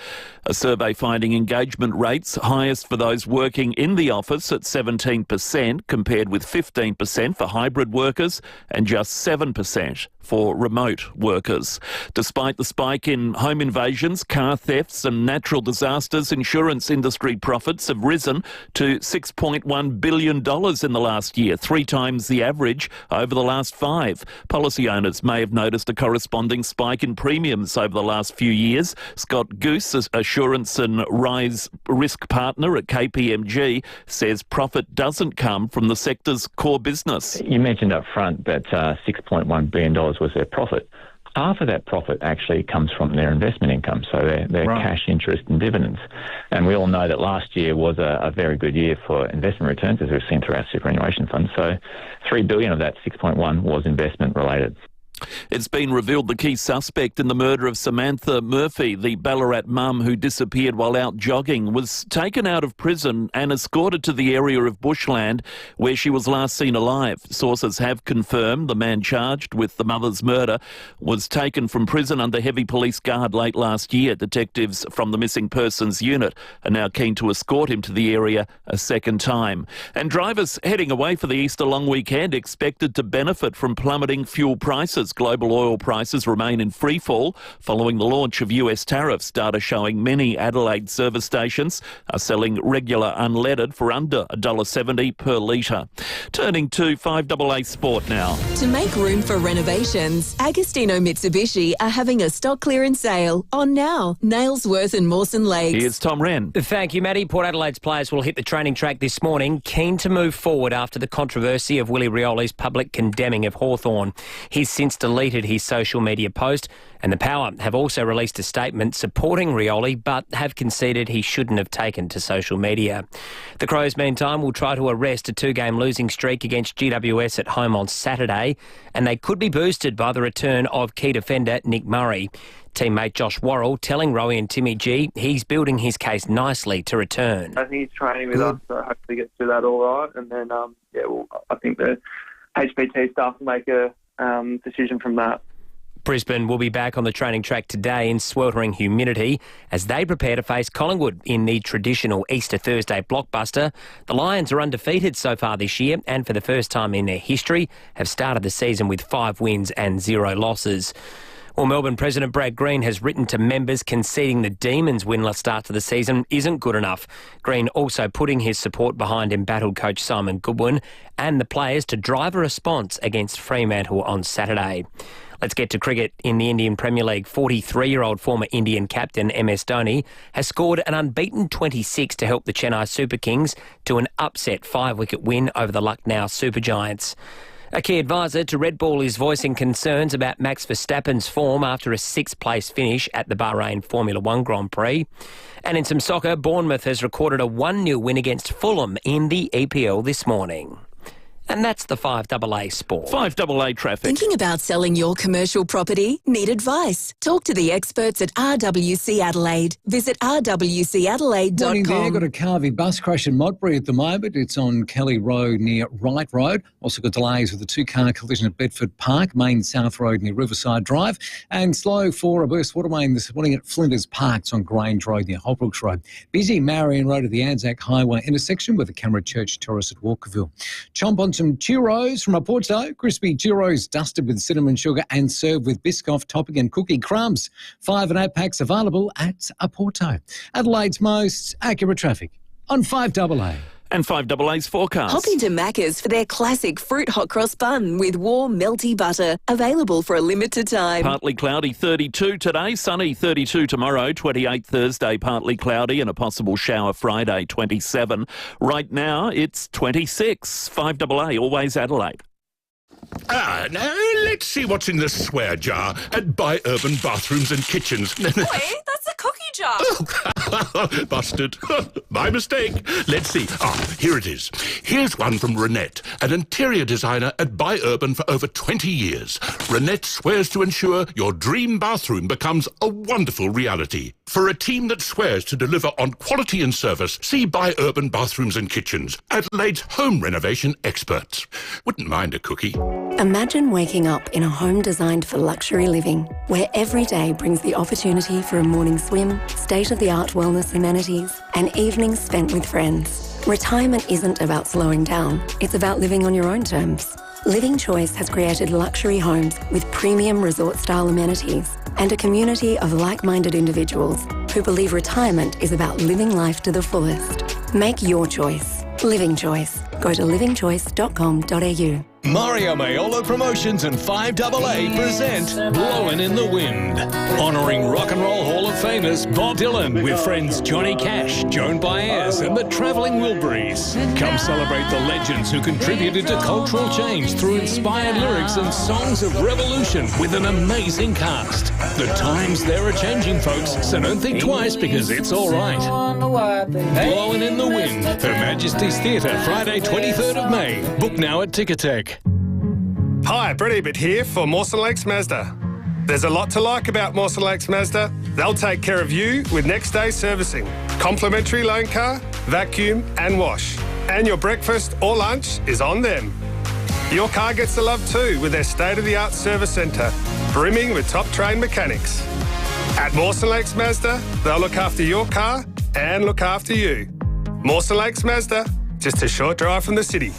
A survey finding engagement rates highest for those working in the the office at 17%, compared with 15% for hybrid workers and just 7% for remote workers. Despite the spike in home invasions, car thefts and natural disasters, insurance industry profits have risen to $6.1 billion in the last year, 3 times the average over the last 5. Policy owners may have noticed a corresponding spike in premiums over the last few years. Scott Goose, assurance and rise risk partner at KPMG, says profit doesn't come from the sector's core business. You mentioned up front that $6.1 billion was their profit. Half of that profit actually comes from their investment income, so their cash interest and dividends. And we all know that last year was a very good year for investment returns, as we've seen through our superannuation funds. So $3 billion of that 6.1 was investment related. It's been revealed the key suspect in the murder of Samantha Murphy, the Ballarat mum who disappeared while out jogging, was taken out of prison and escorted to the area of bushland where she was last seen alive. Sources have confirmed the man charged with the mother's murder was taken from prison under heavy police guard late last year. Detectives from the Missing Persons Unit are now keen to escort him to the area a second time. And drivers heading away for the Easter long weekend expected to benefit from plummeting fuel prices. Global oil prices remain in freefall following the launch of US tariffs. Data showing many Adelaide service stations are selling regular unleaded for under $1.70 per litre. Turning to 5AA Sport now. To make room for renovations, Agostino Mitsubishi are having a stock clearance sale on now. Nailsworth and Mawson Lakes. Here's Tom Wren. Thank you, Matty. Port Adelaide's players will hit the training track this morning, keen to move forward after the controversy of Willie Rioli's public condemning of Hawthorn. He's since deleted his social media post, and the Power have also released a statement supporting Rioli, but have conceded he shouldn't have taken to social media. The Crows, meantime, will try to arrest a 2-game losing streak against GWS at home on Saturday, and they could be boosted by the return of key defender Nick Murray. Teammate Josh Worrell telling Rowie and Timmy G he's building his case nicely to return. I think he's training with us, so hopefully gets through that all right. And then, I think the HPT staff will make a decision from that. Brisbane will be back on the training track today in sweltering humidity as they prepare to face Collingwood in the traditional Easter Thursday blockbuster. The Lions are undefeated so far this year and for the first time in their history have started the season with 5 wins and 0 losses. Well, Melbourne President Brad Green has written to members conceding the Demons' winless start to the season isn't good enough. Green also putting his support behind embattled coach Simon Goodwin and the players to drive a response against Fremantle on Saturday. Let's get to cricket in the Indian Premier League. 43-year-old former Indian captain MS Dhoni has scored an unbeaten 26 to help the Chennai Super Kings to an upset 5-wicket win over the Lucknow Super Giants. A key advisor to Red Bull is voicing concerns about Max Verstappen's form after a 6th-place finish at the Bahrain Formula 1 Grand Prix. And in some soccer, Bournemouth has recorded a 1-0 win against Fulham in the EPL this morning. And that's the 5AA Sport. 5AA traffic. Thinking about selling your commercial property? Need advice? Talk to the experts at RWC Adelaide. Visit rwcadelaide.com. Morning there. Got a Carvey bus crash in Modbury at the moment. It's on Kelly Road near Wright Road. Also got delays with a 2-car collision at Bedford Park, Main South Road near Riverside Drive. And slow for a burst water main this morning at Flinders Park. It's on Grange Road near Holbrooks Road. Busy Marion Road at the Anzac Highway intersection with the Camera Church Terrace at Walkerville. Chomp on some churros from Oporto. Crispy churros dusted with cinnamon sugar and served with Biscoff topping and cookie crumbs. 5 and 8 packs available at Oporto. Adelaide's most accurate traffic on 5AA. And 5AA's forecast. Hop into Macca's for their classic fruit hot cross bun with warm, melty butter. Available for a limited time. Partly cloudy, 32 today. Sunny, 32 tomorrow. 28 Thursday, partly cloudy and a possible shower Friday, 27. Right now, it's 26. 5AA, always Adelaide. Now let's see what's in the swear jar at Buy Urban Bathrooms and Kitchens. Boy, that's a cookie jar. Busted. My mistake. Let's see. Here it is. Here's one from Renette, an interior designer at Buy Urban for over 20 years. Renette swears to ensure your dream bathroom becomes a wonderful reality. For a team that swears to deliver on quality and service, see Buy Urban Bathrooms and Kitchens, Adelaide's home renovation experts. Wouldn't mind a cookie. Imagine waking up in a home designed for luxury living, where every day brings the opportunity for a morning swim, state-of-the-art wellness amenities, and evenings spent with friends. Retirement isn't about slowing down, it's about living on your own terms. Living Choice has created luxury homes with premium resort-style amenities and a community of like-minded individuals who believe retirement is about living life to the fullest. Make your choice. Living Choice. Go to livingchoice.com.au. Mario Maiola Promotions and 5AA present Blowin' in the Wind, honouring Rock and Roll Hall of Famers Bob Dylan with friends Johnny Cash, Joan Baez and the Travelling Wilburys. Come celebrate the legends who contributed to cultural change through inspired lyrics and songs of revolution with an amazing cast. The times they're a-changing, folks, so don't think twice because it's all right. Blowin' in the Wind, Her Majesty's Theatre, Friday 23rd of May. Book now at Ticketek. Hi, Brett Ebert here for Mawson Lakes Mazda. There's a lot to like about Mawson Lakes Mazda. They'll take care of you with next day servicing, complimentary loan car, vacuum and wash. And your breakfast or lunch is on them. Your car gets the love too with their state-of-the-art service centre, brimming with top-trained mechanics. At Mawson Lakes Mazda, they'll look after your car and look after you. Mawson Lakes Mazda, just a short drive from the city.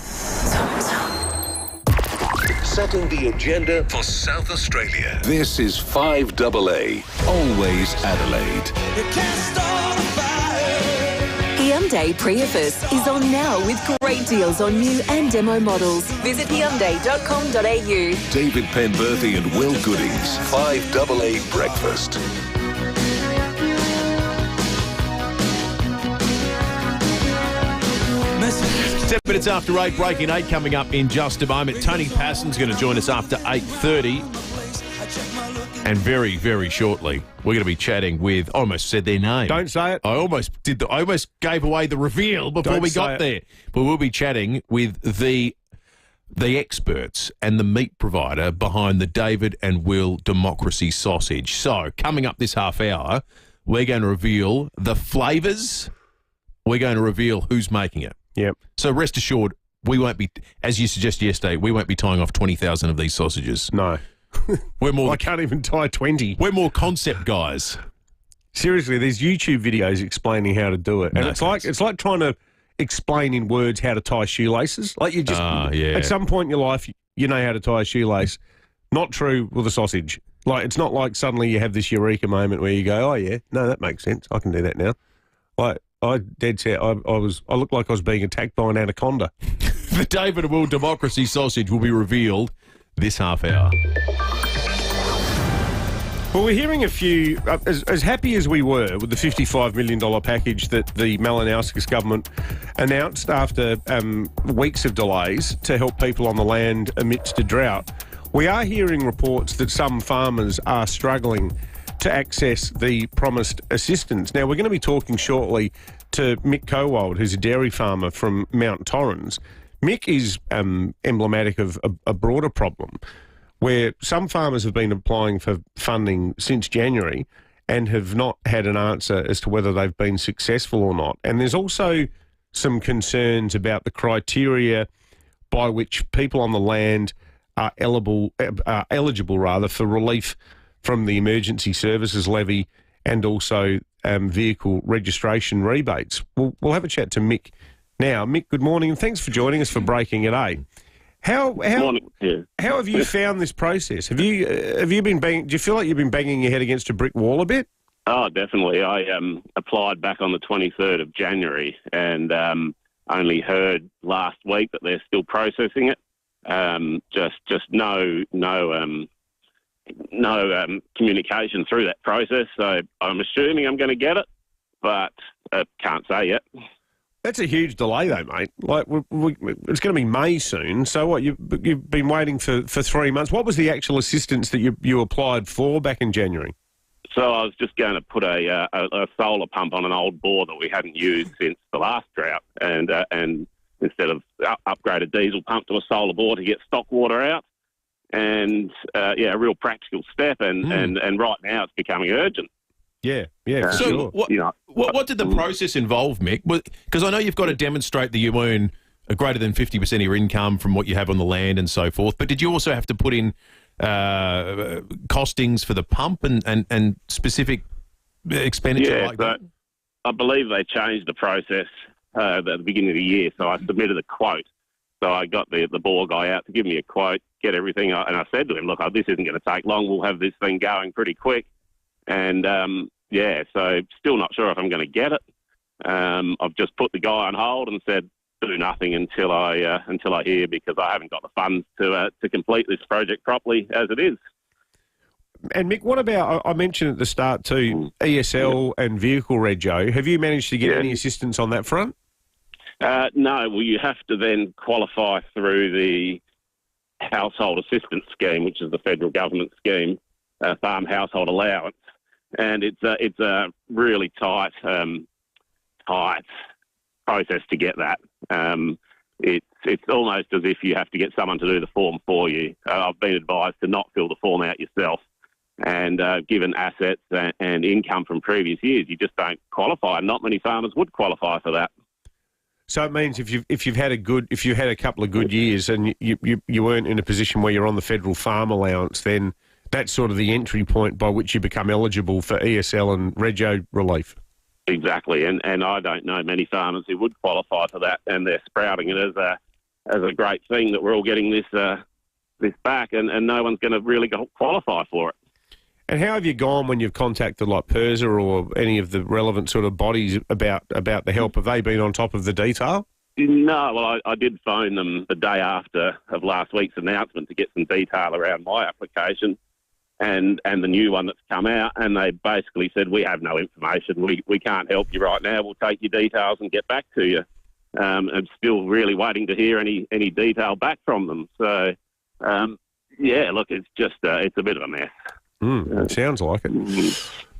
Setting the agenda for South Australia. This is 5AA, always Adelaide. Hyundai Prius is on now with great deals on new and demo models. Visit Hyundai.com.au. David Penberthy and Will Goodings, 5AA Breakfast. 7 minutes after 8, breaking 8 coming up in just a moment. Tony Passon's going to join us after 8:30. And very, very shortly, we're going to be chatting with, I almost said their name. Don't say it. I almost gave away the reveal before we got there. But we'll be chatting with the experts and the meat provider behind the David and Will Democracy Sausage. So, coming up this half hour, we're going to reveal the flavours. We're going to reveal who's making it. Yep. So rest assured, we won't be, as you suggested yesterday, we won't be tying off 20,000 of these sausages. No. We're more. I can't even tie 20. We're more concept guys. Seriously, there's YouTube videos explaining how to do it, and it's like trying to explain in words how to tie shoelaces. Like you just at some point in your life, you know how to tie a shoelace. Not true with a sausage. Like it's not like suddenly you have this eureka moment where you go, oh yeah, no, that makes sense. I can do that now. Like. I looked like I was being attacked by an anaconda. The David and Will Democracy Sausage will be revealed this half hour. Well, we're hearing a few, as happy as we were with the $55 million package that the Malinowskis government announced after weeks of delays to help people on the land amidst a drought, we are hearing reports that some farmers are struggling to access the promised assistance. Now, we're going to be talking shortly to Mick Cowald, who's a dairy farmer from Mount Torrens. Mick is emblematic of a broader problem where some farmers have been applying for funding since January and have not had an answer as to whether they've been successful or not. And there's also some concerns about the criteria by which people on the land are eligible for relief from the emergency services levy and also vehicle registration rebates. We'll have a chat to Mick now. Mick, good morning, and thanks for joining us for Breaking at 8. How have you found this process? Have you been banging? Do you feel like you've been banging your head against a brick wall a bit? Oh, definitely. I applied back on the 23rd of January and only heard last week that they're still processing it. Just no communication through that process. So I'm assuming I'm going to get it, but I can't say yet. That's a huge delay, though, mate. Like it's going to be May soon. So what? You've been waiting for 3 months. What was the actual assistance that you applied for back in January? So I was just going to put a solar pump on an old bore that we hadn't used since the last drought, and instead of upgrade a diesel pump to a solar bore to get stock water out. And, a real practical step, and right now it's becoming urgent. Yeah, so sure. What did the process involve, Mick? Because I know you've got to demonstrate that you earn a greater than 50% of your income from what you have on the land and so forth, but did you also have to put in costings for the pump and specific expenditure like that? I believe they changed the process at the beginning of the year, so I submitted a quote. So I got the bore guy out to give me a quote, get everything, and I said to him, look, this isn't going to take long. We'll have this thing going pretty quick. And, so still not sure if I'm going to get it. I've just put the guy on hold and said, do nothing until I hear, because I haven't got the funds to complete this project properly as it is. And Mick, what about, I mentioned at the start too, ESL and vehicle rego. Have you managed to get any assistance on that front? No, well, you have to then qualify through the household assistance scheme, which is the federal government scheme, farm household allowance, and it's a really tight process to get that. It's almost as if you have to get someone to do the form for you. I've been advised to not fill the form out yourself, and given assets and income from previous years, you just don't qualify. Not many farmers would qualify for that. So it means if you've had a couple of good years and you weren't in a position where you're on the federal farm allowance, then that's sort of the entry point by which you become eligible for ESL and rego relief. Exactly, and I don't know many farmers who would qualify for that, and they're sprouting it as a great thing that we're all getting this back, and no one's going to really qualify for it. And how have you gone when you've contacted like FIVEAA or any of the relevant sort of bodies about the help? Have they been on top of the detail? No, well, I did phone them the day after of last week's announcement to get some detail around my application and the new one that's come out, and they basically said, we have no information. We can't help you right now. We'll take your details and get back to you. I'm still really waiting to hear any detail back from them. So, look, it's just it's a bit of a mess. It sounds like it.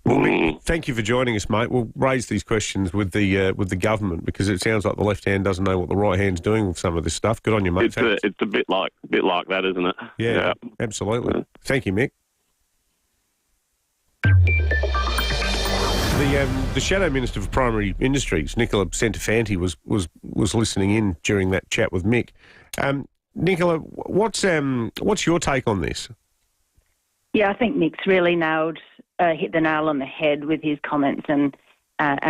Well, Mick, thank you for joining us, mate. We'll raise these questions with the government, because it sounds like the left hand doesn't know what the right hand's doing with some of this stuff. Good on you, mate. It's a bit like that, isn't it? Yeah. Absolutely. Thank you, Mick. The Shadow Minister for Primary Industries, Nicola Centofanti, was listening in during that chat with Mick. Nicola, what's your take on this? Yeah, I think Mick's really hit the nail on the head with his comments and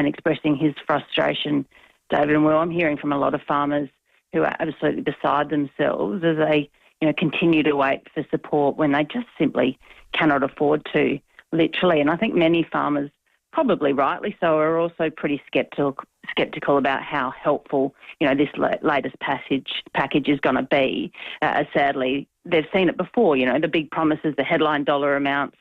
expressing his frustration, David. And I'm hearing from a lot of farmers who are absolutely beside themselves as they, continue to wait for support when they just simply cannot afford to, literally. And I think many farmers, probably rightly so, are also pretty sceptical about how helpful, this latest package is going to be. Sadly, they've seen it before, the big promises, the headline dollar amounts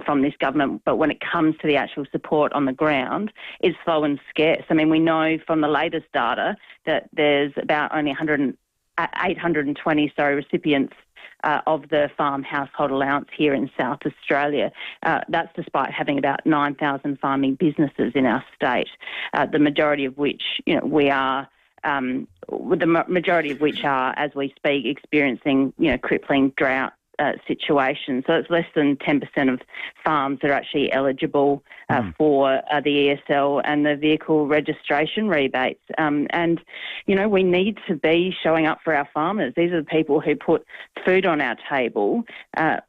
from this government, but when it comes to the actual support on the ground, it's slow and scarce. I mean, we know from the latest data that there's about only 820 recipients of the farm household allowance here in South Australia. That's despite having about 9,000 farming businesses in our state, the majority of which, are, as we speak, experiencing, crippling drought situation. So it's less than 10% of farms that are actually eligible for the ESL and the vehicle registration rebates. And, we need to be showing up for our farmers. These are the people who put food on our table.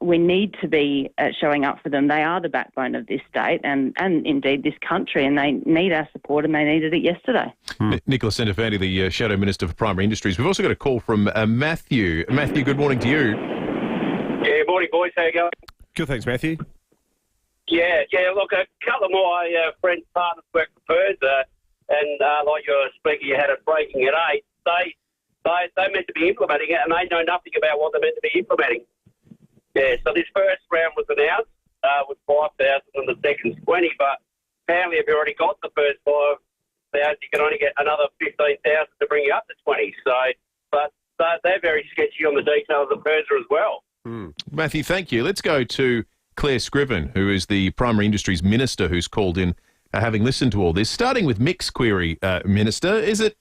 We need to be showing up for them. They are the backbone of this state and indeed this country, and they need our support, and they needed it yesterday. Nicola Centofanti, the Shadow Minister for Primary Industries. We've also got a call from Matthew. Matthew, good morning to you. Yeah, morning, boys. How you going? Good, thanks, Matthew. Yeah. Look, a couple of my friends, partners work for FIVEAA, and like you were speaking, you had it breaking at 8. They meant to be implementing it, and they know nothing about what they're meant to be implementing. Yeah, so this first round was announced with 5,000 and the second's 20, but apparently if you already got the first 5,000, you can only get another 15,000 to bring you up to 20. So, but they're very sketchy on the details of FIVEAA as well. Matthew, thank you. Let's go to Claire Scriven, who is the Primary Industries Minister, who's called in, having listened to all this. Starting with Mick's query, Minister, is it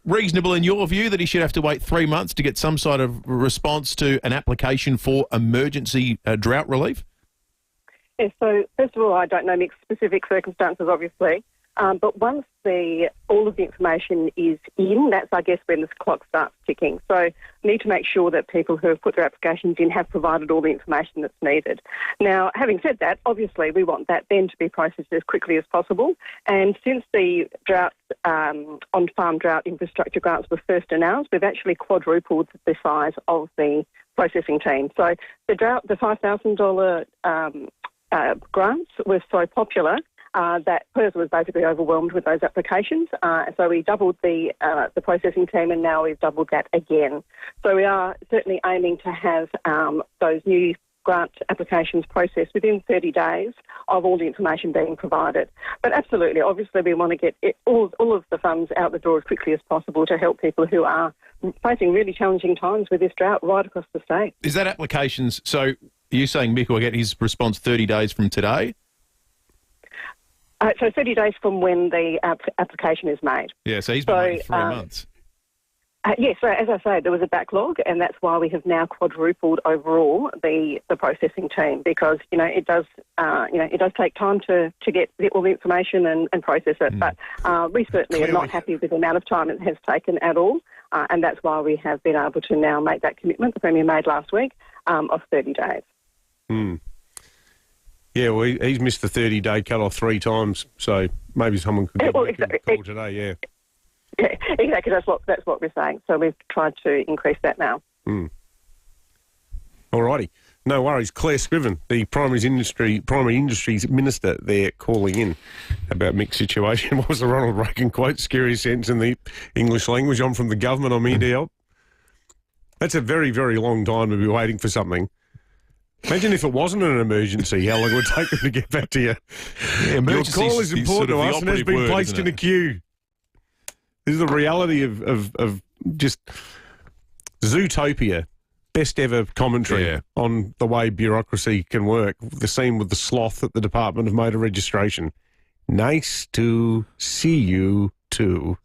reasonable in your view that he should have to wait 3 months to get some sort of response to an application for emergency drought relief? Yeah, so first of all, I don't know Mick's specific circumstances, obviously. But once all of the information is in, that's, I guess, when the clock starts ticking. So we need to make sure that people who have put their applications in have provided all the information that's needed. Now, having said that, obviously we want that then to be processed as quickly as possible. And since the drought, on-farm drought infrastructure grants were first announced, we've actually quadrupled the size of the processing team. So the $5,000 grants were so popular that PIRS was basically overwhelmed with those applications. So we doubled the processing team, and now we've doubled that again. So we are certainly aiming to have those new grant applications processed within 30 days of all the information being provided. But absolutely, obviously, we want to get all of the funds out the door as quickly as possible to help people who are facing really challenging times with this drought right across the state. Is that applications? So are you saying Mick will get his response 30 days from today? So 30 days from when the application is made. Yeah, so he's been waiting 3 months. Yes, so as I say, there was a backlog, and that's why we have now quadrupled overall the processing team, because it does take time to get all the information and process it. But we certainly are not happy with the amount of time it has taken at all, and that's why we have been able to now make that commitment the Premier made last week of 30 days. Yeah, well, he's missed the 30-day cut-off 3 times, so maybe someone could get a call today, yeah. Yeah, exactly. That's what we're saying. So we've tried to increase that now. All righty. No worries. Claire Scriven, the Primary Industries Minister there, calling in about Mick's situation. What was the Ronald Reagan quote? Scary sentence in the English language. I'm from the government. I'm here to help. That's a very, very long time to be waiting for something. Imagine if it wasn't an emergency, how long it would take them to get back to you. Yeah, your call is important to us and has been placed in a queue. This is the reality of just Zootopia. Best ever commentary on the way bureaucracy can work. The scene with the sloth at the Department of Motor Registration. Nice to see you too.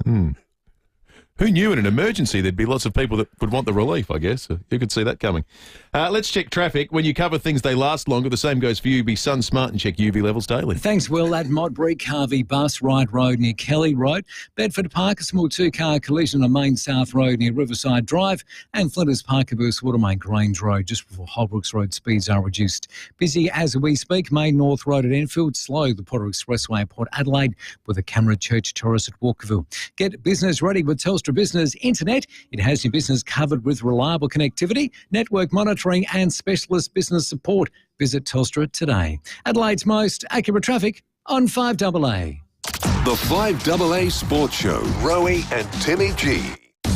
Who knew in an emergency there'd be lots of people that would want the relief, I guess. You could see that coming. Let's check traffic. When you cover things, they last longer. The same goes for you. Be sun smart and check UV levels daily. Thanks, Will. At Modbury, Carvey Bus, Ryde Road near Kelly Road. Bedford Park, a small 2-car collision on Main South Road near Riverside Drive. And Flinders Park, Burst Watermain Grange Road, just before Holbrooks Road. Speeds are reduced. Busy as we speak. Main North Road at Enfield. Slow, the Potter Expressway at Port Adelaide with a Camera Church Terrace at Walkerville. Get business ready with Telstra Business Internet. It has your business covered with reliable connectivity, network monitoring and specialist business support. Visit Telstra today. Adelaide's most accurate traffic on 5AA. The 5AA Sports Show. Rowie and Timmy G.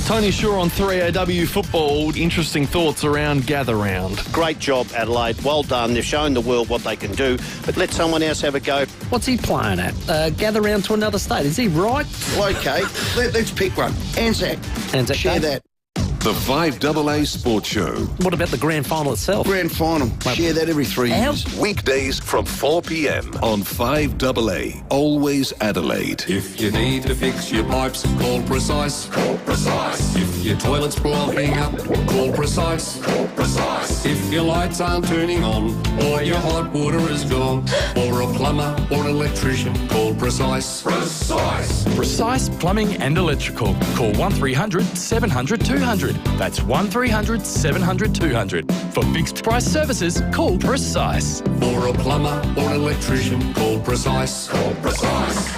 Tony Shaw on 3AW Football. Interesting thoughts around Gather Round. Great job, Adelaide. Well done. They've shown the world what they can do, but let someone else have a go. What's he playing at? Gather Round to another state. Is he right? Well, OK, let's pick one. Anzac. Share that. The 5AA Sports Show. What about the grand final itself? Grand final. Share that every 3 years. Weekdays from 4 p.m. on 5AA. Always Adelaide. If you need to fix your pipes, call Precise. Call Precise. If your toilet's blocking up, call Precise. Call Precise. If your lights aren't turning on, or your hot water is gone, or a plumber or an electrician, call Precise. Precise. Precise Plumbing and Electrical. Call 1300 700 200. That's 1300 700 200. For fixed price services, call Precise. For a plumber or an electrician, call Precise. Call Precise.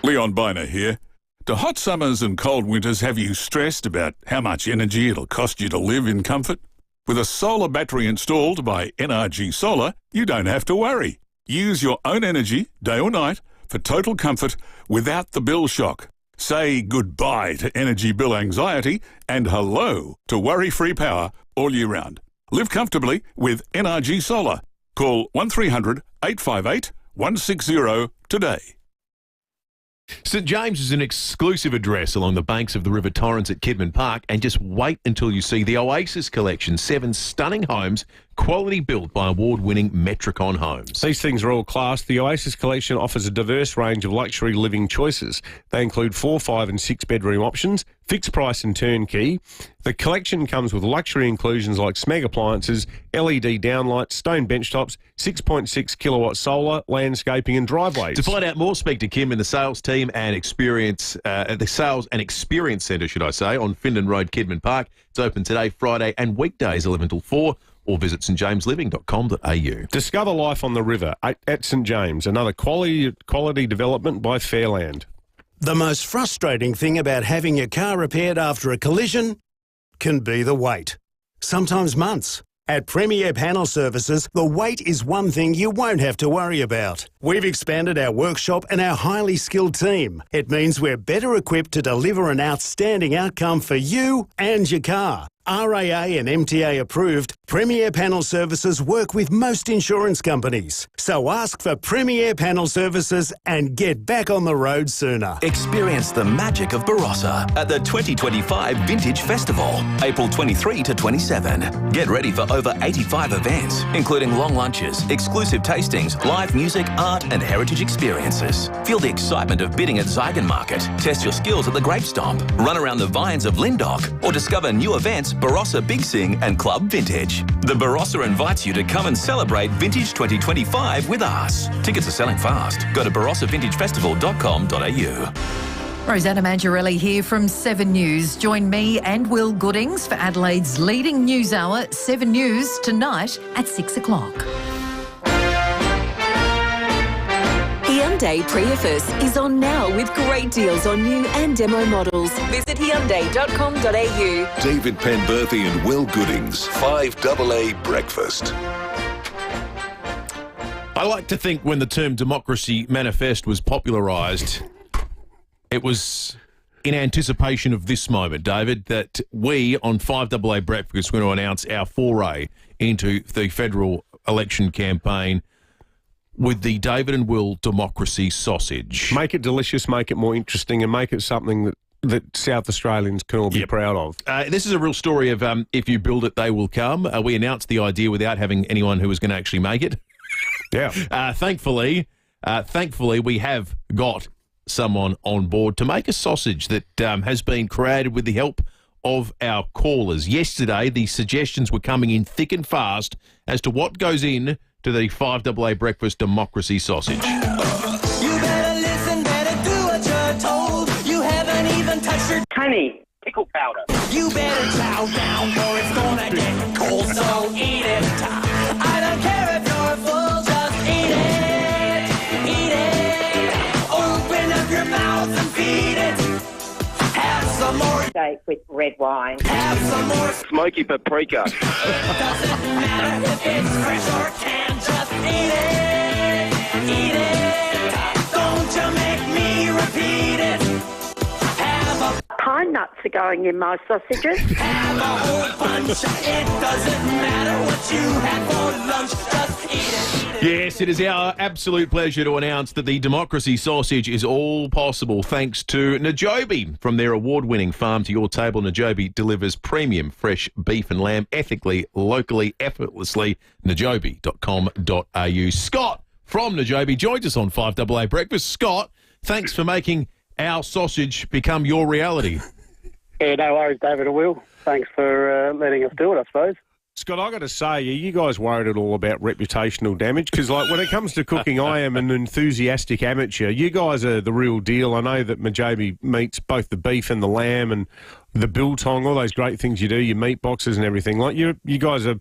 Leon Boner here. Do hot summers and cold winters have you stressed about how much energy it'll cost you to live in comfort? With a solar battery installed by NRG Solar, you don't have to worry. Use your own energy, day or night, for total comfort without the bill shock. Say goodbye to energy bill anxiety and hello to worry-free power all year round. Live comfortably with NRG Solar. Call 1300 858 160 today. St James is an exclusive address along the banks of the River Torrens at Kidman Park, and just wait until you see the Oasis collection. 7 stunning homes quality built by award-winning Metricon Homes. These things are all class. The Oasis Collection offers a diverse range of luxury living choices. They include 4, 5 and 6 bedroom options, fixed price and turnkey. The collection comes with luxury inclusions like Smeg appliances, LED downlights, stone benchtops, 6.6 kilowatt solar, landscaping and driveways. To find out more, speak to Kim in the sales team and experience at the Sales and Experience Centre, should I say, on Findon Road, Kidman Park. It's open today, Friday and weekdays 11 till 4, or visit stjamesliving.com.au. Discover life on the river at St James, another quality development by Fairland. The most frustrating thing about having your car repaired after a collision can be the wait. Sometimes months. At FIVEAA Panel Services, the wait is one thing you won't have to worry about. We've expanded our workshop and our highly skilled team. It means we're better equipped to deliver an outstanding outcome for you and your car. RAA and MTA approved, FIVEAA Panel Services work with most insurance companies. So ask for FIVEAA Panel Services and get back on the road sooner. Experience the magic of Barossa at the 2025 Vintage Festival, April 23 to 27. Get ready for over 85 events, including long lunches, exclusive tastings, live music, art and heritage experiences. Feel the excitement of bidding at Zygon Market, test your skills at the Grape Stomp, run around the vines of Lindock, or discover new events Barossa Big Sing and Club Vintage. The Barossa invites you to come and celebrate Vintage 2025 with us. Tickets are selling fast. Go to barossavintagefestival.com.au. Rosanna Mangiarelli here from 7 News. Join me and Will Goodings for Adelaide's leading news hour, 7 News, tonight at 6 o'clock. Hyundai Prius is on now with great deals on new and demo models. Visit Hyundai.com.au. David Penberthy and Will Goodings, 5AA Breakfast. I like to think when the term Democracy Manifest was popularised, it was in anticipation of this moment, David, that we on 5AA Breakfast were going to announce our foray into the federal election campaign with the David and Will Democracy Sausage. Make it delicious, make it more interesting, and make it something that South Australians can all be proud of. This is a real story of if you build it, they will come. We announced the idea without having anyone who was going to actually make it. Yeah. Thankfully, we have got someone on board to make a sausage that has been created with the help of our callers. Yesterday, the suggestions were coming in thick and fast as to what goes in to the 5AA Breakfast Democracy Sausage. You better listen, better do what you're told. You haven't even touched your honey, pickle powder. You better chow down or it's gonna get cold, so eat it. I don't care if you're full, just eat it. Eat it. Open up your mouth and feed it. Have some more steak with red wine. Have some more smoky paprika. Doesn't matter if it's fresh or canned, just eat it. Eat it. Don't you make me repeat it. Pine nuts are going in my sausages. Have a whole bunch. It doesn't matter what you had for lunch, just eat it. Yes, it is our absolute pleasure to announce that the Democracy Sausage is all possible thanks to Najobi. From their award-winning farm to your table, Najobi delivers premium fresh beef and lamb ethically, locally, effortlessly. Najobi.com.au. Scott from Najobi joins us on 5AA Breakfast. Scott, thanks for making our sausage become your reality. Yeah, no worries, David and Will. Thanks for letting us do it, I suppose. Scott, I got to say, are you guys worried at all about reputational damage? Because, like, when it comes to cooking, I am an enthusiastic amateur. You guys are the real deal. I know that Najobi meats both the beef and the lamb and the biltong, all those great things you do, your meat boxes and everything. Like, you guys are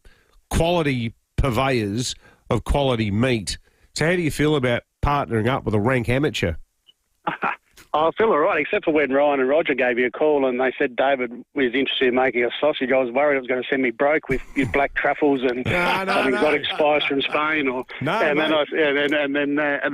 quality purveyors of quality meat. So how do you feel about partnering up with a rank amateur? I feel all right, except for when Ryan and Roger gave you a call and they said David was interested in making a sausage. I was worried it was going to send me broke with your black truffles and exotic spice from Spain. And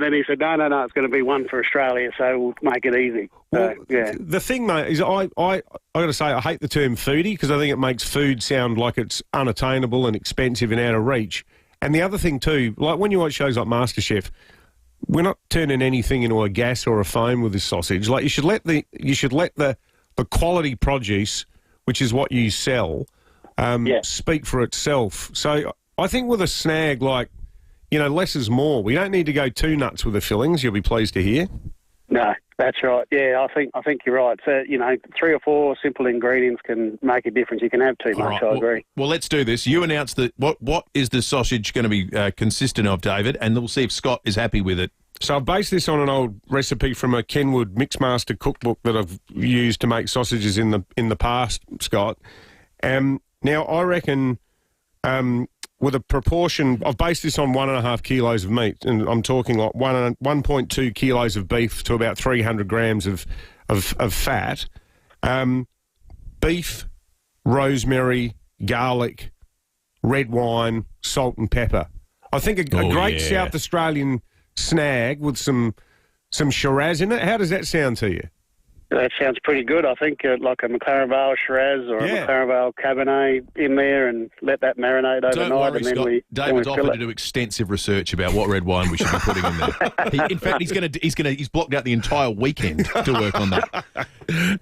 then he said, no, it's going to be one for Australia, so we'll make it easy. Well, the thing, mate, is I got to say I hate the term foodie because I think it makes food sound like it's unattainable and expensive and out of reach. And the other thing too, like when you watch shows like MasterChef, we're not turning anything into a gas or a foam with this sausage. Like you should let the quality produce, which is what you sell, speak for itself. So I think with a snag, like, less is more. We don't need to go too nuts with the fillings, you'll be pleased to hear. No, that's right. Yeah, I think you're right. So, 3 or 4 simple ingredients can make a difference. You can have too much, I agree. Well, let's do this. You announce what is the sausage going to be consistent of, David, and we'll see if Scott is happy with it. So I've based this on an old recipe from a Kenwood Mixmaster cookbook that I've used to make sausages in the past, Scott. Now, I reckon with a proportion, I've based this on 1.5 kilos of meat, and I'm talking like 1.2 kilos of beef to about 300 grams of fat. Beef, rosemary, garlic, red wine, salt and pepper. I think a great South Australian snag with some Shiraz in it. How does that sound to you? That sounds pretty good. I think like a McLaren Vale Shiraz or a McLaren Vale Cabernet in there, and let that marinate overnight. Don't worry, and then Scott. David's fill offered it. to do extensive research about what red wine we should be putting in there. In fact, he's blocked out the entire weekend to work on that.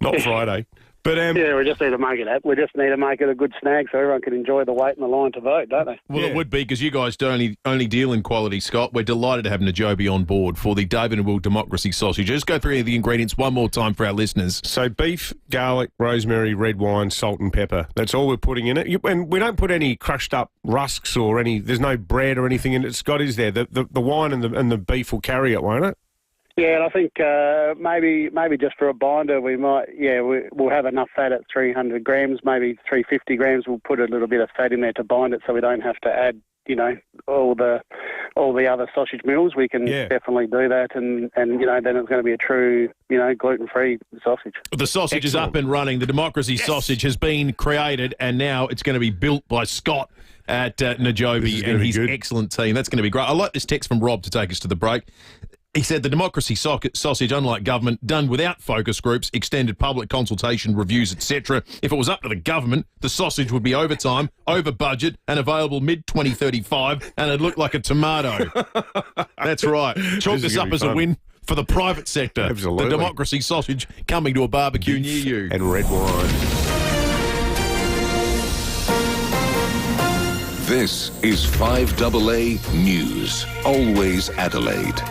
Not Friday. But we just need to make it. We just need to make it a good snag so everyone can enjoy the wait and the line to vote, don't they? Well, it would be, because you guys only deal in quality, Scott. We're delighted to have Najobi on board for the David and Will Democracy Sausage. Just go through the ingredients one more time for our listeners. So beef, garlic, rosemary, red wine, salt and pepper. That's all we're putting in it. And we don't put any crushed up rusks or there's no bread or anything in it. Scott, is there? The wine and the beef will carry it, won't it? Yeah, and I think maybe just for a binder we might, we'll have enough fat at 300 grams, maybe 350 grams. We'll put a little bit of fat in there to bind it so we don't have to add, all the other sausage meals. We can definitely do that, and then it's going to be a true, gluten-free sausage. The sausage is up and running. The Democracy Sausage has been created, and now it's going to be built by Scott at Najobi and his excellent team. That's going to be great. I like this text from Rob to take us to the break. He said the Democracy Sausage, unlike government, done without focus groups, extended public consultation, reviews, etc. If it was up to the government, the sausage would be over time, over budget, and available mid-2035, and it'd look like a tomato. That's right. Chalk this up as a win for the private sector. Absolutely. The Democracy Sausage coming to a barbecue near you. And red wine. This is 5AA News. Always Adelaide.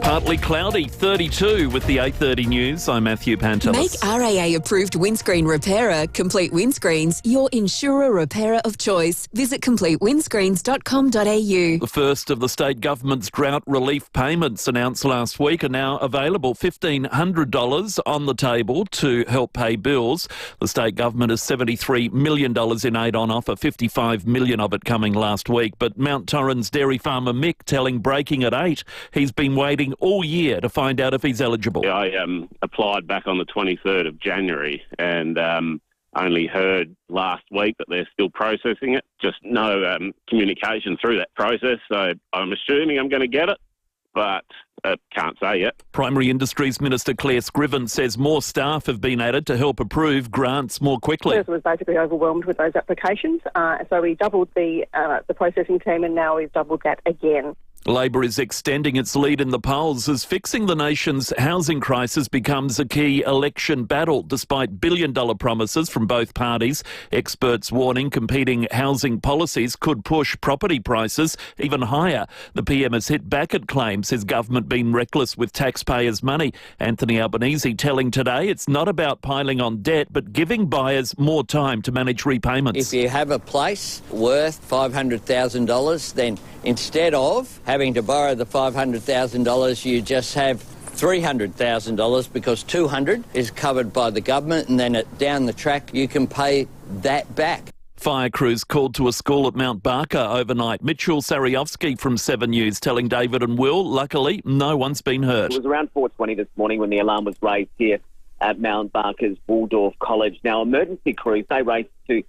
Partly cloudy, 32 with the 8:30 news. I'm Matthew Pantelis. Make RAA-approved windscreen repairer, Complete Windscreens, your insurer repairer of choice. Visit completewindscreens.com.au. The first of the state government's drought relief payments announced last week are now available. $1,500 on the table to help pay bills. The state government has $73 million in aid on offer, $55 million of it coming last week. But Mount Torrens dairy farmer Mick telling Breaking at 8 he's been waiting all year to find out if he's eligible. Yeah, I applied back on the 23rd of January and only heard last week that they're still processing it. Just no communication through that process. So I'm assuming I'm going to get it, but can't say yet. Primary Industries Minister Claire Scriven says more staff have been added to help approve grants more quickly. Speers was basically overwhelmed with those applications, so we doubled the processing team, and now we've doubled that again. Labor is extending its lead in the polls as fixing the nation's housing crisis becomes a key election battle. Despite billion-dollar promises from both parties, experts warning competing housing policies could push property prices even higher. The PM has hit back at claims his government been reckless with taxpayers' money. Anthony Albanese telling Today it's not about piling on debt, but giving buyers more time to manage repayments. If you have a place worth $500,000, then instead of having to borrow the $500,000, you just have $300,000 because $200,000 is covered by the government, and then down the track you can pay that back. Fire crews called to a school at Mount Barker overnight. Mitchell Sariovsky from 7 News telling David and Will, luckily no one's been hurt. It was around 4:20 this morning when the alarm was raised here at Mount Barker's Waldorf College. Now, emergency crews, they raced to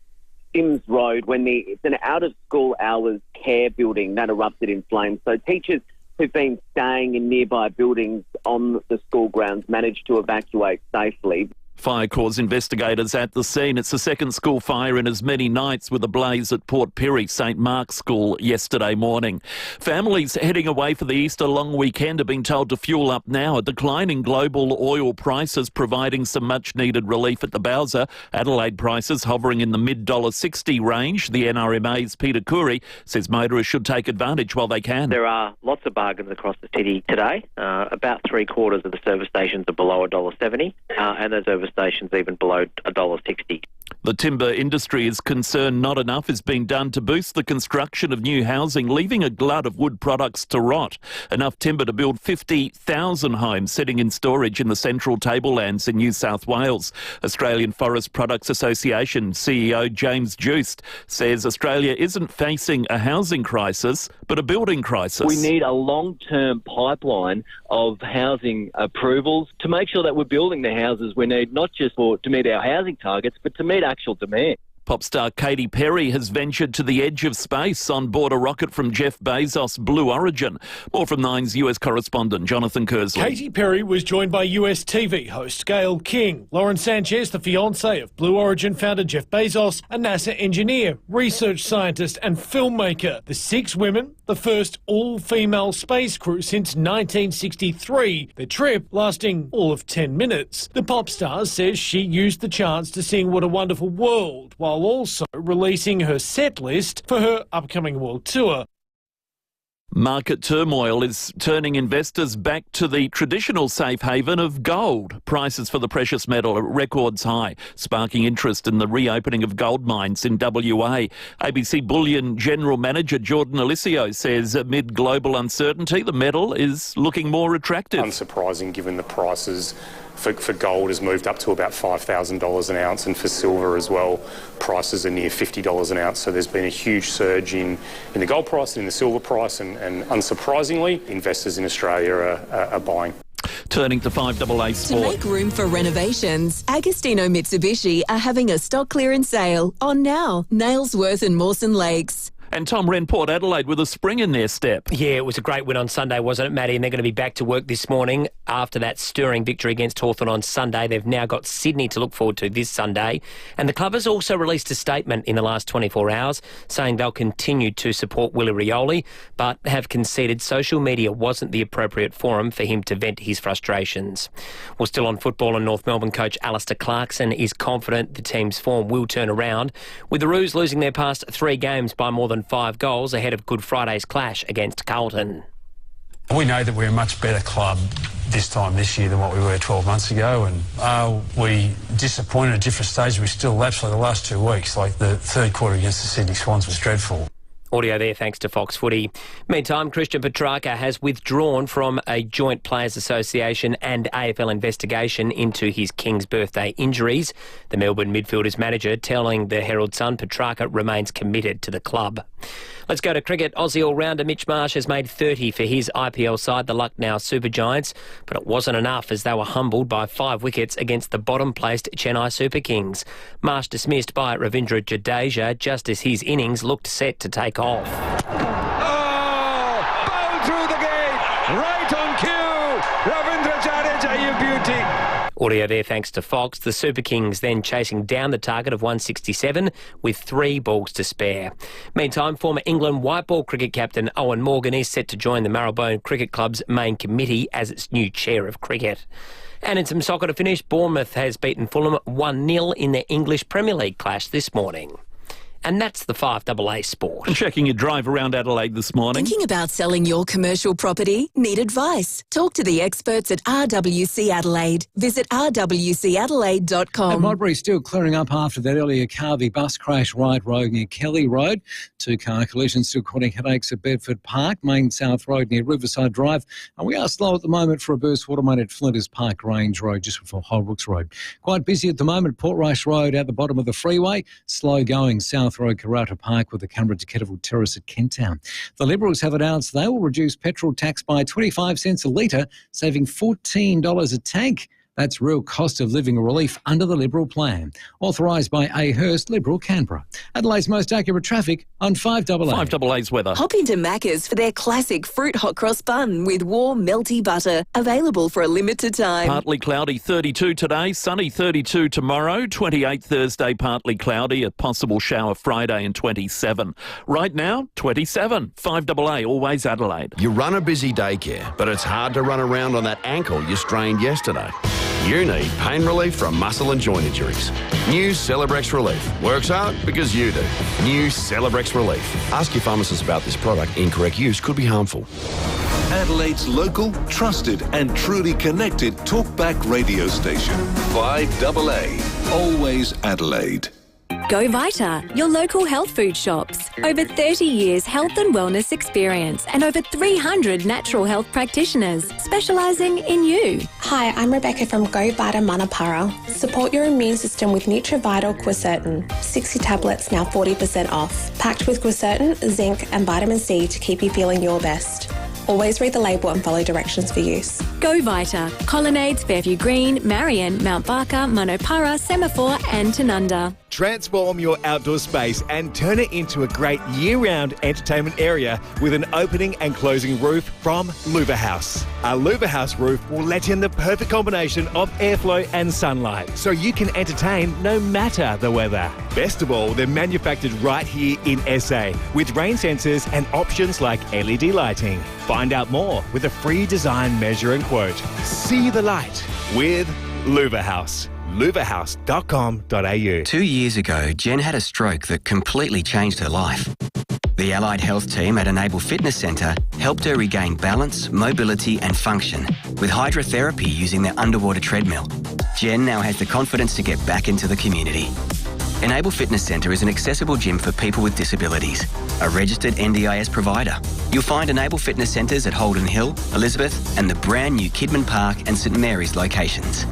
Sims Road when it's an out-of-school hours care building that erupted in flames. So teachers who've been staying in nearby buildings on the school grounds managed to evacuate safely. Fire Corps investigators at the scene. It's the second school fire in as many nights, with a blaze at Port Pirie St Mark's School yesterday morning. Families heading away for the Easter long weekend have been told to fuel up now. A decline in global oil prices providing some much-needed relief at the Bowser. Adelaide prices hovering in the mid-$1.60 range. The NRMA's Peter Curry says motorists should take advantage while they can. There are lots of bargains across the city today. About three-quarters of the service stations are below $1.70, and those service stations even below $1.60. The timber industry is concerned not enough is being done to boost the construction of new housing, leaving a glut of wood products to rot. Enough timber to build 50,000 homes sitting in storage in the central tablelands in New South Wales. Australian Forest Products Association CEO James Joost says Australia isn't facing a housing crisis, but a building crisis. We need a long-term pipeline of housing approvals to make sure that we're building the houses we need, not just to meet our housing targets, but to meet actual demand. Pop star Katy Perry has ventured to the edge of space on board a rocket from Jeff Bezos' Blue Origin. More from Nine's US correspondent Jonathan Kersley. Katy Perry was joined by US TV host Gayle King, Lauren Sanchez, the fiancée of Blue Origin founder Jeff Bezos, a NASA engineer, research scientist and filmmaker. The six women, the first all-female space crew since 1963. The trip lasting all of 10 minutes. The pop star says she used the chance to sing What a Wonderful World, while also releasing her set list for her upcoming world tour. Market turmoil is turning investors back to the traditional safe haven of gold. Prices for the precious metal are at records high, sparking interest in the reopening of gold mines in WA. ABC Bullion General Manager Jordan Alicio says amid global uncertainty, the metal is looking more attractive. Unsurprising given the prices for gold has moved up to about $5,000 an ounce, and for silver as well, prices are near $50 an ounce. So there's been a huge surge in the gold price and in the silver price, and unsurprisingly, investors in Australia are buying. Turning to 5AA Sport. To make room for renovations, Agostino Mitsubishi are having a stock clearance sale on now, Nailsworth and Mawson Lakes. And Tom Wren, Port Adelaide with a spring in their step. Yeah, it was a great win on Sunday, wasn't it, Matty? And they're going to be back to work this morning after that stirring victory against Hawthorn on Sunday. They've now got Sydney to look forward to this Sunday. And the club has also released a statement in the last 24 hours saying they'll continue to support Willie Rioli, but have conceded social media wasn't the appropriate forum for him to vent his frustrations. Well, still on football, and North Melbourne coach Alistair Clarkson is confident the team's form will turn around, with the Roos losing their past 3 games by more than 5 goals ahead of Good Friday's clash against Carlton. We know that we're a much better club this time this year than what we were 12 months ago, and are we disappointed at different stages? We still absolutely the last 2 weeks, like the third quarter against the Sydney Swans was dreadful. Audio there thanks to Fox Footy. Meantime, Christian Petrarca has withdrawn from a joint Players Association and AFL investigation into his King's birthday injuries. The Melbourne midfielder's manager telling the Herald Sun Petrarca remains committed to the club. Let's go to cricket. Aussie all-rounder Mitch Marsh has made 30 for his IPL side, the Lucknow Super Giants, but it wasn't enough as they were humbled by 5 wickets against the bottom-placed Chennai Super Kings. Marsh dismissed by Ravindra Jadeja just as his innings looked set to take off. Oh, ball through the gate, right on cue. Ravindra Jadeja, you beauty. Audio there thanks to Fox. The Super Kings then chasing down the target of 167 with 3 balls to spare. Meantime, former England white ball cricket captain Owen Morgan is set to join the Marylebone Cricket Club's main committee as its new chair of cricket. And in some soccer to finish, Bournemouth has beaten Fulham 1-0 in their English Premier League clash this morning. And that's the 5AA Sport. Checking your drive around Adelaide this morning. Thinking about selling your commercial property? Need advice? Talk to the experts at RWC Adelaide. Visit rwcadelaide.com. And Modbury still clearing up after that earlier Carvey bus crash right road near Kelly Road. 2-car collision still causing headaches at Bedford Park, Main South Road near Riverside Drive. And we are slow at the moment for a burst watermain at Flinders Park Range Road just before Holbrooks Road. Quite busy at the moment, Portrush Road at the bottom of the freeway. Slow going South Road, Karata Park with the Canberra to Kettleville Terrace at Kent Town. The Liberals have announced they will reduce petrol tax by 25 cents a litre, saving $14 a tank. That's real cost of living relief under the Liberal plan. Authorised by A. Hurst, Liberal, Canberra. Adelaide's most accurate traffic on 5AA. 5AA's weather. Hop into Macca's for their classic fruit hot cross bun with warm, melty butter. Available for a limited time. Partly cloudy 32 today, sunny 32 tomorrow, 28 Thursday, partly cloudy, a possible shower Friday and 27. Right now, 27. 5AA, always Adelaide. You run a busy daycare, but it's hard to run around on that ankle you strained yesterday. You need pain relief from muscle and joint injuries. New Celebrex Relief. Works hard because you do. New Celebrex Relief. Ask your pharmacist about this product. Incorrect use could be harmful. Adelaide's local, trusted and truly connected talkback radio station. 5AA. Always Adelaide. Go Vita, your local health food shops. Over 30 years health and wellness experience and over 300 natural health practitioners specialising in you. Hi, I'm Rebecca from Go Vita Manapara. Support your immune system with NutriVital Quercetin. 60 tablets, now 40% off. Packed with quercetin, zinc and vitamin C to keep you feeling your best. Always read the label and follow directions for use. Go Vita. Colonnades, Fairview Green, Marion, Mount Barker, Manopara, Semaphore and Tanunda. Transform your outdoor space and turn it into a great year-round entertainment area with an opening and closing roof from Louver House. Our Louver House roof will let in the perfect combination of airflow and sunlight, so you can entertain no matter the weather. Best of all, they're manufactured right here in SA with rain sensors and options like LED lighting. Find out more with a free design measure and quote. See the light with Louver House. louverhouse.com.au. 2 years ago, Jen had a stroke that completely changed her life. The allied health team at Enable Fitness Centre helped her regain balance, mobility and function with hydrotherapy using their underwater treadmill. Jen now has the confidence to get back into the community. Enable Fitness Centre is an accessible gym for people with disabilities, a registered NDIS provider. You'll find Enable Fitness Centres at Holden Hill, Elizabeth and the brand new Kidman Park and St Mary's locations.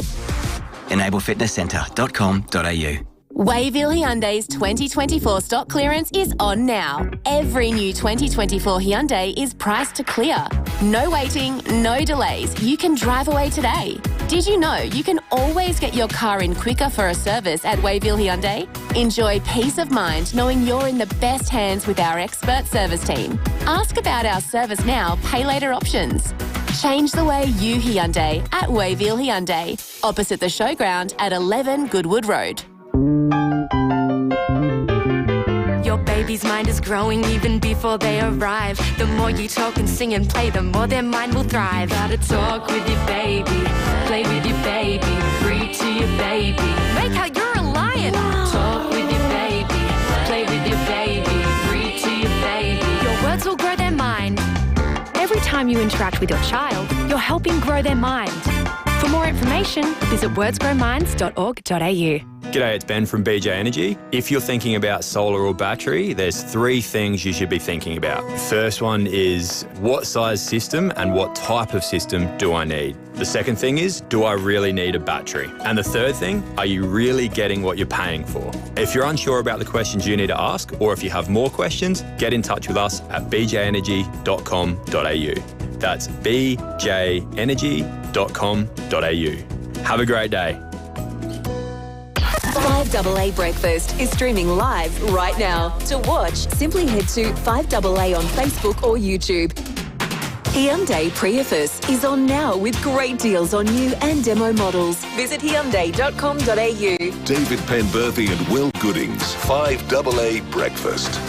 enablefitnesscentre.com.au. Wayville Hyundai's 2024 stock clearance is on now. Every new 2024 Hyundai is priced to clear. No waiting, no delays. You can drive away today. Did you know you can always get your car in quicker for a service at Wayville Hyundai? Enjoy peace of mind knowing you're in the best hands with our expert service team. Ask about our service now, pay later options. Change the way you Hyundai at Wayville Hyundai, opposite the showground at 11 Goodwood Road. Your baby's mind is growing even before they arrive. The more you talk and sing and play, the more their mind will thrive. Gotta talk with your baby, play with your baby, read to your baby. Make out you're a lion. Talk with your baby, play with your baby, read to your baby. Your words will grow their mind. Every time you interact with your child, you're helping grow their mind. For more information, visit wordsgrowminds.org.au. G'day, it's Ben from BJ Energy. If you're thinking about solar or battery, there's 3 things you should be thinking about. The first one is what size system and what type of system do I need? The second thing is, do I really need a battery? And the third thing, are you really getting what you're paying for? If you're unsure about the questions you need to ask, or if you have more questions, get in touch with us at bjenergy.com.au. That's bjenergy.com.au. Have a great day. 5AA Breakfast is streaming live right now. To watch, simply head to 5AA on Facebook or YouTube. Hyundai Prius is on now with great deals on new and demo models. Visit Hyundai.com.au. David Penberthy and Will Goodings, 5AA Breakfast.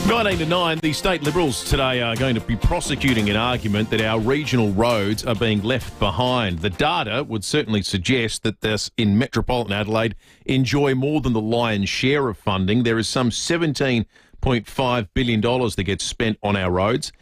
19 to 9, the state Liberals today are going to be prosecuting an argument that our regional roads are being left behind. The data would certainly suggest that this in metropolitan Adelaide enjoy more than the lion's share of funding. There is some $17.5 billion that gets spent on our roads.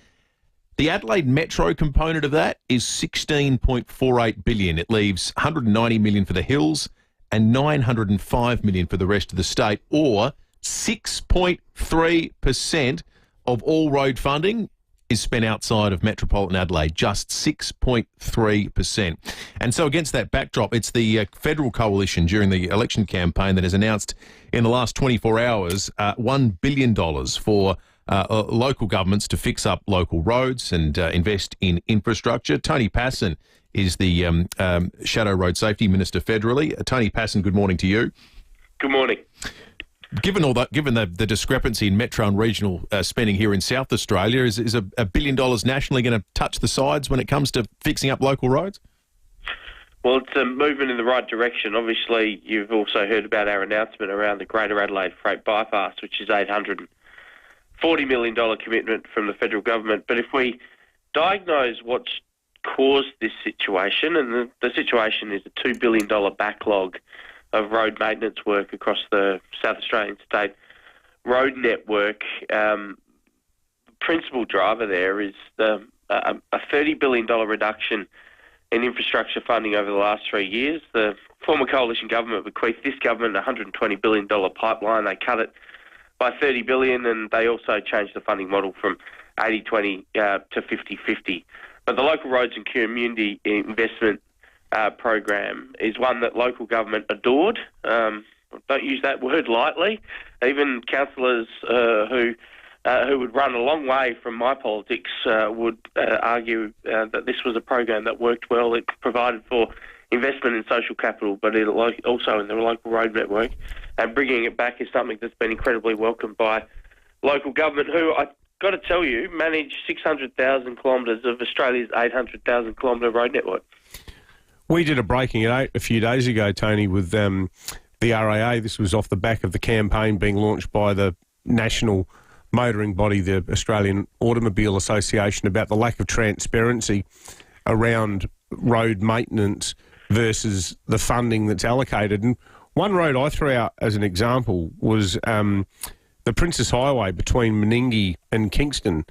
The Adelaide Metro component of that is $16.48 billion. It leaves $190 million for the hills and $905 million for the rest of the state, or 6.3% of all road funding is spent outside of metropolitan Adelaide, just 6.3%. And so against that backdrop, it's the federal coalition during the election campaign that has announced in the last 24 hours $1 billion for local governments to fix up local roads and invest in infrastructure. Tony Passon is the Shadow Road Safety Minister federally. Tony Passon, good morning to you. Good morning. Given the discrepancy in metro and regional spending here in South Australia, is $1 billion nationally going to touch the sides when it comes to fixing up local roads? Well, it's a movement in the right direction. Obviously, you've also heard about our announcement around the Greater Adelaide Freight Bypass, which is $840 million commitment from the federal government. But if we diagnose what's caused this situation, and the situation is a $2 billion backlog of road maintenance work across the South Australian state road network, the principal driver there is a $30 billion reduction in infrastructure funding over the last 3 years. The former coalition government bequeathed this government a $120 billion pipeline. They cut it by $30 billion, and they also changed the funding model from 80-20 to 50-50. But the local roads and community investment program is one that local government adored. Don't use that word lightly. Even councillors who would run a long way from my politics would argue that this was a program that worked well. It provided for investment in social capital, but it also in the local road network. And bringing it back is something that's been incredibly welcomed by local government, who, I've got to tell you, manage 600,000 kilometres of Australia's 800,000 kilometre road network. We did a Breaking It 8 a few days ago, Tony, with the RAA. This was off the back of the campaign being launched by the national motoring body, the Australian Automobile Association, about the lack of transparency around road maintenance versus the funding that's allocated. And one road I threw out as an example was the Princess Highway between Meningie and Kingston.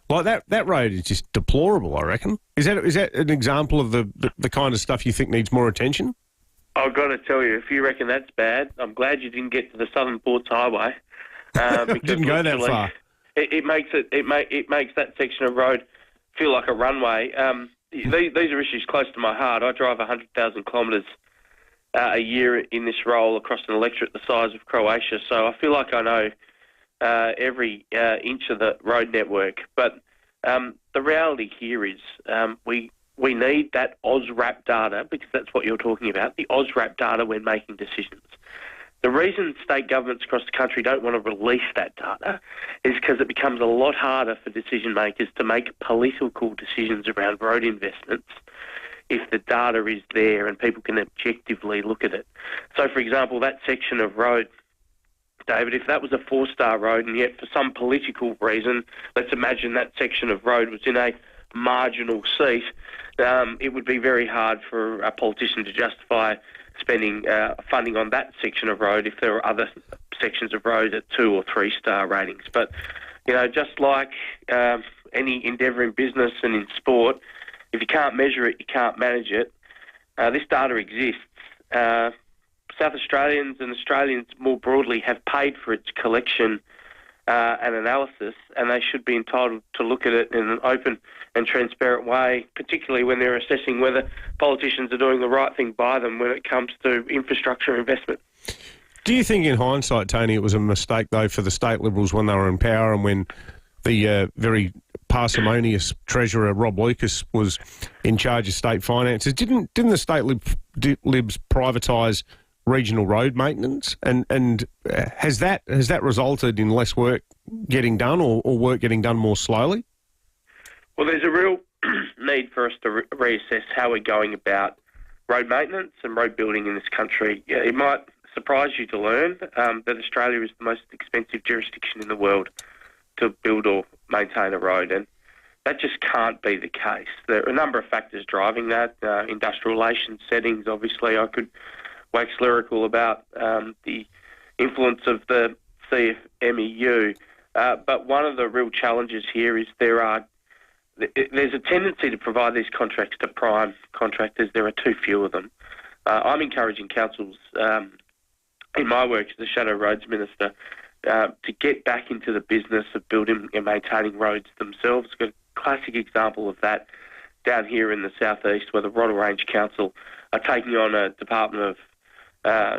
Like that road is just deplorable, I reckon. Is that an example of the kind of stuff you think needs more attention? I've got to tell you, if you reckon that's bad, I'm glad you didn't get to the Southern Ports Highway. Didn't go that far. It makes that section of road feel like a runway. These are issues close to my heart. I drive 100,000 kilometres a year in this role across an electorate the size of Croatia, so I feel like I know every inch of the road network. But the reality here is we need that OSRAP data, because that's what you're talking about, the OSRAP data when making decisions. The reason state governments across the country don't want to release that data is because it becomes a lot harder for decision makers to make political decisions around road investments if the data is there and people can objectively look at it. So, for example, that section of road, David, if that was a 4-star road and yet for some political reason, let's imagine that section of road was in a marginal seat, it would be very hard for a politician to justify spending funding on that section of road if there were other sections of road at 2 or 3-star ratings. But, just like any endeavour in business and in sport, if you can't measure it, you can't manage it. This data exists. South Australians and Australians more broadly have paid for its collection and analysis, and they should be entitled to look at it in an open and transparent way, particularly when they're assessing whether politicians are doing the right thing by them when it comes to infrastructure investment. Do you think in hindsight, Tony, it was a mistake, though, for the state Liberals when they were in power and when the very parsimonious Treasurer Rob Lucas was in charge of state finances? Didn't the state Libs privatise regional road maintenance, and has that resulted in less work getting done or work getting done more slowly? Well, there's a real need for us to reassess how we're going about road maintenance and road building in this country. It might surprise you to learn that Australia is the most expensive jurisdiction in the world to build or maintain a road, and that just can't be the case. There are a number of factors driving that. Industrial relations settings, obviously. I could wax lyrical about the influence of the CFMEU. But one of the real challenges here is there's a tendency to provide these contracts to prime contractors. There are too few of them. I'm encouraging councils in my work as the Shadow Roads Minister to get back into the business of building and maintaining roads themselves. Got a classic example of that down here in the southeast, where the Roddle Range Council are taking on a Department of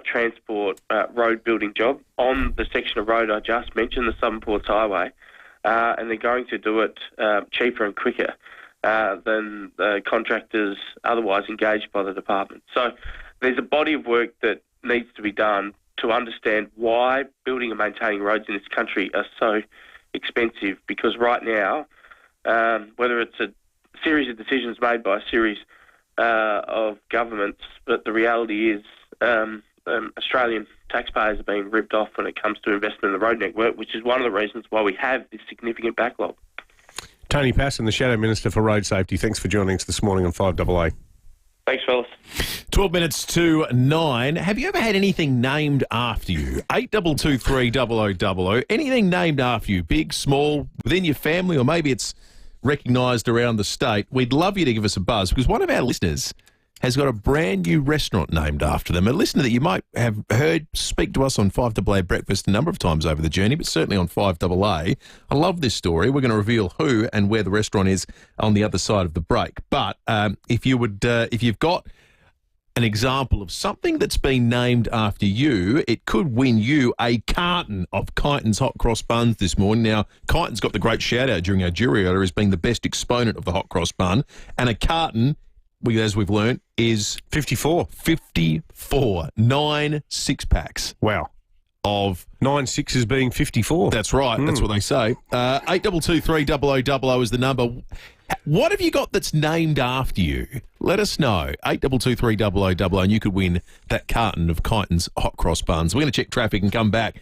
Transport road building job on the section of road I just mentioned, the Southern Ports Highway, and they're going to do it cheaper and quicker than the contractors otherwise engaged by the department. So there's a body of work that needs to be done to understand why building and maintaining roads in this country are so expensive, because right now, whether it's a series of decisions made by a series of governments, but the reality is Australian taxpayers are being ripped off when it comes to investment in the road network, which is one of the reasons why we have this significant backlog. Tony Passon, the Shadow Minister for Road Safety, thanks for joining us this morning on 5AA. Thanks, fellas. 12 minutes to 9. Have you ever had anything named after you? 8223 anything named after you, big, small, within your family, or maybe it's recognised around the state. We'd love you to give us a buzz, because one of our listeners has got a brand new restaurant named after them. A listener that you might have heard speak to us on 5AA Breakfast a number of times over the journey, but certainly on 5AA. I love this story. We're going to reveal who and where the restaurant is on the other side of the break. But if you've got an example of something that's been named after you, it could win you a carton of Kyneton's hot cross buns this morning. Now, Kyneton's got the great shout-out during our jury order as being the best exponent of the hot cross bun, and a carton, as we've learnt, is 54. 9 six-packs. Wow. Of 9 sixes being 54. That's right. That's what they say. 8223 is the number. What have you got that's named after you? Let us know. 8223 and you could win that carton of Kyneton's hot cross buns. We're going to check traffic and come back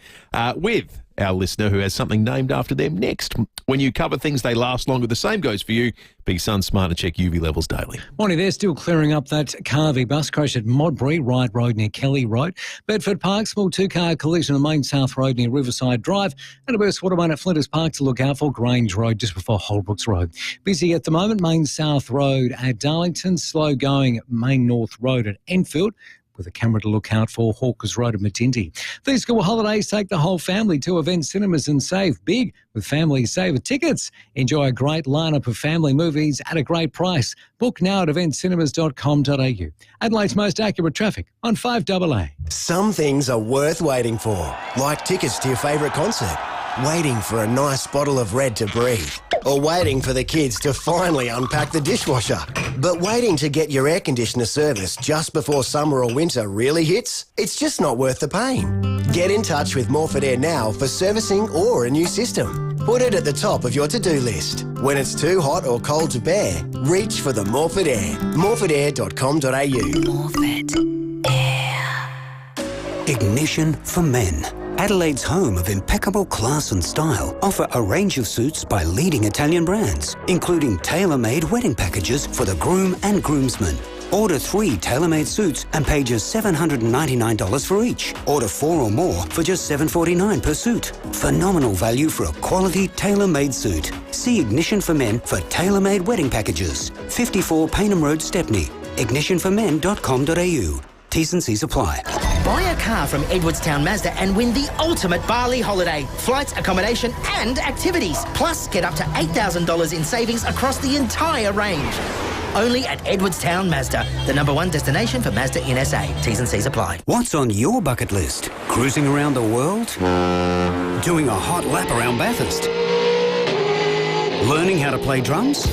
with our listener who has something named after them next. When you cover things, they last longer. The same goes for you. Be sun smart and check UV levels daily. Morning, they're still clearing up that Carvey bus crash at Modbury, Wright Road near Kelly Road. Bedford Park, small two-car collision on Main South Road near Riverside Drive. And a burst water main at Flinders Park to look out for Grange Road just before Holbrooks Road. Busy at the moment, Main South Road at Darlington, slow going at Main North Road at Enfield, with a camera to look out for Hawkers Road at Matindi. These school holidays take the whole family to Event Cinemas and save big with Family Saver tickets. Enjoy a great lineup of family movies at a great price. Book now at eventcinemas.com.au. Adelaide's most accurate traffic on 5AA. Some things are worth waiting for, like tickets to your favourite concert, waiting for a nice bottle of Red to breathe, or waiting for the kids to finally unpack the dishwasher. But waiting to get your air conditioner serviced just before summer or winter really hits? It's just not worth the pain. Get in touch with Morford Air now for servicing or a new system. Put it at the top of your to-do list. When it's too hot or cold to bear, reach for the Morford Air. morfordair.com.au. Morford Air. Ignition for Men. Adelaide's home of impeccable class and style offer a range of suits by leading Italian brands, including tailor-made wedding packages for the groom and groomsmen. Order 3 tailor-made suits and pay just $799 for each. Order 4 or more for just $749 per suit. Phenomenal value for a quality tailor-made suit. See Ignition for Men for tailor-made wedding packages. 54 Paynham Road, Stepney. ignitionformen.com.au. T's and C's apply. Buy a car from Edwardstown Mazda and win the ultimate Bali holiday. Flights, accommodation and activities. Plus, get up to $8,000 in savings across the entire range. Only at Edwardstown Mazda, the #1 destination for Mazda in SA. T's and C's apply. What's on your bucket list? Cruising around the world? Doing a hot lap around Bathurst? Learning how to play drums?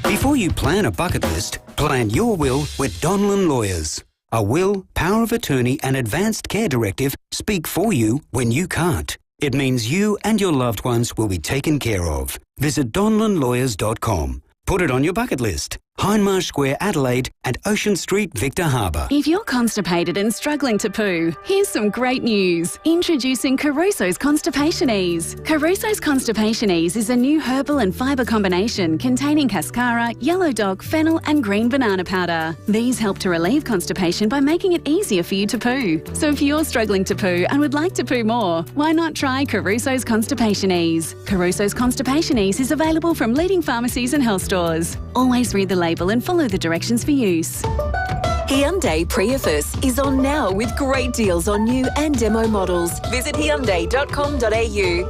Before you plan a bucket list, plan your will with Donlan Lawyers. A will, power of attorney and advanced care directive speak for you when you can't. It means you and your loved ones will be taken care of. Visit donlanlawyers.com. Put it on your bucket list. Hindmarsh Square, Adelaide and Ocean Street, Victor Harbour. If you're constipated and struggling to poo, here's some great news. Introducing Caruso's Constipation Ease. Caruso's Constipation Ease is a new herbal and fibre combination containing cascara, yellow dog, fennel and green banana powder. These help to relieve constipation by making it easier for you to poo. So if you're struggling to poo and would like to poo more, why not try Caruso's Constipation Ease? Caruso's Constipation Ease is available from leading pharmacies and health stores. Always read the label and follow the directions for use. Hyundai Prius is on now with great deals on new and demo models. Visit Hyundai.com.au.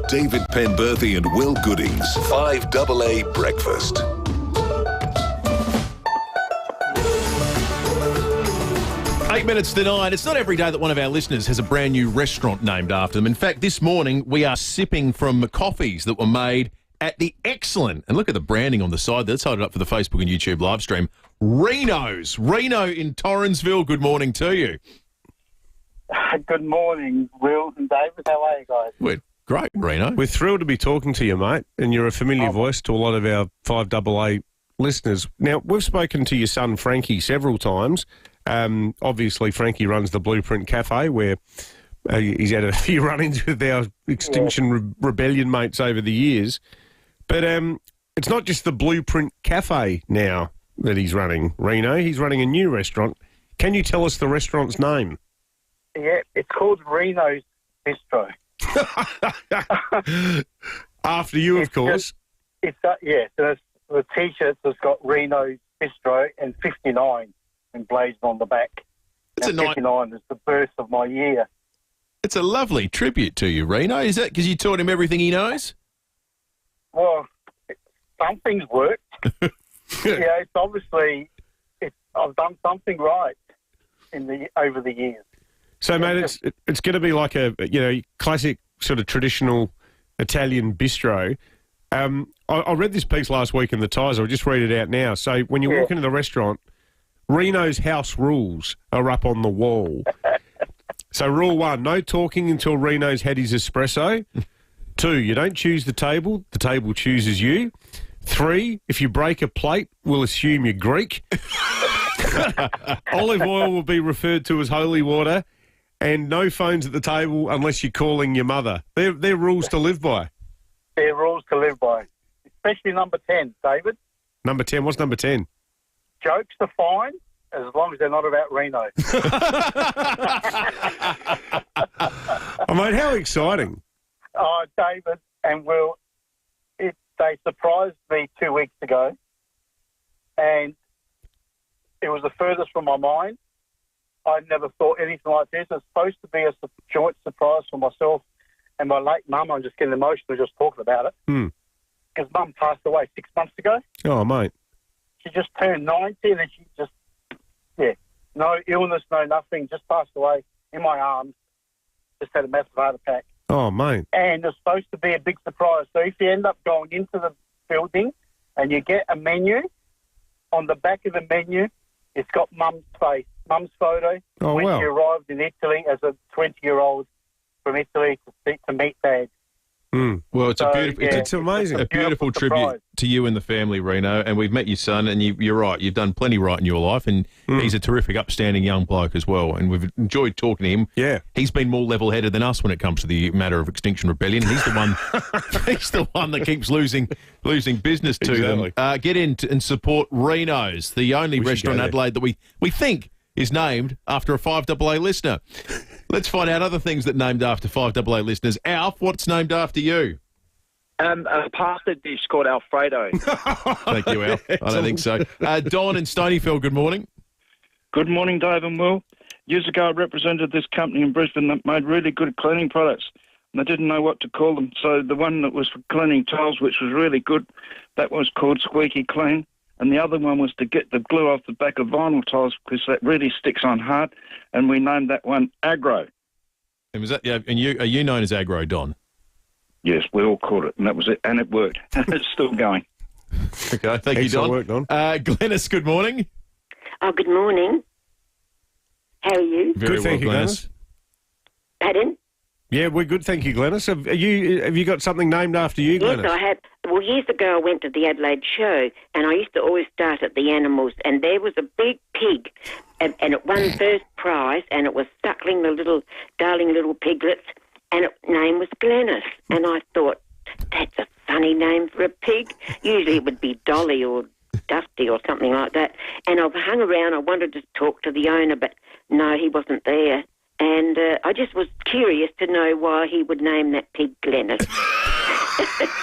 David Penberthy and Will Goodings, 5AA Breakfast. Eight minutes to 9. It's not every day that one of our listeners has a brand new restaurant named after them. In fact, this morning we are sipping from coffees that were made at the excellent, and look at the branding on the side. Let's hold it up for the Facebook and YouTube live stream. Reno's. Reno in Torrensville. Good morning to you. Good morning, Will and David. How are you guys? We're great, Reno. We're thrilled to be talking to you, mate, and you're a familiar voice to a lot of our 5AA listeners. Now, we've spoken to your son, Frankie, several times. Obviously, Frankie runs the Blueprint Cafe, where he's had a few run-ins with our Extinction Rebellion mates over the years. But it's not just the Blueprint Cafe now that he's running, Reno. He's running a new restaurant. Can you tell us the restaurant's name? Yeah, it's called Reno's Bistro. After you, of course. So the T-shirts has got Reno's Bistro and 59 emblazoned on the back. It's and 59 is the birth of my year. It's a lovely tribute to you, Reno. Is that because you taught him everything he knows? Well, some things worked. It's obviously I've done something right over the years. So, mate, it's going to be like a classic sort of traditional Italian bistro. I read this piece last week in the Times. I'll just read it out now. So, when you walk into the restaurant, Reno's house rules are up on the wall. So, rule 1, no talking until Reno's had his espresso. 2, you don't choose the table chooses you. 3, if you break a plate, we'll assume you're Greek. Olive oil will be referred to as holy water, and no phones at the table unless you're calling your mother. They're rules to live by. They're rules to live by, especially number 10, David. Number 10, what's number 10? Jokes are fine as long as they're not about Reno. Oh, mate, how exciting. Oh, David and Will, they surprised me 2 weeks ago, and it was the furthest from my mind. I never thought anything like this. It's supposed to be a joint surprise for myself and my late mum. I'm just getting emotional just talking about it. Because Mum passed away 6 months ago. Oh, mate. She just turned 90 and she just, no illness, no nothing, just passed away in my arms. Just had a massive heart attack. Oh, mate. And it's supposed to be a big surprise. So if you end up going into the building and you get a menu, on the back of the menu, it's got Mum's face, Mum's photo, when she arrived in Italy as a 20-year-old from Italy to meet Dad. Well, it's it's amazing. A beautiful tribute to you and the family, Reno. And we've met your son, and you're right. You've done plenty right in your life, and he's a terrific, upstanding young bloke as well. And we've enjoyed talking to him. Yeah, he's been more level-headed than us when it comes to the matter of Extinction Rebellion. He's the one. He's the one that keeps losing business to them. Get in and support Reno's, the only restaurant in Adelaide that we think is named after a 5AA listener. Let's find out other things that are named after 5AA listeners. Alf, what's named after you? A pasta dish called Alfredo. Thank you, Alf. I don't think so. Don in Stonyfeld, good morning. Good morning, Dave and Will. Years ago, I represented this company in Brisbane that made really good cleaning products, and I didn't know what to call them. So the one that was for cleaning tiles, which was really good, that was called Squeaky Clean. And the other one was to get the glue off the back of vinyl tiles because that really sticks on hard. And we named that one Agro. And was that? Yeah. And are you known as Agro, Don? Yes, we all called it, and that was it. And it worked. It's still going. Okay, thank you, Don. Work, Don. Glenys, good morning. Oh, good morning. How are you? Very good, thank well, you, Glenys. Pardon? Yeah, we're good, thank you, Glenys. Have you got something named after you, Glenys? Yes, I have. Well, years ago I went to the Adelaide show, and I used to always start at the animals, and there was a big pig, and it won first prize, and it was suckling the little, darling little piglets, and its name was Glenys. And I thought, that's a funny name for a pig. Usually it would be Dolly or Dusty or something like that. And I've hung around, I wanted to talk to the owner, but no, he wasn't there. And I just was curious to know why he would name that pig Glenys.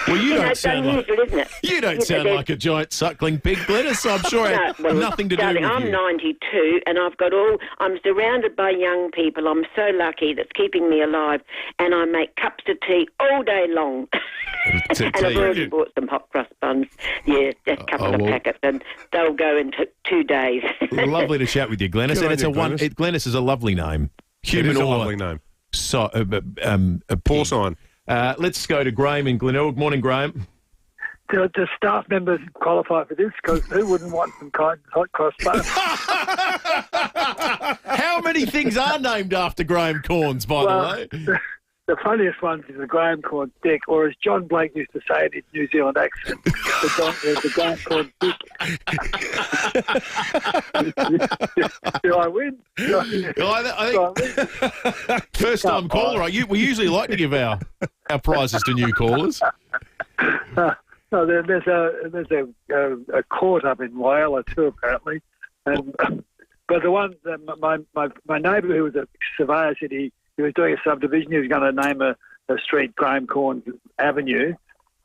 Well, you don't it's sound unusual, like isn't it? you don't sound like a giant suckling pig, Glenys. I'm sure it had nothing to do with I'm you. 92, and I'm surrounded by young people. I'm so lucky that's keeping me alive, and I make cups of tea all day long. And I've already bought some hot cross buns. Yeah, just a couple of packets, and they'll go in 2 days. Lovely to chat with you, Glenys. Good And on you, Glenys. Glenys is a lovely name. It is a lovely name. So, porcine. Let's go to Graham in Glenelg. Morning, Graham. Do staff members qualify for this? Because who wouldn't want some kind hot cross buns? How many things are named after Graham Corns, by the way? The funniest one is the Graham Corn stick, or as John Blake used to say it in New Zealand accent, the Graham Corn stick. Do I win? I think first time caller. We usually like to give our prizes to new callers. No, there's a court up in Whyalla too, apparently, but the one my neighbour who was a surveyor said he was doing a subdivision. He was going to name a street Graham Corns Avenue.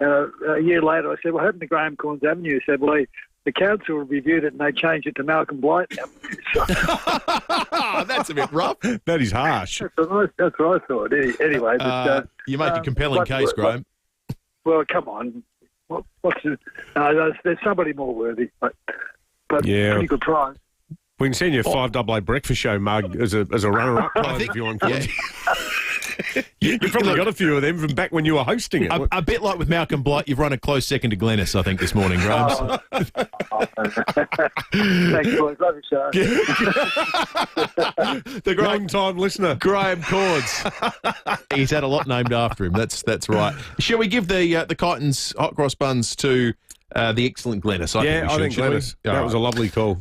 A year later, I said, "What happened to Graham Corns Avenue?" He said, "Well, the council reviewed it and they changed it to Malcolm Blight Avenue." So, that's a bit rough. That is harsh. That's what I thought. Anyway, but, you make a compelling case, Graham. Well, come on. There's somebody more worthy, but yeah, pretty good prize. We can send you a 5AA breakfast show mug as a runner-up prize if you want. Yeah. You've probably got a few of them from back when you were hosting it. A bit like with Malcolm Blight, you've run a close second to Glennis, I think, this morning, Graham. Thanks, boys. Love your show. The long-time listener, Graham Cords. He's had a lot named after him. That's right. Shall we give the Kytons hot cross buns to the excellent Glennis? I think Glennis. That was a lovely call.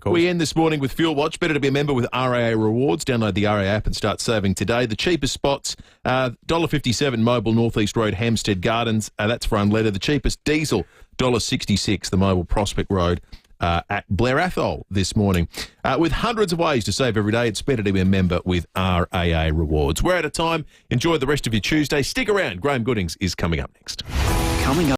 We end this morning with Fuel Watch. Better to be a member with RAA Rewards. Download the RAA app and start saving today. The cheapest spots, $1.57 Mobile North East Road, Hampstead Gardens. That's for unleaded. The cheapest diesel, $1.66 the Mobile Prospect Road at Blair Athol this morning. With hundreds of ways to save every day, it's better to be a member with RAA Rewards. We're out of time. Enjoy the rest of your Tuesday. Stick around. Graham Goodings is coming up next. Coming up.